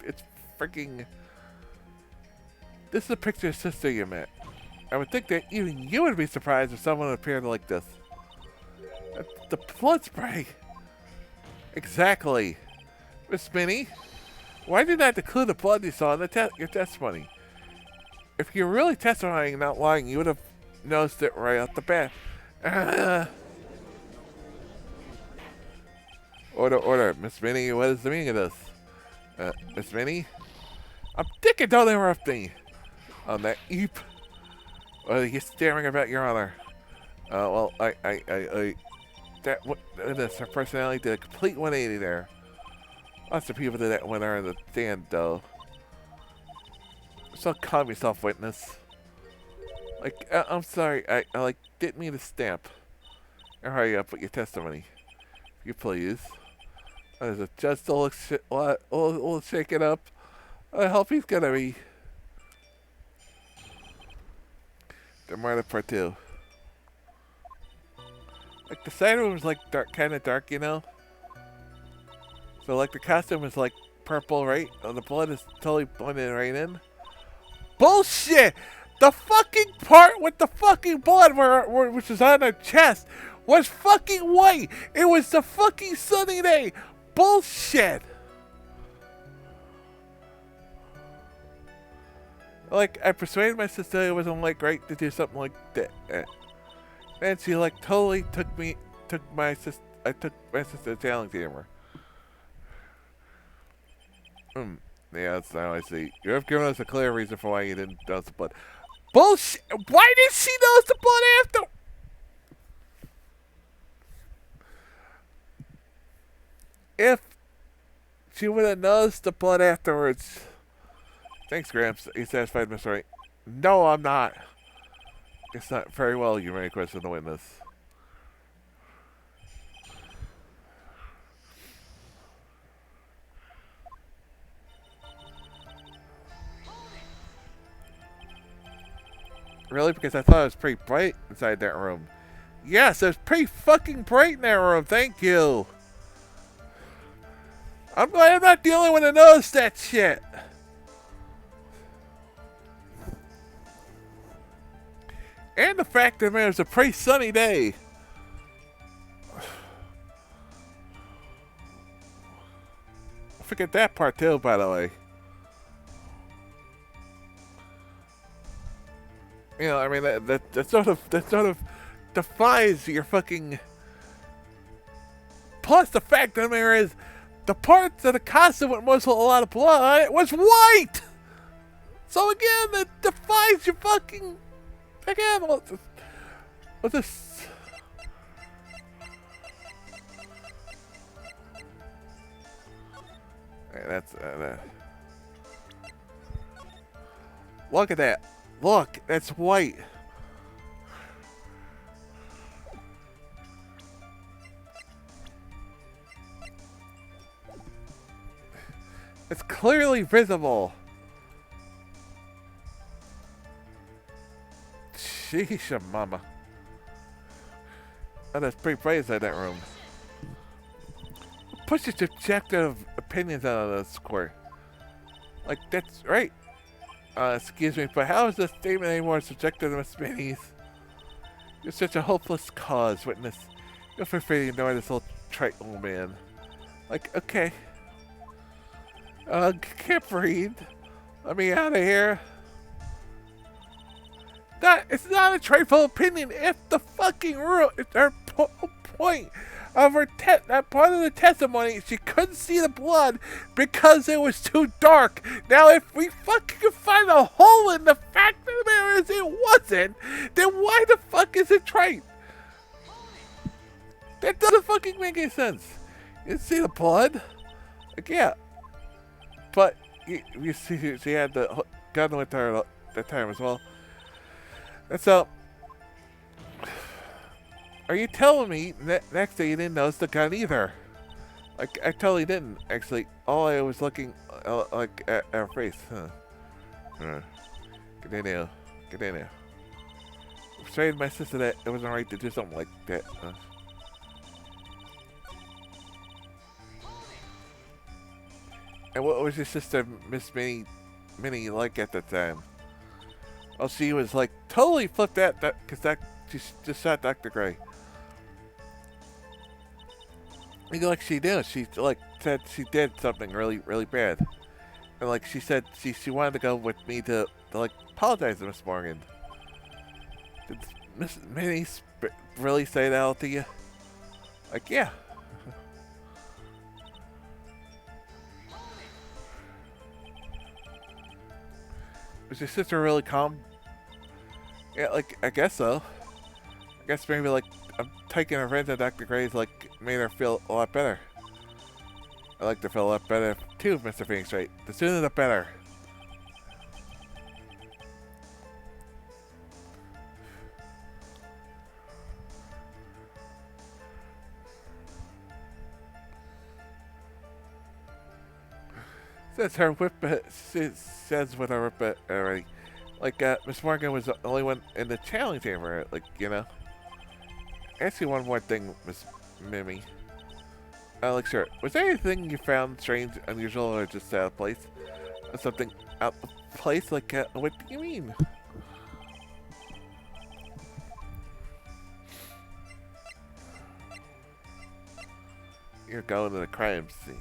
it's freaking... This is a picture of sister you met. I would think that even you would be surprised if someone appeared like this. The blood spray. Exactly. Miss Minnie, why did not include the blood you saw in your testimony? If you're really testifying and not lying, you would have noticed it right off the bat. Order. Miss Minnie, what is the meaning of this? Miss Minnie? I'm thinking, don't interrupt me. On that eep. Or you're staring about your honor. Well, her personality did a complete 180 there. Lots of people did that when they're in the stand, though. So calm yourself, witness. Like, I'm sorry, I didn't mean to stamp. Or hurry up with your testimony. If you please. There's a judge to look shake it up. I hope he's gonna be. The murder part 2. Like the side room is like dark, kind of dark, you know. So like the costume is like purple, right? And the blood is totally blended right in. Bullshit! The fucking part with the fucking blood, which is on her chest, was fucking white. It was the fucking sunny day. Bullshit. Like, I persuaded my sister it wasn't like right to do something like that. And she like totally took my sister to challenge her. Yeah, that's now I see. You have given us a clear reason for why you didn't notice the blood. Bullshit! Why did she notice the blood after? If she would have noticed the blood afterwards. Thanks, Gramps. Are you satisfied, Mr. Wright? No, I'm not. It's not very well you may question the witness. Really? Because I thought it was pretty bright inside that room. Yes, it was pretty fucking bright in that room. Thank you. I'm glad I'm not the only one that noticed that shit. And the fact that it was a pretty sunny day. Forget that part too, by the way. You know, I mean that sort of defies your fucking. Plus the fact that there is the parts of the costume with most a lot of blood on it was white. So again, that defies your fucking. Again, what's this? Hey, that's look at that. Look, that's white. It's clearly visible. Sheesh, mama. Oh, that's pretty bright inside that room. Push your subjective opinions out of the square. Like, that's right. Excuse me, but how is this statement any more subjective than Miss Minnie's? You're such a hopeless cause, witness. You'll feel free to ignore this little trite old man. Like, okay. Can't breathe. Let me out of here. It's not a trifle opinion. If the fucking rule, it's her point of her that part of the testimony, she couldn't see the blood because it was too dark. Now, if we fucking could find a hole in the fact of the matter is it wasn't, then why the fuck is it trite? That doesn't fucking make any sense. You see the blood? Like, yeah. But you see, she had the gun with her that time as well. And so, are you telling me next day you didn't notice the gun either? Like, I totally didn't, actually. All I was looking, like, at her face. Huh. Get in there. Get in there. I persuaded my sister that it wasn't right to do something like that. And what was your sister, Miss Minnie, like at the time? Oh, she was like totally flipped out because she just shot Dr. Gray. Like she knew, she like said she did something really, really bad, and like she said she wanted to go with me to like apologize to Miss Morgan. Did Miss Minnie really say that all to you? Like, yeah. Was your sister really calm? Yeah, like, I guess so. I guess maybe, like, I'm taking revenge on Dr. Gray's, like, made her feel a lot better. I like to feel a lot better, too, Mr. Phoenix Wright. The sooner the better. Says her whip, says with her whip already. Like, Miss Morgan was the only one in the challenge chamber, like, you know. Ask you one more thing, Miss Mimi. Like, sure. Was there anything you found strange, unusual, or just out of place? Or something out of place? Like, what do you mean? You're going to the crime scene.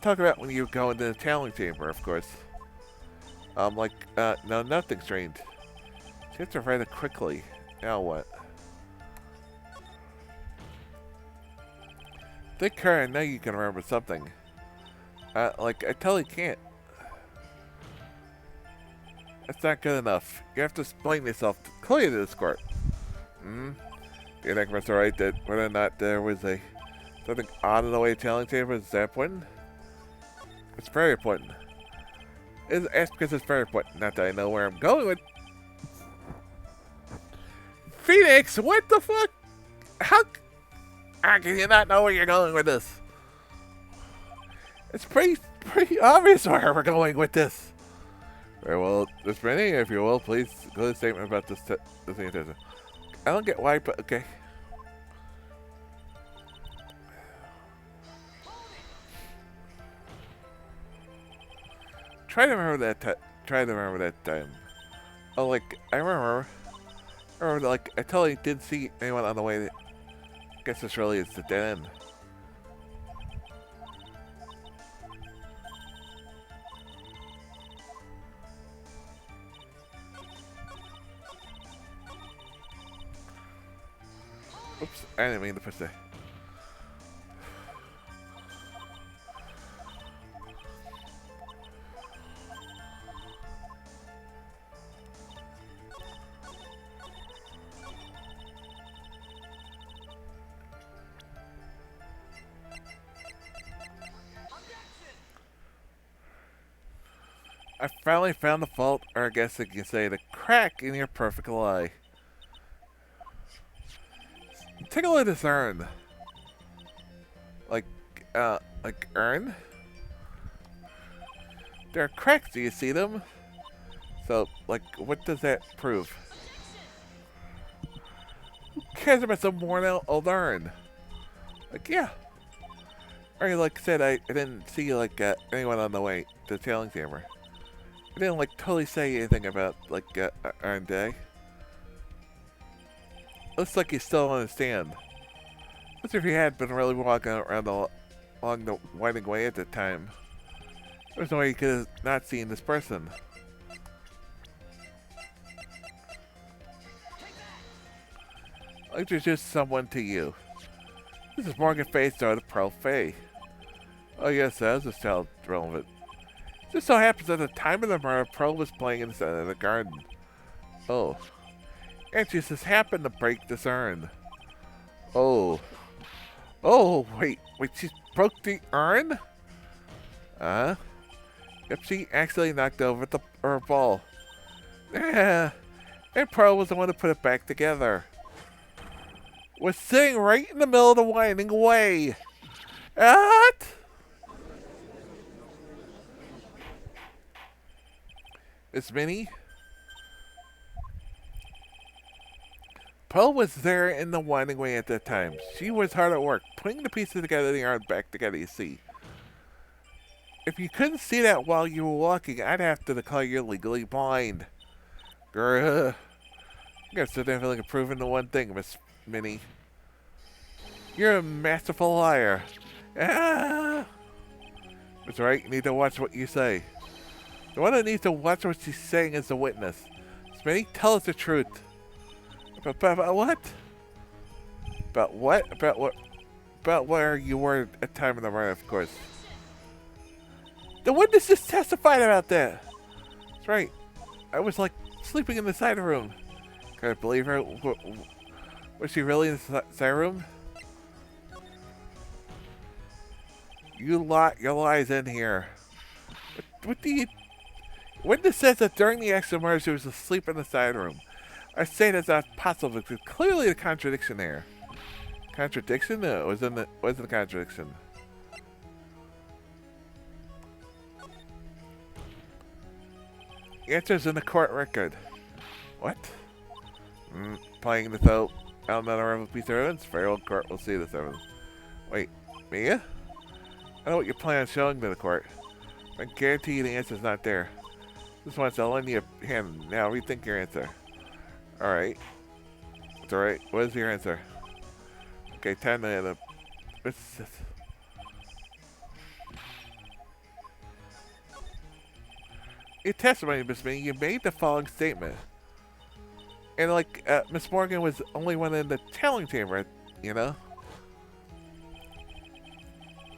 Talk about when you go into the challenge chamber, of course. Like, no, nothing strange. You have to write it quickly. Now what? Think her, I know you can remember something. Like, I totally can't. That's not good enough. You have to explain yourself clearly to this court. Do you think Mr. Wright that whether or not there was something odd in the way challenge chamber is that important? It's very important. It's because it's very important. Not that I know where I'm going with. Phoenix, what the fuck? How can you not know where you're going with this? It's pretty obvious where we're going with this. Very well, Miss Minnie, if you will, please go a statement about this thing. I don't get why, but okay. Try to remember that trying to remember that time. Oh, like, I remember, like, I totally didn't see anyone on the way. I guess this really is the dead end. Oops, I didn't mean to push that. I finally found the fault, or I guess I can say the crack in your perfect lie. Take a look at this urn. Like urn? There are cracks, do you see them? So, like, what does that prove? Who cares about some worn out old urn? Like, yeah. Or like I said, I didn't see, like, anyone on the way to the tailing chamber. I didn't, like, totally say anything about, like, urn day. Looks like you still don't understand. Looks if you had been really walking around along the winding way at the time. There's no way you could have not seen this person. I'll introduce someone to you. This is Morgan Fay's daughter, Pearl Fay. Oh yes, that was just how relevant. It just so happens at the time of the murder, Pearl was playing in the garden. Oh. And she just happened to break this urn. Oh. Oh, wait, she broke the urn? Yep, she actually knocked over her ball. Yeah, and Pearl was the one to put it back together. Was sitting right in the middle of the winding way. What? Miss Minnie? Pearl was there in the winding way at that time. She was hard at work, putting the pieces together, the yarn back together, you see. If you couldn't see that while you were walking, I'd have to declare you legally blind. Grr. I'm gonna sit there feeling proven to one thing, Miss Minnie. You're a masterful liar. Ah! That's right, you need to watch what you say. The one that needs to watch what she's saying is the witness. Miss Minnie, tell us the truth. About what? About what? About where you were at the time of the murder, of course. The witness just testified about that. That's right. I was like sleeping in the side room. Can I believe her? Was she really in the side room? You your lies in here. What do you? Witness says that during the actual murder she was asleep in the side room. I say that's not possible because clearly a contradiction there. Contradiction? No, it wasn't a contradiction. The answer's in the court record. What? Playing this out another piece of evidence? Very old court will see this evidence. Wait, Mia? I know what you plan on showing to the court. I guarantee you the answer's not there. Just once, I'll lend you a hand. Now, rethink your answer. Alright. It's alright. What is your answer? Okay, time to what's this? Your testimony, Miss Minnie, you made the following statement. And like, Miss Morgan was the only one in the tailing chamber, you know?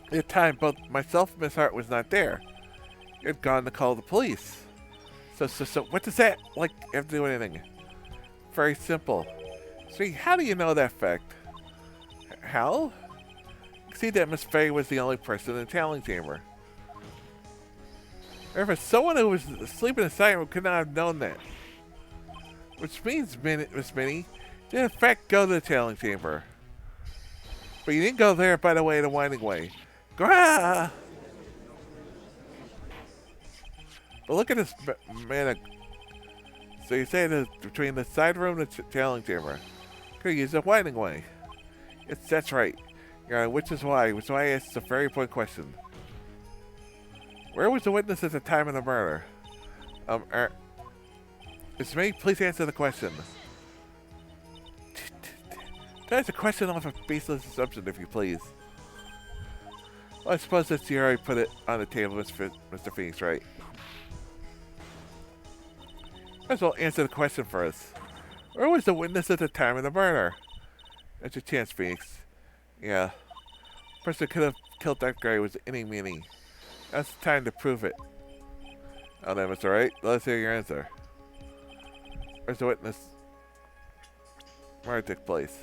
At the time, both myself and Miss Hart was not there. You had gone to call the police. So what does that, like, have to do with anything? Very simple. See, how do you know that fact? How? See that Miss Fay was the only person in the tailing chamber. However, someone who was asleep in the side room could not have known that. Which means, Miss Minnie, did in fact go to the tailing chamber. But you didn't go there, by the way, the winding way. Grah! But look at this man. So you say that between the side room and the tailing chamber. Could use the winding way. That's right. Which is why I asked a very important question. Where was the witness at the time of the murder? Mr. May, please answer the question. That's a question off a baseless assumption, if you please. Well, I suppose that you already put it on the table, Mr. Phoenix, right? Might as well answer the question for us. Where was the witness at the time of the murder? That's your chance, Phoenix. Yeah. The person who could have killed that guy was any meanie. That's the time to prove it. Oh, then, Mr. Wright, let's hear your answer. Where's the witness? Where it took place?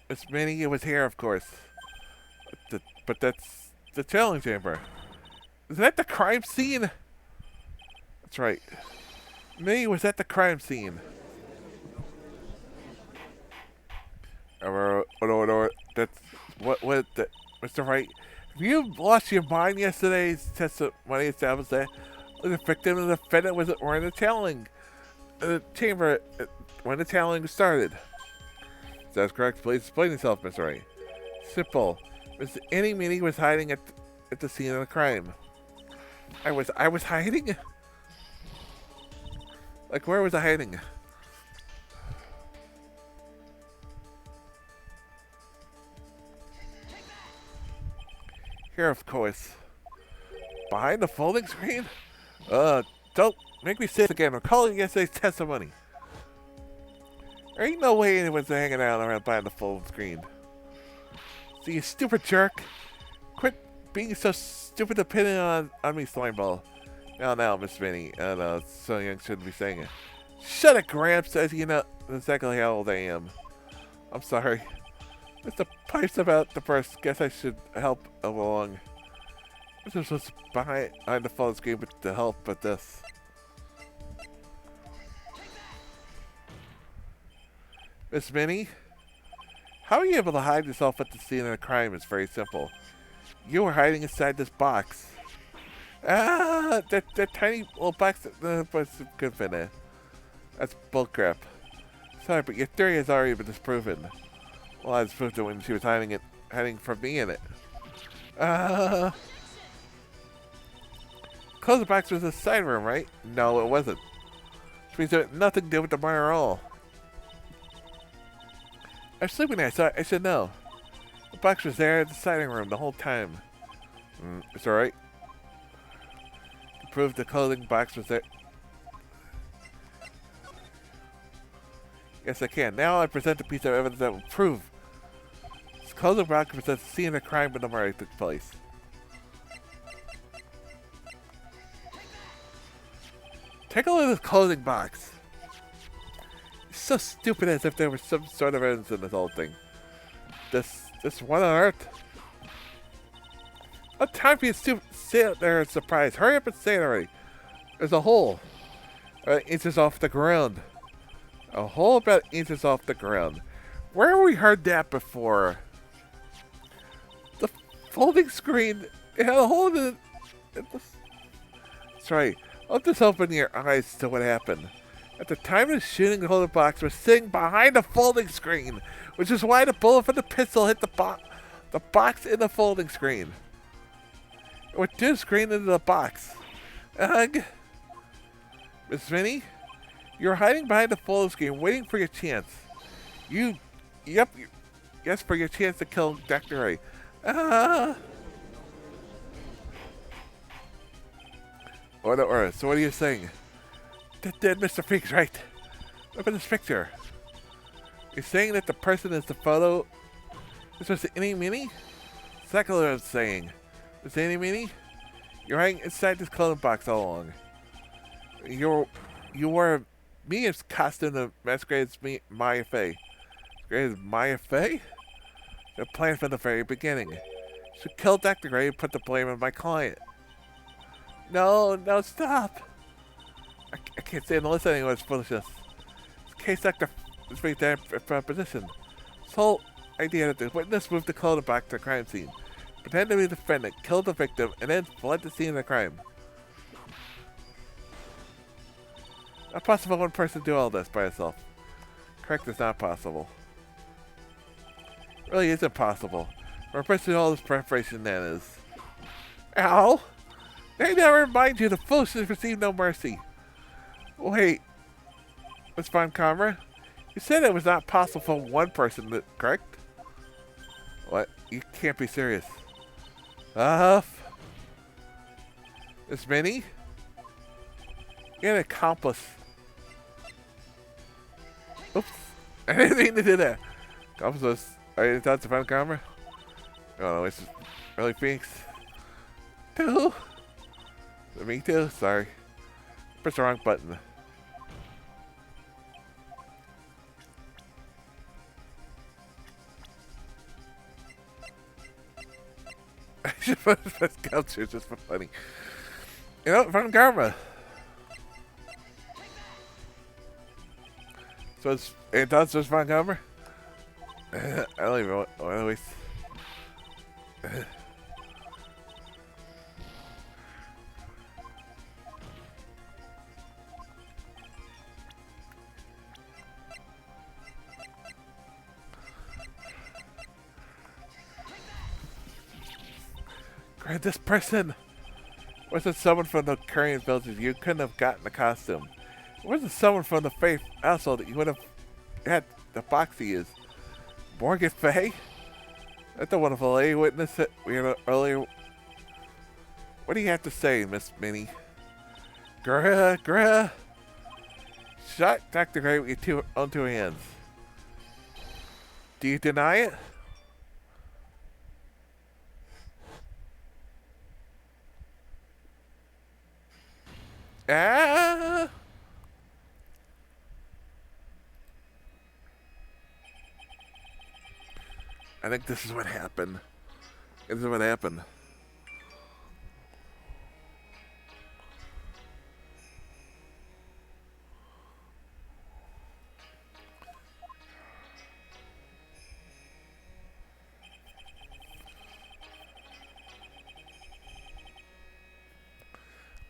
Miss Minnie was here, of course. But that's the challenge chamber. Is that the crime scene? That's right. Minnie was at the crime scene. That's what the, Mr. Wright. Have you lost your mind? Yesterday's testimony established that the victim and the defendant were in the chamber when the challenge started. That's correct. Please explain yourself, Mr. Wright. Simple. Miss Annie Minnie was hiding at the scene of the crime. I was hiding? Like, where was I hiding? Here, of course. Behind the folding screen? Don't make me say it again. I'm calling yesterday's testimony. There ain't no way anyone's hanging out around behind the folding screen. So you stupid jerk. Quit being so stupid depending on me, Slimeball. Now, Miss Minnie. I know, so young shouldn't be saying it. Shut it, Gramps, as you know exactly how old I am. I'm sorry. Mr. Pipes about the first. Guess I should help along. This was behind the folding screen to help, but this. Miss Minnie, how are you able to hide yourself at the scene of the crime? It's very simple. You were hiding inside this box. That tiny little box was good for that. That's bullcrap. Sorry, but your theory has already been disproven. Well, I disproved it when she was hiding from me in it. Close the box was a side room, right? No, it wasn't. Which means it had nothing to do with the murder at all. I was sleeping there, so I should know. The box was there in the siding room the whole time. It's alright. To prove the clothing box was there. Yes, I can. Now I present a piece of evidence that will prove this clothing box presents the scene of the crime when the murder took place. Take a look at this clothing box. It's so stupid, as if there was some sort of evidence in this whole thing. This what on earth? What time for you to sit there and surprise? Hurry up and say it already. There's a hole. Inches off the ground. A hole about inches off the ground. Where have we heard that before? The folding screen. It had a hole in it. That's right. I'll just open your eyes to what happened. At the time of the shooting, the holding box was sitting behind the folding screen, which is why the bullet from the pistol hit the box in the folding screen. It went through the screen into the box. Miss Minnie, you're hiding behind the folding screen, waiting for your chance. Yes, for your chance to kill Dr. Wright. So what are you saying? That dead Mr. Freak's right. Look at this picture. You're saying that the person is the photo. This was Any Mini? Exactly what I'm saying. This Any Mini? You're hiding inside this clothing box all along. You wore Mia's costume to masquerade as Maya Fey. Masquerade as Maya Fey? The plan from the very beginning. She killed Dr. Gray and put the blame on my client. No, stop. I can't stand to listen to anyone's foolishness. This case Dr. is right there for opposition. This whole idea that the witness moved the clothing back to the crime scene, pretended to be the defendant, killed the victim, and then fled the scene of the crime. Not possible one person to do all this by herself. Correct, it's not possible. It really isn't possible. For a person to do all this preparation, that is. Ow! They never remind you the foolishness receive no mercy. Wait, Miss Von Karma? You said it was not possible for one person, correct? What? You can't be serious. Miss Minnie? You're an accomplice. Oops. I didn't mean to do that. Accomplice was... Are you thoughts about Karma? Oh no, it's really Phoenix. Too? Me too? Sorry. Press the wrong button. I should put the best counter just for funny. You know, from Karma. So it's just Von Karma? I don't even want to waste. Grant this person! Wasn't someone from the Korean villages, you couldn't have gotten the costume. It wasn't someone from the Faith household that you would have had the box he is. Morgan Fay? That's a wonderful lady witness it we had earlier. What do you have to say, Miss Minnie? Grah. Shot Dr. Gray with your own two hands. Do you deny it? Ah! I think this is what happened. This is what happened.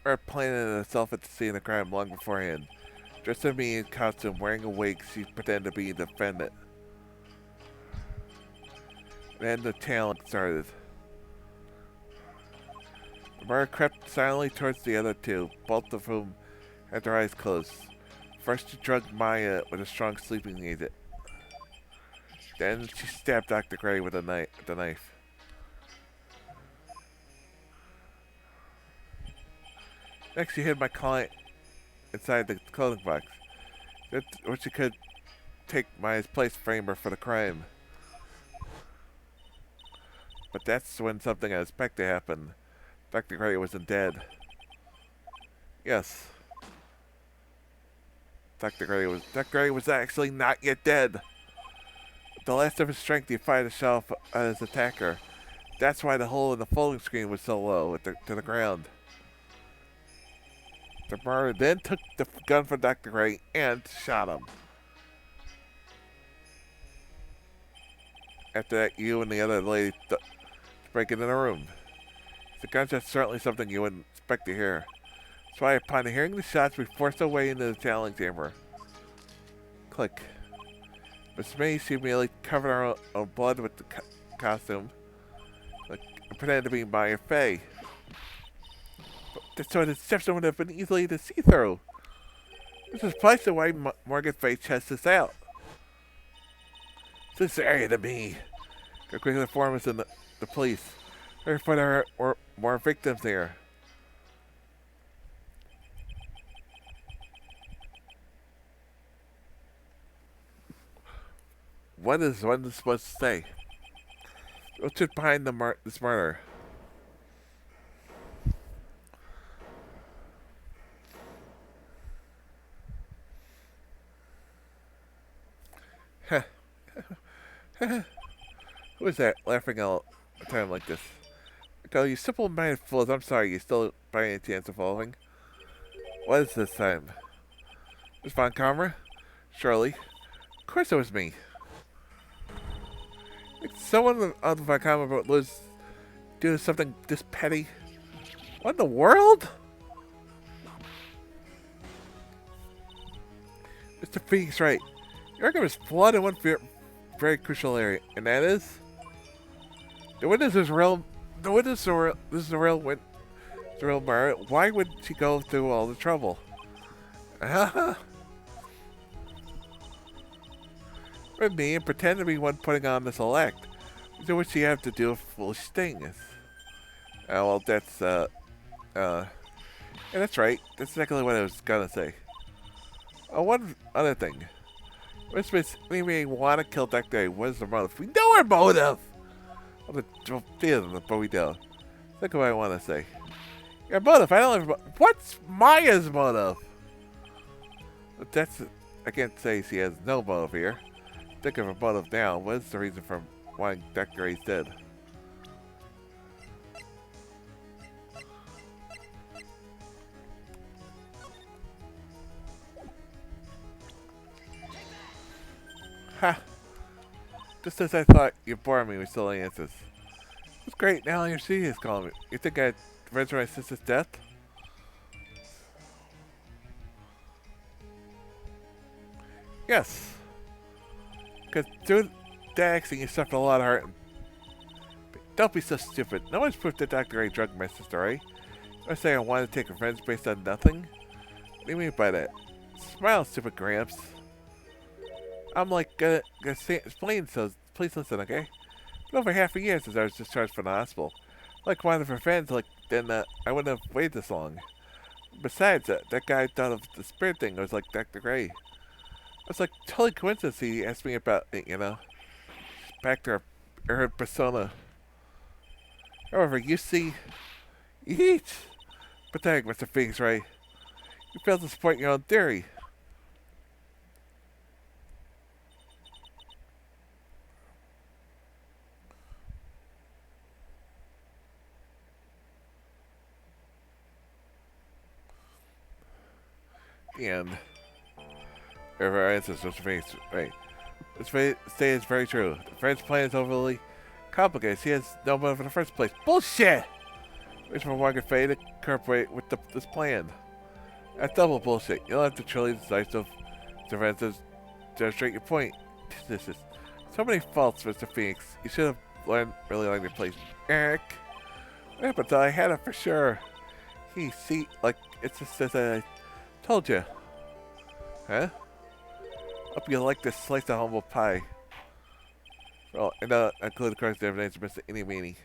Or planning herself at the scene of the crime long beforehand. Dressed in me in costume, wearing a wig, she pretended to be a defendant. Then the talent started. The murderer crept silently towards the other two, both of whom had their eyes closed. First she drugged Maya with a strong sleeping agent. Then she stabbed Dr. Gray with the knife. Next, she hid my client inside the clothing box, which she could take Maya's place, frame her for the crime. But that's when something unexpected happened. Dr. Gray wasn't dead. Yes. Dr. Gray was actually not yet dead. With the last of his strength, he fired a shell at his attacker. That's why the hole in the folding screen was so low to the ground. The murderer then took the gun from Dr. Gray and shot him. After that, you and the other lady break into the room. The gunshot's certainly something you wouldn't expect to hear. That's why, upon hearing the shots, we forced our way into the channeling chamber. Click. Miss May, she merely covered her own blood with the costume, and pretended to be Maya Fey. But so the deception would have been easily to see through. This is precisely why Morgan Fay chests this out. Sincerity to me. Go quickly inform us in the police. Or if there are more victims here. What is one supposed to say? What's behind this murder? Who is that laughing all the time like this? Oh, you simple-minded fools, I'm sorry, you still by any chance of following? What is this time? Miss Von Karma? Surely. Of course it was me. Someone on the Von Karma was doing something this petty. What in the world? Mr. Phoenix, right. Your argument is flawed in one very crucial area, and that is? The witness's realm No, this is a real win. The real Mara. Why would she go through all the trouble? With me and pretend to be one putting on this elect. Do what she have to do with foolish things. Well, yeah, that's right. That's exactly what I was gonna say. Oh, one other thing. Which makes me want to kill Dr. A. What is the motive? We know our motive! Well, but we don't. Think of what I want to say. Your motive, I don't know. What's Maya's motive? But I can't say she has no motive here. Think of a motive now. What is the reason for wanting Dr. A's dead? Ha! Just as I thought, you bore me with silly answers. It's great, now your city is calling me. You think I'd avenge my sister's death? Yes. Because through the accident, you suffered a lot of hurt. Don't be so stupid. No one's proved that Dr. A drugged my sister, right? I say I wanted to take revenge based on nothing? What do you mean by that? Smile, stupid Gramps. I'm like, gonna explain, so please listen, okay? For over half a year since I was discharged from the hospital. Like one of her friends, then I wouldn't have waited this long. Besides, that guy thought of the spirit thing. It was like Dr. Gray. It's like totally coincidence he asked me about it, you know? Back to her persona. However, you see... Eat! Pathetic, Mr. Phoenix, right? You failed to support your own theory. And our answers, Mr. Phoenix, right? This state is very true. The French plan is overly complicated. He has no motive in the first place. Bullshit! Which for Morgan Fay to cooperate with this plan. That's double bullshit. You don't have to truly decisive events to demonstrate your point. This is so many faults, Mr. Phoenix. You should have really learned your place. Eric. Yeah, but I had it for sure. It's just as I told you. Huh? Hope you like this slice of humble pie. Well, and include the correct evidence of Mr. Eeny Meeny.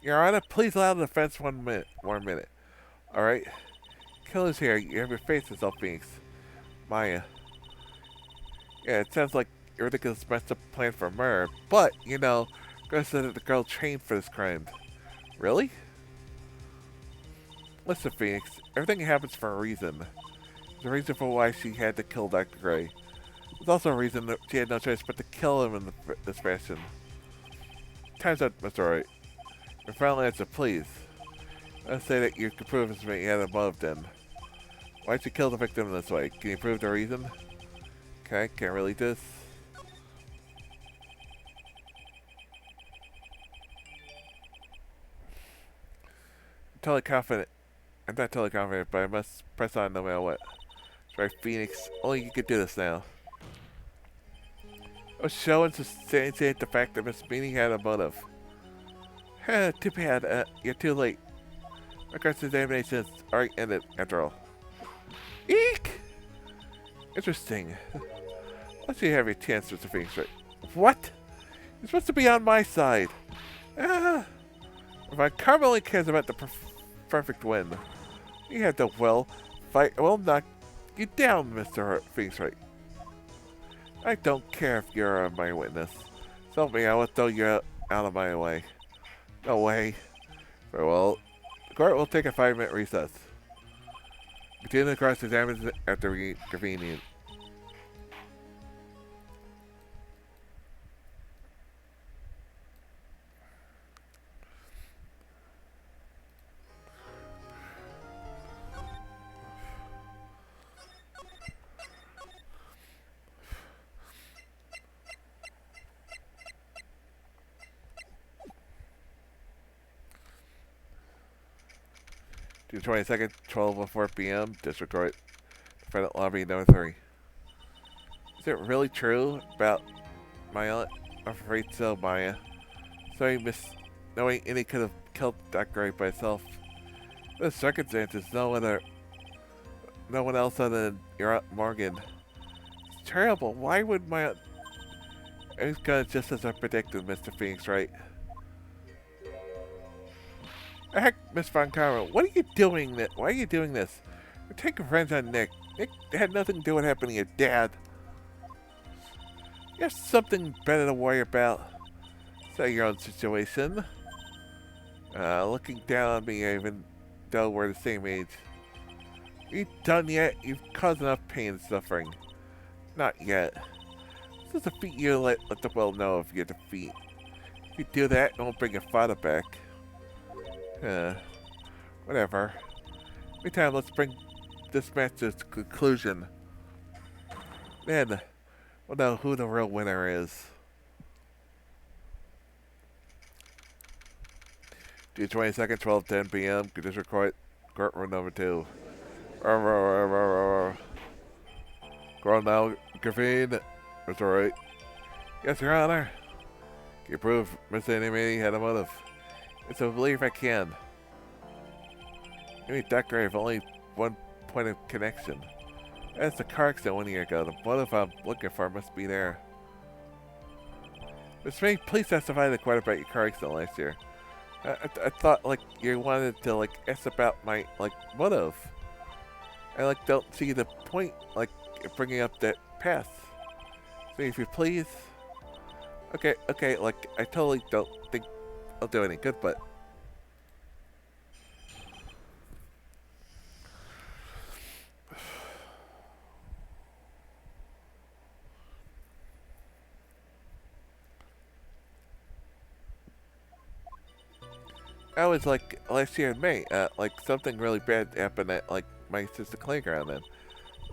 Your Honor, please allow the defense 1 minute. 1 minute. Alright? Killer's here. You have your face yourself, Phoenix. Maya. Yeah, it sounds like a ridiculous messed up plan for murder, but, you know, Girl said that the girl trained for this crime. Really? Listen, Phoenix, everything happens for a reason. There's a reason for why she had to kill Dr. Gray. There's also a reason that she had no choice but to kill him in this fashion. Time's up, Mr. Wright. Your final answer, please. Let's say that you can prove this man you had a motive then. Why'd you kill the victim in this way? Can you prove the reason? Okay, can't really do this. Totally confident. I'm not totally confident, but I must press on no matter what. Sorry, Phoenix. Only you can do this now. I was showing to substantiate the fact that Miss Meany had a motive. Too bad. You're too late. My cross examination is already ended, after all. Eek! Interesting. Let's see you have your chance, Mr. Phoenix. Right? What? You're supposed to be on my side. If Karma only cares about the perfect win, you have to fight. I will knock you down, Mr. Phoenix. Right? I don't care if you're my witness. Tell me, I will throw you out of my way. No way. Very well. The court will take a 5-minute recess. Continue the cross-examination after convenient. June 22nd, 12:04 p.m. District Court, Defendant Lobby number 3. Is it really true about Maya? I'm afraid so, Maya. Sorry, Miss. Knowing any could have killed Dr. Wright by itself. The circumstances, no one else other than your Aunt Morgan. It's terrible. Why would my aunt... It's gonna just as I predicted, Mr. Phoenix, right? Heck, Miss Von Karma, what are you doing? Why are you doing this? You're taking revenge on Nick. Nick had nothing to do with happening to your dad. You have something better to worry about. It's not your own situation. Looking down on me even though we're the same age. Are you done yet? You've caused enough pain and suffering. Not yet. This is a feat you let the world know of your defeat. If you do that, it won't bring your father back. Whatever. Meantime, let's bring this match to its conclusion. Then, we'll know who the real winner is. June 22nd, 12:10 p.m. Condition courtroom number 2. Court now convened. Mr. Wright. Yes, Your Honor. Can you prove Mr. Enemy had a motive? It's a belief I can. You mean Dr. Wright have only one point of connection. That's the car accident 1 year ago. The motive I'm looking for must be there. Mr. May, please testify to the court about your car accident last year. I thought, like, you wanted to, like, ask about my, like, motive. I, like, don't see the point, like, bringing up that past. So if you please. Okay, like, I totally don't think I'll do any good, but... I was like last year in May, like something really bad happened at like my sister's playground. Then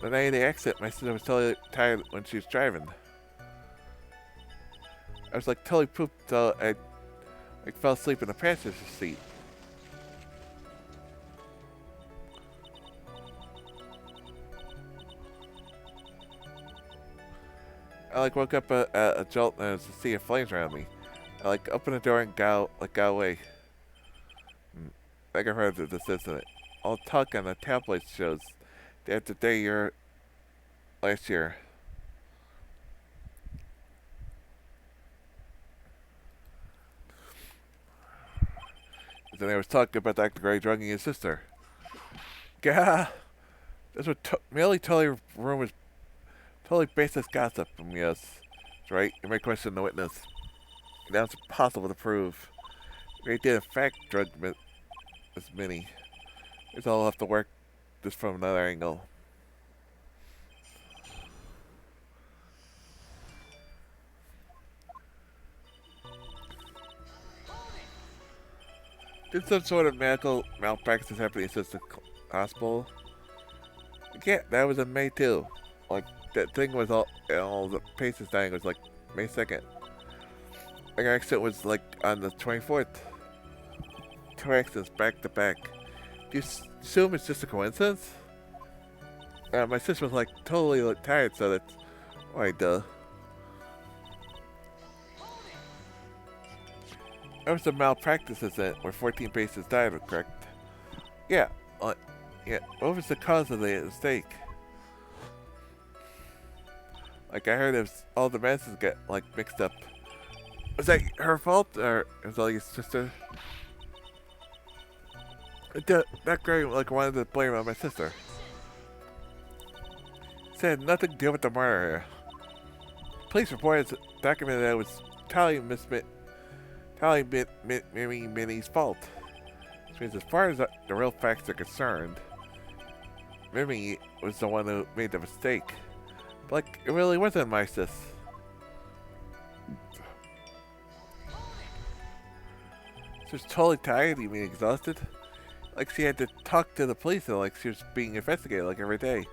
the night of the accident, my sister was totally tired when she was driving. I was like totally pooped, so I like fell asleep in the passenger seat. I like woke up a jolt and there was a sea of flames around me. I like opened the door and got away. I think I've heard of this incident. All talk on the tabloid shows that the day you're last year. Then I was talking about Dr. Gray drugging his sister. Gah! That's what merely totally rumors, totally baseless gossip from yes. That's right. You may question the witness. Now it's impossible to prove. Gray did in fact drug Miss Minnie. It's all have to work this from another angle. Did some sort of medical malpractice happen in the hospital? Yeah, that was in May too. Like that thing was all the patients dying was like May 2nd. Like accident was like on the 24th. 2 accidents back to back. Do you assume it's just a coincidence? My sister was like totally like, tired, so that's why duh. There was a malpractice incident where 14 patients died, correct? Yeah, yeah. What was the cause of the mistake? Like I heard it was all the medicines get like mixed up. Was that her fault or was all your sister? That guy like wanted to blame on my sister. Said nothing to do with the murder here. Police reports documented that it was entirely Minnie's fault. Which means as far as the real facts are concerned, Mimi was the one who made the mistake. But like, it really wasn't my sis. She was totally tired, you mean exhausted? Like she had to talk to the police and like she was being investigated like every day.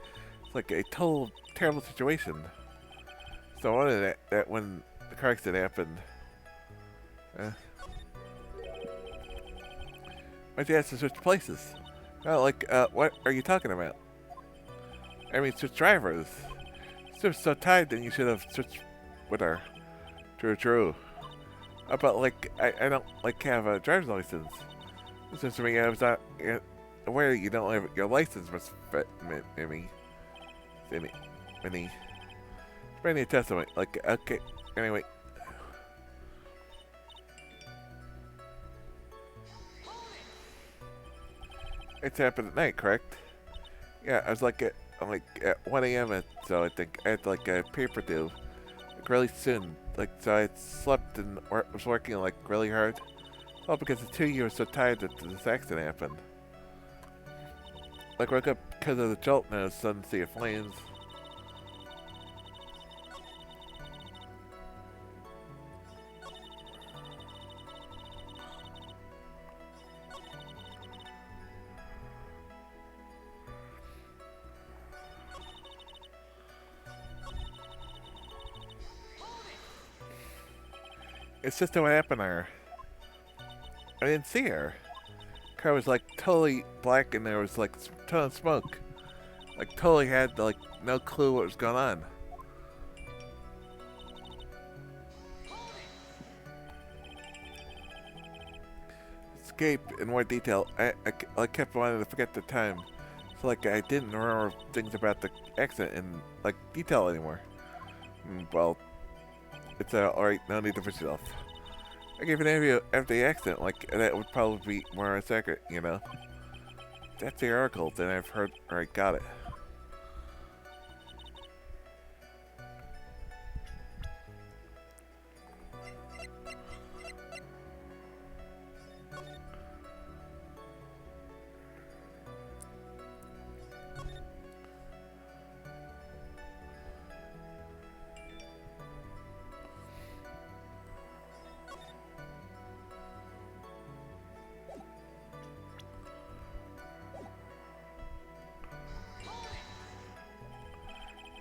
It's like a total terrible situation. So I wanted that when the car accident happened. Why'd you have to switch places? No, like, what are you talking about? I mean, switch drivers. She was so tired, then you should have switched with her. True, true. But like, I don't like have a driver's license. This is me. I was not aware you don't have your license must fit me. Many testament. Like, okay. Anyway. It's happened at night, correct? Yeah, I was like at 1 a.m. So I think I had like a paper due, like really soon. Like so, I slept and was working like really hard. All because the two of you were so tired that this accident happened. Like woke up because of the jolt and a sudden sea of flames. It's just what happened to her. I didn't see her. Car was like totally black and there was like a ton of smoke. Like totally had like no clue what was going on. Escape in more detail. I kept wanting to forget the time. So like I didn't remember things about the accident in like detail anymore. Well, it's alright, no need to push it off. I gave an interview after the accident, like, that would probably be more accurate, you know? That's the article, then I've heard, or I got it.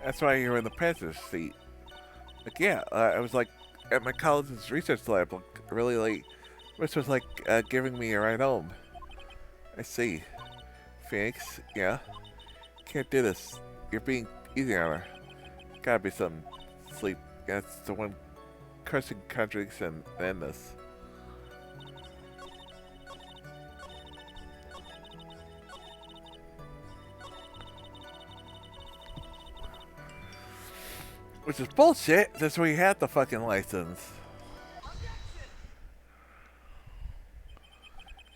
That's why you're in the passenger seat. Like, yeah, I was like at my college's research lab, like, really late. Which was like giving me a ride home. I see. Phoenix, yeah. Can't do this. You're being easy on her. Gotta be some sleep. That's the one cursing contradiction and this. Which is bullshit, that's where you had the fucking license.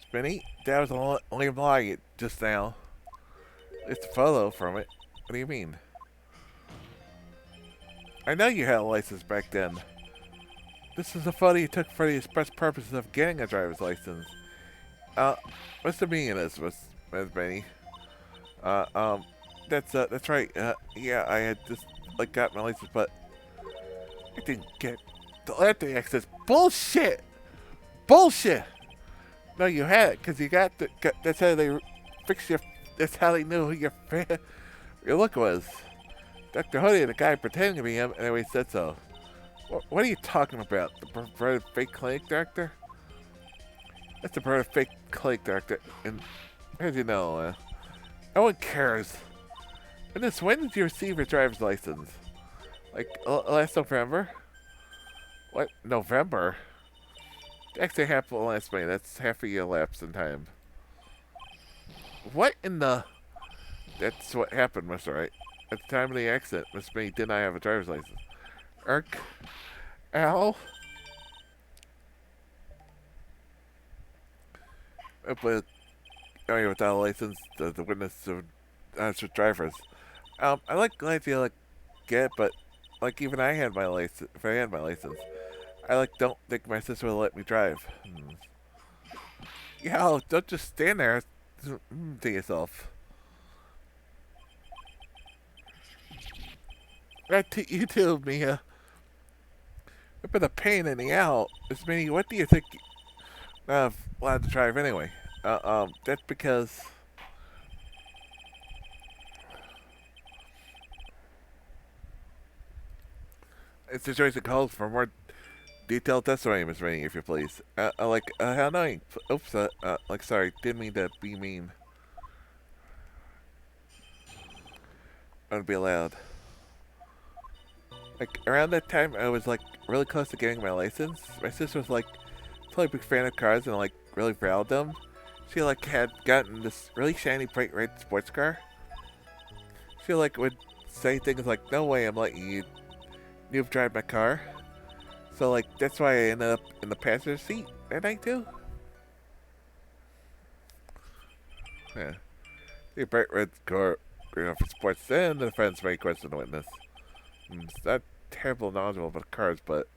Spinny, that was only lie just now. It's a photo from it. What do you mean? I know you had a license back then. This is a photo you took for the express purpose of getting a driver's license. What's the meaning of this, Miss Benny? That's right. Yeah, I had just like got my license, but I didn't get the landing access. Bullshit! Bullshit! No, you had it because you got that's how they fixed your. That's how they knew who your look was. Dr. Hoodie, the guy pretending to be him, anyway said so. What are you talking about? The perverted fake clinic doctor? That's the perverted fake clinic doctor, and as you know, no one cares. When did you receive your driver's license? Like, last November? What? November? Actually happened last May. That's half a year lapse in time. What in the... That's what happened, Mr. Wright. At the time of the accident, Miss May did not have a driver's license. Irk. Ow. But, without a license, the witness of drivers. I like glad you like get it, but like even I had my license. If I had my license, I like don't think my sister will let me drive. Yeah, don't just stand there to yourself. You too, Mia. It's been a pain in the out. Miss Minnie, what do you think? Not allowed to drive anyway. That's because. It's a situation calls for more detailed testimony, Miss Rainey, if you please. How annoying. Oops, sorry, didn't mean to be mean. I'd be allowed. Like around that time, I was like really close to getting my license. My sister was like totally big fan of cars and like really valued them. She like had gotten this really shiny bright red sports car. She like would say things like, "No way, I'm letting you drive my car." So like that's why I ended up in the passenger seat that night too. Yeah, the bright red car, for sports. Then the defense may question the witness. It's not terrible knowledgeable about cars, but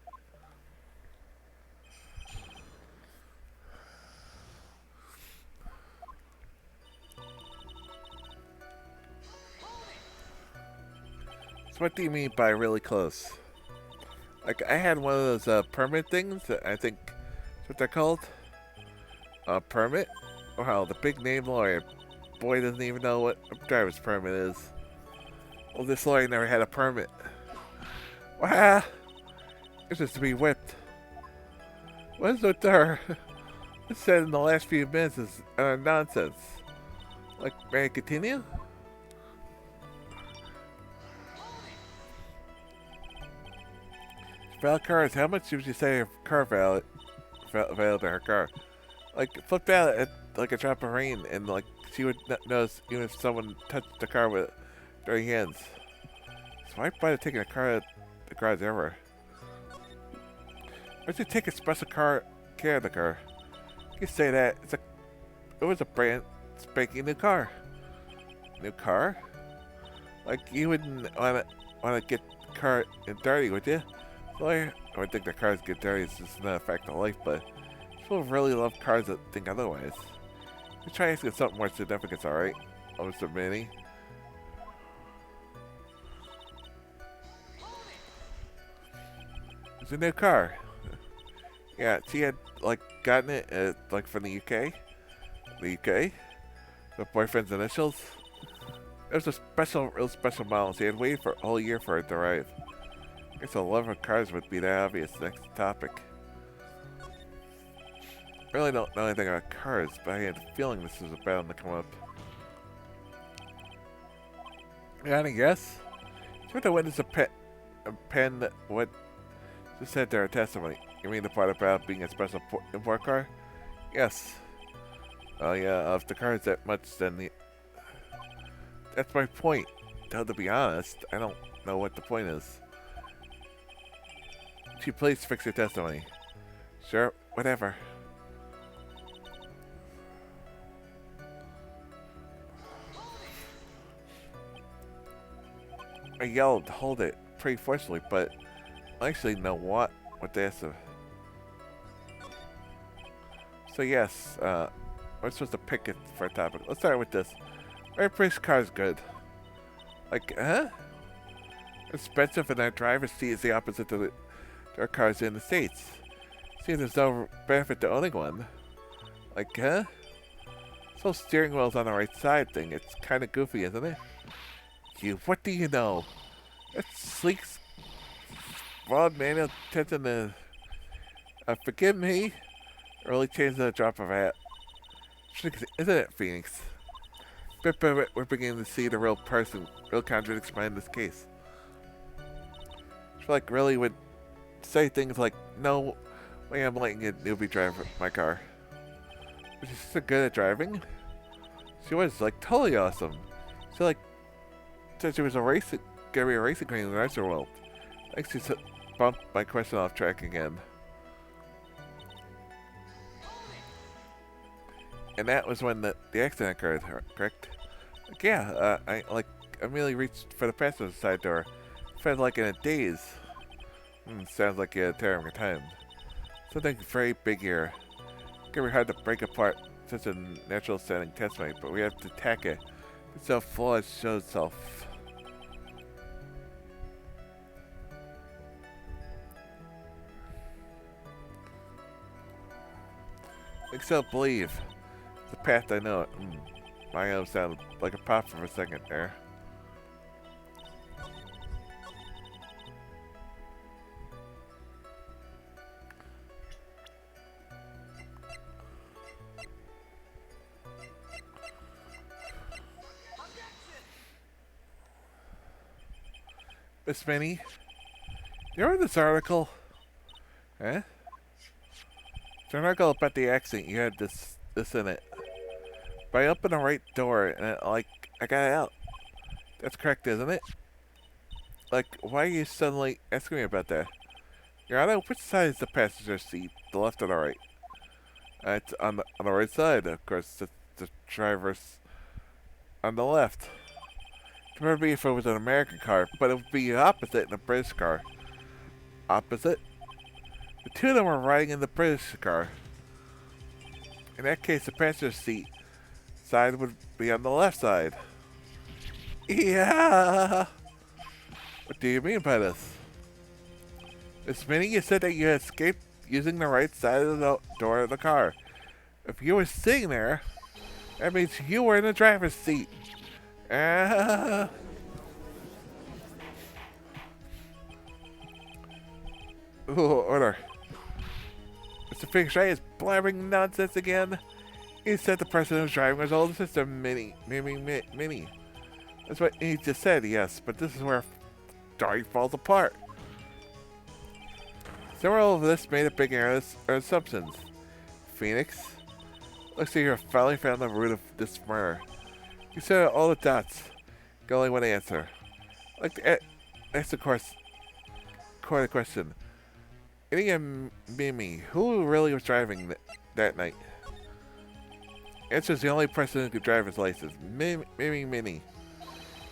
so what do you mean by really close? Like I had one of those permit things. That I think that's what they're called. Permit. Wow, the big name lawyer. Boy doesn't even know what a driver's permit is. Well, this lawyer never had a permit. Wow, it's just to be whipped. What is with her? It said in the last few minutes is nonsense. Like, may I continue? Valid cars. How much would you say her car valid to her car? Like, flip out at like a drop of rain, and like she would notice even if someone touched the car with dirty hands. So why bother taking a car at the garage ever? Why'd you take a special care of the car? You say that it was a brand spanking new car. New car? Like you wouldn't wanna get the car dirty, would you? Well, I would think the cars get dirty. It's just not a fact of life, but people really love cars that think otherwise. You try asking something more significant, alright? Mr. Minnie. It's a new car. Yeah, she had like gotten it like from the UK. The UK? Her boyfriend's initials. It was a real special model. She had waited for a whole year for it to arrive. I guess the love of cars would be the obvious next topic. I really don't know anything about cars, but I had a feeling this was about to come up. You got any guess? She went to witness a pen that what just said during her testimony. You mean the part about being a special import car? Yes. Oh yeah, if the car is that much, then that's my point. Though to be honest, I don't know what the point is. Could you please fix your testimony? Sure, whatever. I yelled, hold it, pretty forcefully, but I actually know what to ask her. So yes, we're supposed to pick it for a topic. Let's start with this. Our race car is good. Like, huh? Expensive, and our driver's seat is the opposite to our cars in the States. See, there's no benefit to owning one. Like, huh? This whole steering wheel's on the right side thing. It's kind of goofy, isn't it? What do you know? It's sleek, broad manual tension to forgive me. Early change in a drop of a hat. Isn't it, Phoenix? Bit by bit, we're beginning to see the real person, real contradictions behind this case. She like really would say things like, "No way, I'm letting a newbie drive my car." But she's so good at driving. She was like totally awesome. She like said she was gonna be a racing queen in the nicer world. I think she bumped my question off track again. And that was when the accident occurred, correct? Like, yeah, I immediately reached for the passenger side door. Felt like in a daze. Sounds like you had a terrible time. Something very big here. It's gonna be hard to break apart such a natural sounding testimony, but we have to attack it. It's so flawed shows itself. Accept, believe. The path I know it. My own sounded like a pop for a second there. Miss Minnie, You read this article? Eh? It's an article about the accident. You had this in it. But I opened the right door and I got out. That's correct, isn't it? Like, why are you suddenly asking me about that? Your Honor, which side is the passenger seat? The left or the right? It's on the right side, of course. The driver's on the left. It would be if it was an American car, but it would be opposite in a British car. Opposite? The two of them were riding in the British car. In that case, the passenger seat side would be on the left side. Yeah. What do you mean by this? Miss Minnie, you said that you had escaped using the right side of the door of the car. If you were sitting there, that means you were in the driver's seat. Ah. Ooh, order. Mr. Fink Shy is blabbering nonsense again. He said the person who was driving was older sister Minnie. Minnie. That's what he just said, yes, but this is where story falls apart. Several of this made a big error or assumptions. Phoenix, looks like you finally found the root of this murder. You said all the dots. Got only one answer. I'd like to ask the course quite a question. Any Mimi, who really was driving that night? Answer is the only person who could drive his license. Minnie.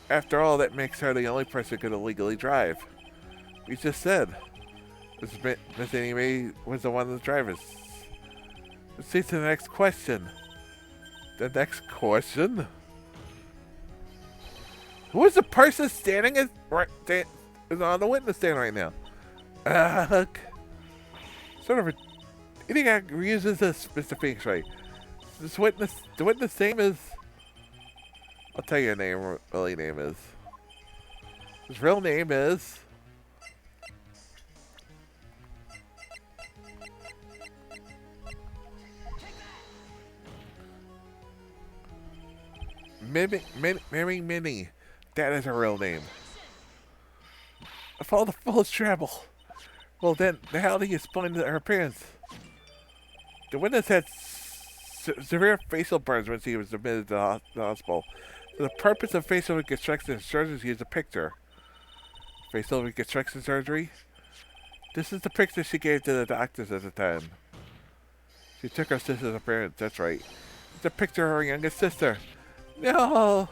After all, that makes her the only person who could illegally drive. We just said. Miss Annie Mae was the one of the drivers. Let's see to the next question. The next question? Who is the person standing is on the witness stand right now? Sort of a... You think I uses this, Mr. Phoenix, right? The witness name is... I'll tell you your name, really name is. His real name is... Minnie. That is her real name. Of all the fool's trouble. Well then, how do you explain her appearance? The witness had severe facial burns when she was admitted to the hospital. For the purpose of facial reconstruction, surgeons use a picture. Facial reconstruction surgery? This is the picture she gave to the doctors at the time. She took her sister's appearance, that's right. It's a picture of her youngest sister. No!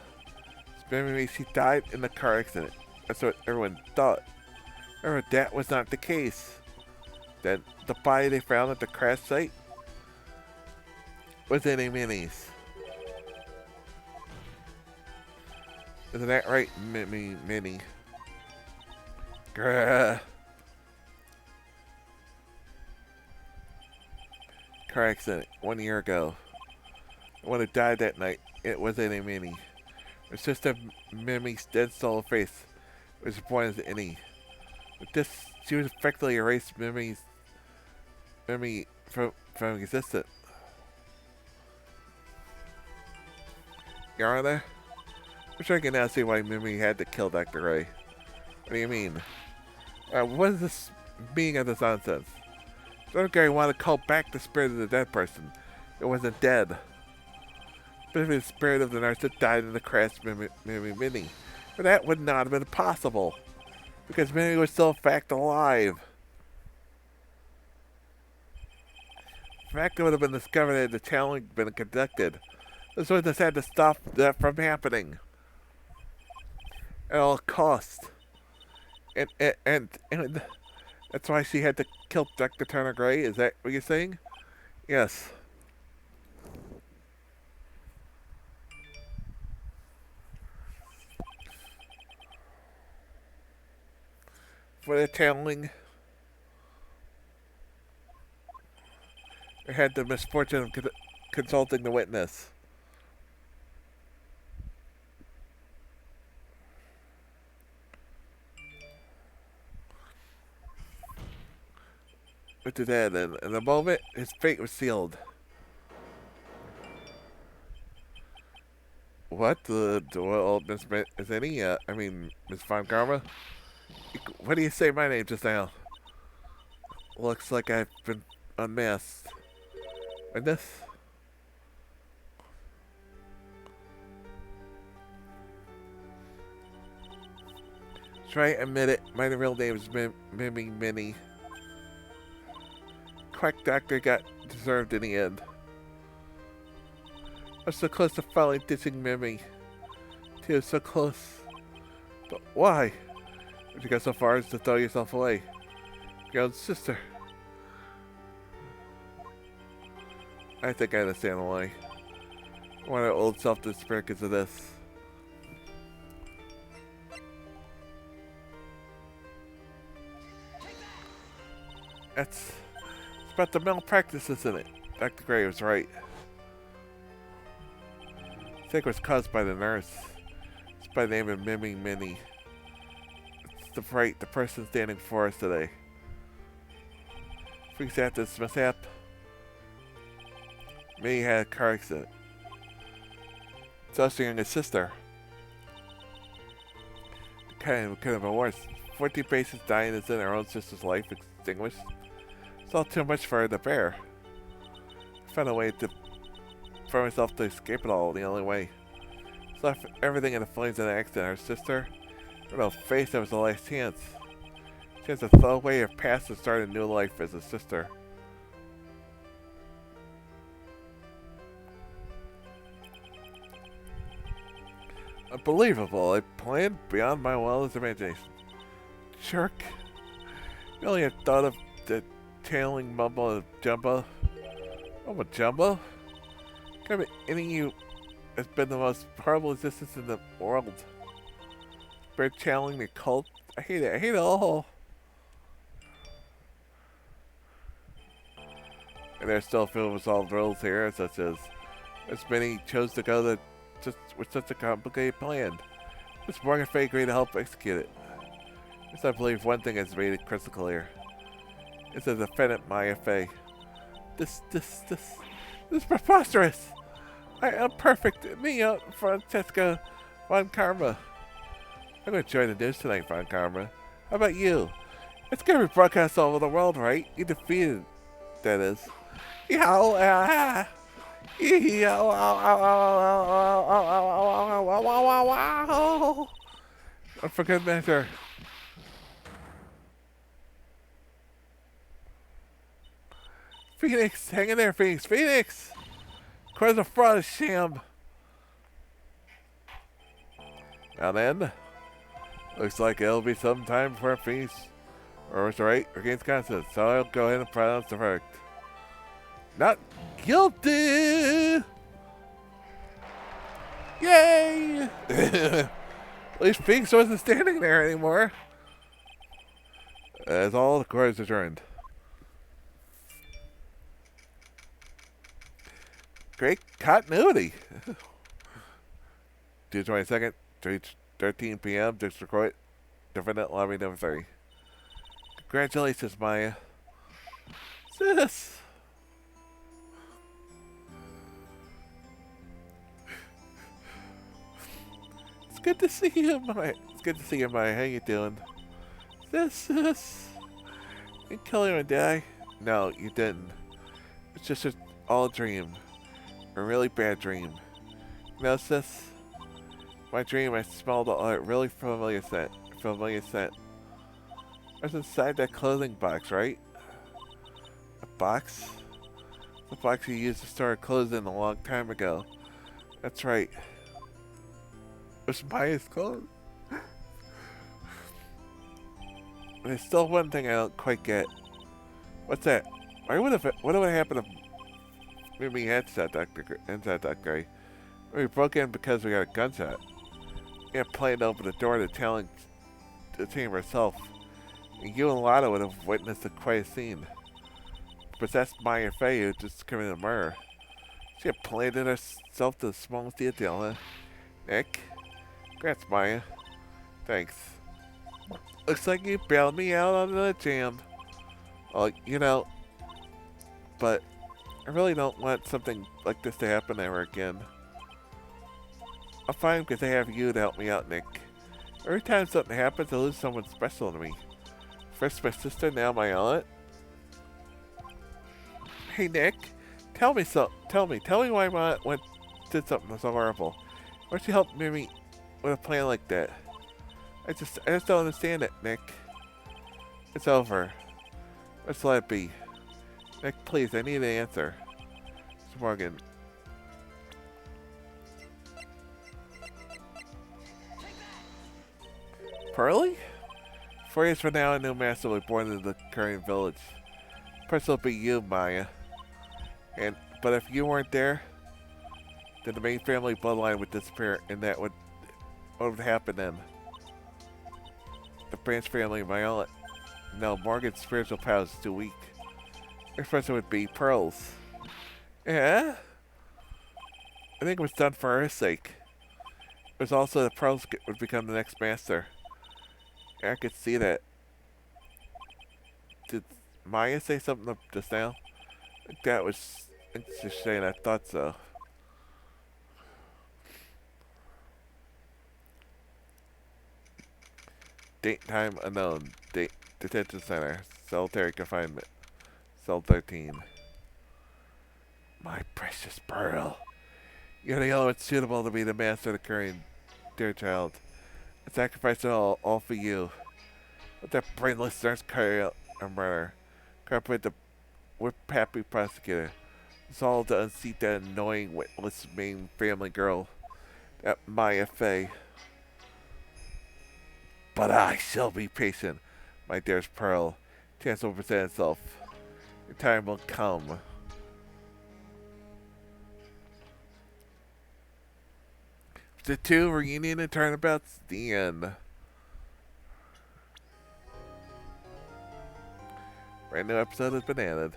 She died in the car accident. That's what everyone thought. However, that was not the case. Then the body they found at the crash site was in a Minnie's. Isn't that right, Minnie? Grr. Car accident 1 year ago. The one who died that night, it was in a Minnie. Her sister Mimi's dead soul face was born as Annie. With this, she was effectively erased Mimi from existence. Your Honor, I'm sure I can now see why Mimi had to kill Dr. Ray. What do you mean? What is this meaning of this nonsense? Dr. Ray wanted to call back the spirit of the dead person. It wasn't dead. But if the spirit of the nurse that died in the crash Minnie. But that would not have been possible. Because Minnie was still in fact alive. In fact, it would have been discovered that the challenge had been conducted. This witness had to stop that from happening. At all costs. And that's why she had to kill Dr. Turner Gray? Is that what you're saying? Yes. For the channeling, I had the misfortune of consulting the witness. But to that, in the moment, his fate was sealed. What? Well, Miss Von Karma? What do you say my name just now? Looks like I've been unmasked. And this? Try admit it. My real name is Mimi Minnie. Quack Doctor got deserved in the end. I'm so close to finally ditching Mimi. Too so close. But why? Did you go so far as to throw yourself away? Your own sister. I think I understand why. I want our old self to despair because of this. It's about the malpractice, isn't it? Dr. Gray was right. I think it was caused by the nurse. It's by the name of Mimi Minnie. It's the person standing before us today. Weeks after this mishap, Minnie had a car accident. So she and his sister. Kind of been worse. 14 patients dying as in her own sister's life extinguished. It's all too much for her to bear. I found a way for myself to escape it all the only way. So left everything in the flames of the accident. Her sister, with no face, that was the last chance. She has to throw away her past and start a new life as a sister. Unbelievable. I planned beyond my wildest imagination. Jerk. You only had thought of the tailing mumbo jumbo. Mumbo jumbo? Come on, any of you has been the most horrible existence in the world. Bird channeling the cult. I hate it. I hate it all. And there's still a few unresolved riddles here, such as many chose to go with such a complicated plan. It's Morgan Fay agreed to help execute it. Yes, I believe one thing has made it crystal clear. It's the defendant Maya Fay. This is preposterous. I am perfect. Me, Francesca Von Karma. I'm going to join the news tonight, Von Karma. How about you? It's going to be broadcast all over the world, right? You defeated, that is. For good measure. Phoenix, hang in there, Phoenix. Phoenix! Cause a fraud, a sham. Now then, looks like it'll be some time before Phoenix or Mr. Wright regains conscience, so I'll go ahead and pronounce the verdict. Not guilty! Yay! At least Phoenix wasn't standing there anymore. As all the court is adjourned. Great continuity. June 22nd, 3:13 p.m. District Court, Defendant Lobby Number 3. Congratulations, Maya. Sis. It's good to see you, Maya. It's good to see you, Maya. How you doing? Sis. You kill him and die? No, you didn't. It's just all a dream. A really bad dream. You know, sis? My dream, I smelled a really familiar scent. I was inside that clothing box, right? A box? The box you used to store clothes in a long time ago. That's right. It was Maya's clothes. There's still one thing I don't quite get. What's that? What would have happened if Mimi headshot Dr. Gray? We broke in because we got a gunshot. We had planned to open the door to telling the team herself. And you and Lotto would have witnessed a quiet scene. But that's Maya Fay who just committed a murder. She had planned it herself to the smallest detail, huh? Nick? Congrats, Maya. Thanks. Looks like you bailed me out on the jam. Well, you know, but I really don't want something like this to happen ever again. I'm fine because I have you to help me out, Nick. Every time something happens, I lose someone special to me. First my sister, now my aunt. Hey Nick, tell me why my aunt did something so horrible. Why'd she help me with a plan like that? I just don't understand it, Nick. It's over. Let's let it be. Nick, please, I need an answer. Mr. Morgan. Pearly? 4 years from now, a new master will be born in the current village. First will be you, Maya. But if you weren't there, then the main family bloodline would disappear, and what would happen then? The branch family, my aunt. No, Morgan's spiritual power is too weak. Next person would be Pearls. Yeah? I think it was done for her sake. It was also that Pearls would become the next master. I could see that. Did Maya say something just now? I think that was interesting. I thought so. Date time unknown. Date detention center. Solitary confinement. Cell 13. My precious Pearl. You're the only one suitable to be the master of the current, dear child. I sacrificed it all for you. Let that brainless nurse carry out a murder. Cooperate the whip-happy prosecutor. It's all to unseat that annoying, witless main family girl. That Maya Fey. But I shall be patient, my dearest Pearl. Chance will present itself. Your time will come. The 2 reunion and turnabouts, the end. Brand new episode has been added.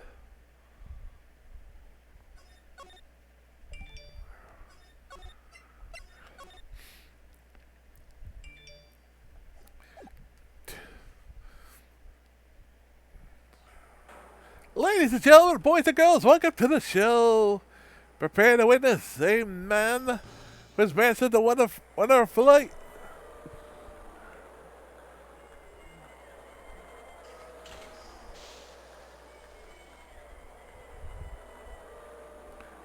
Ladies and gentlemen, boys and girls, welcome to the show. Prepare to witness a man who has mastered the wonder of flight.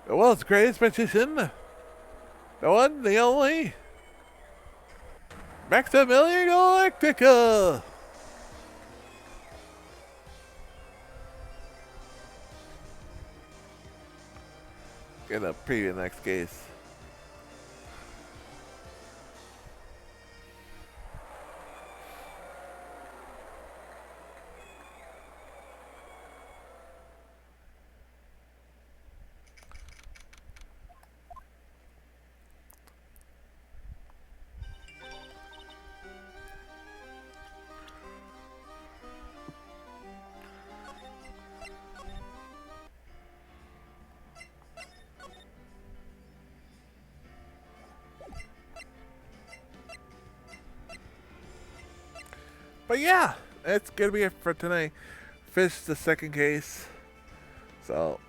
The world's greatest magician, the one, the only, Maximilian Galactica. Gonna preview the next case. But yeah, that's gonna be it for tonight. Finished the second case, so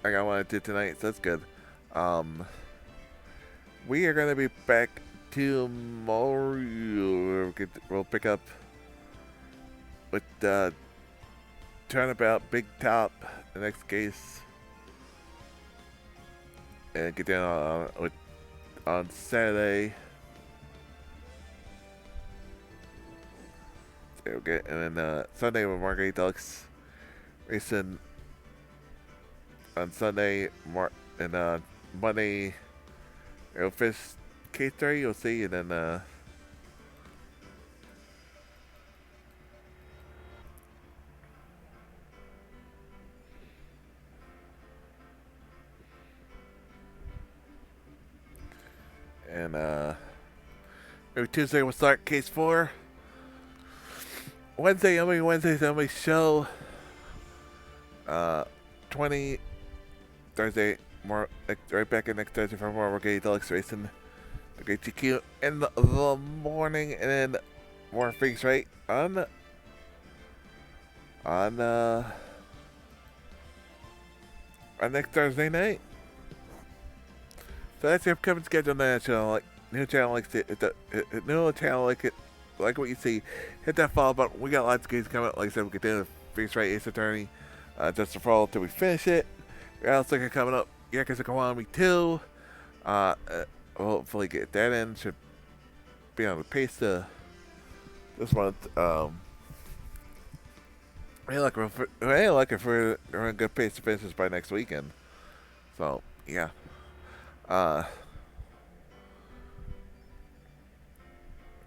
I got what I did tonight, so that's good. We are gonna be back tomorrow. We'll pick up with Turnabout Big Top, the next case, and get down on Saturday. Okay, and then Sunday with Marguerite Deluxe racing on Sunday, and Monday Aerofish K3 you'll see, and then maybe Tuesday we'll start case 4. Wednesday's only show. 20 Thursday, right back in next Thursday for more Marguerite Deluxe racing. The Great GQ in the morning, and then more things right on next Thursday night. So that's your upcoming schedule on that channel. Like, new channel new channel like what you see. Hit that follow button. We got lots of games coming. Like I said, we can do the Face Right Ace Attorney. Just to follow till we finish it. We got else like coming up. Yakuza Kiwami 2. Hopefully get that in. Should be on the pace to this month. Like if we're on a good pace to finish this by next weekend. So yeah.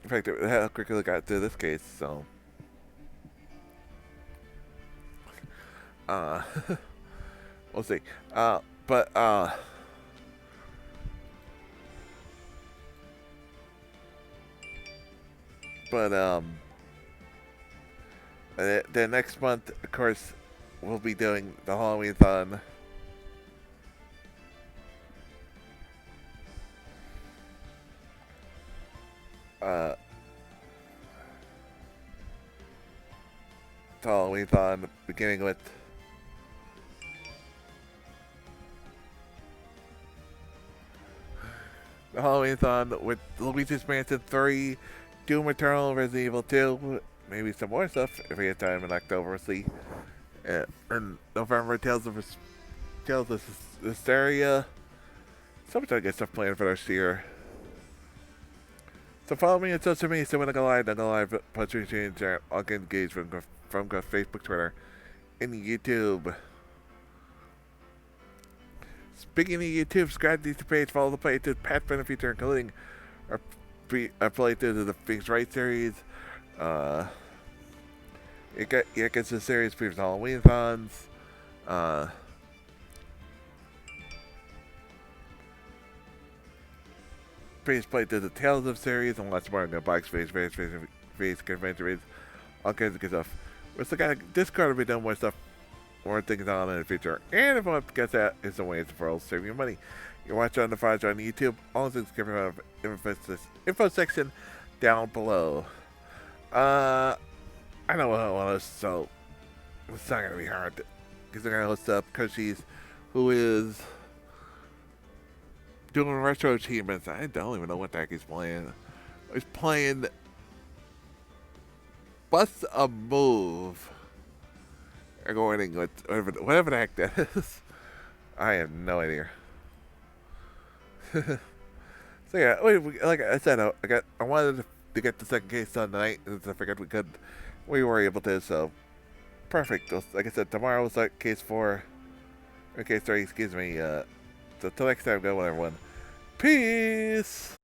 In fact, how quickly we got through this case. So we'll see. But the next month, of course, we'll be doing the Halloween-thon. Halloween-thon, beginning with the Halloween-thon with Luigi's Mansion 3, Doom Eternal, Resident Evil 2, maybe some more stuff if we get time in October. We'll see. In November, Tales of Hysteria. So much good stuff planned for this year. So follow me on social media. So when I go live, punch me, change, I'll get engagement from Facebook, Twitter, and YouTube. Speaking of YouTube, subscribe to the page, follow the playthrough, Pat Benefeature, including our playthrough of the Things Right series. It gets the series previous Halloween-thons. Previous playthrough the Tales of series, and lots more on the box face, convention, all kinds of good stuff. We're still got Discord will be doing more stuff, more things on in the future. And if you want to get that, is some ways for us saving your money. You watch on the files on YouTube. All the things given out of info section down below. I know what I want to, so it's not gonna be hard because I'm gonna host up Koshis, who is doing retro achievements. I don't even know what the heck he's playing. He's playing Bust a Move. I'm going with whatever the heck that is. I have no idea. So yeah, like I said, I wanted to get the second case done tonight, and I figured we were able to. So perfect. Like I said, tomorrow we'll start case 4, or case 3. Excuse me. So till next time, go everyone. Peace.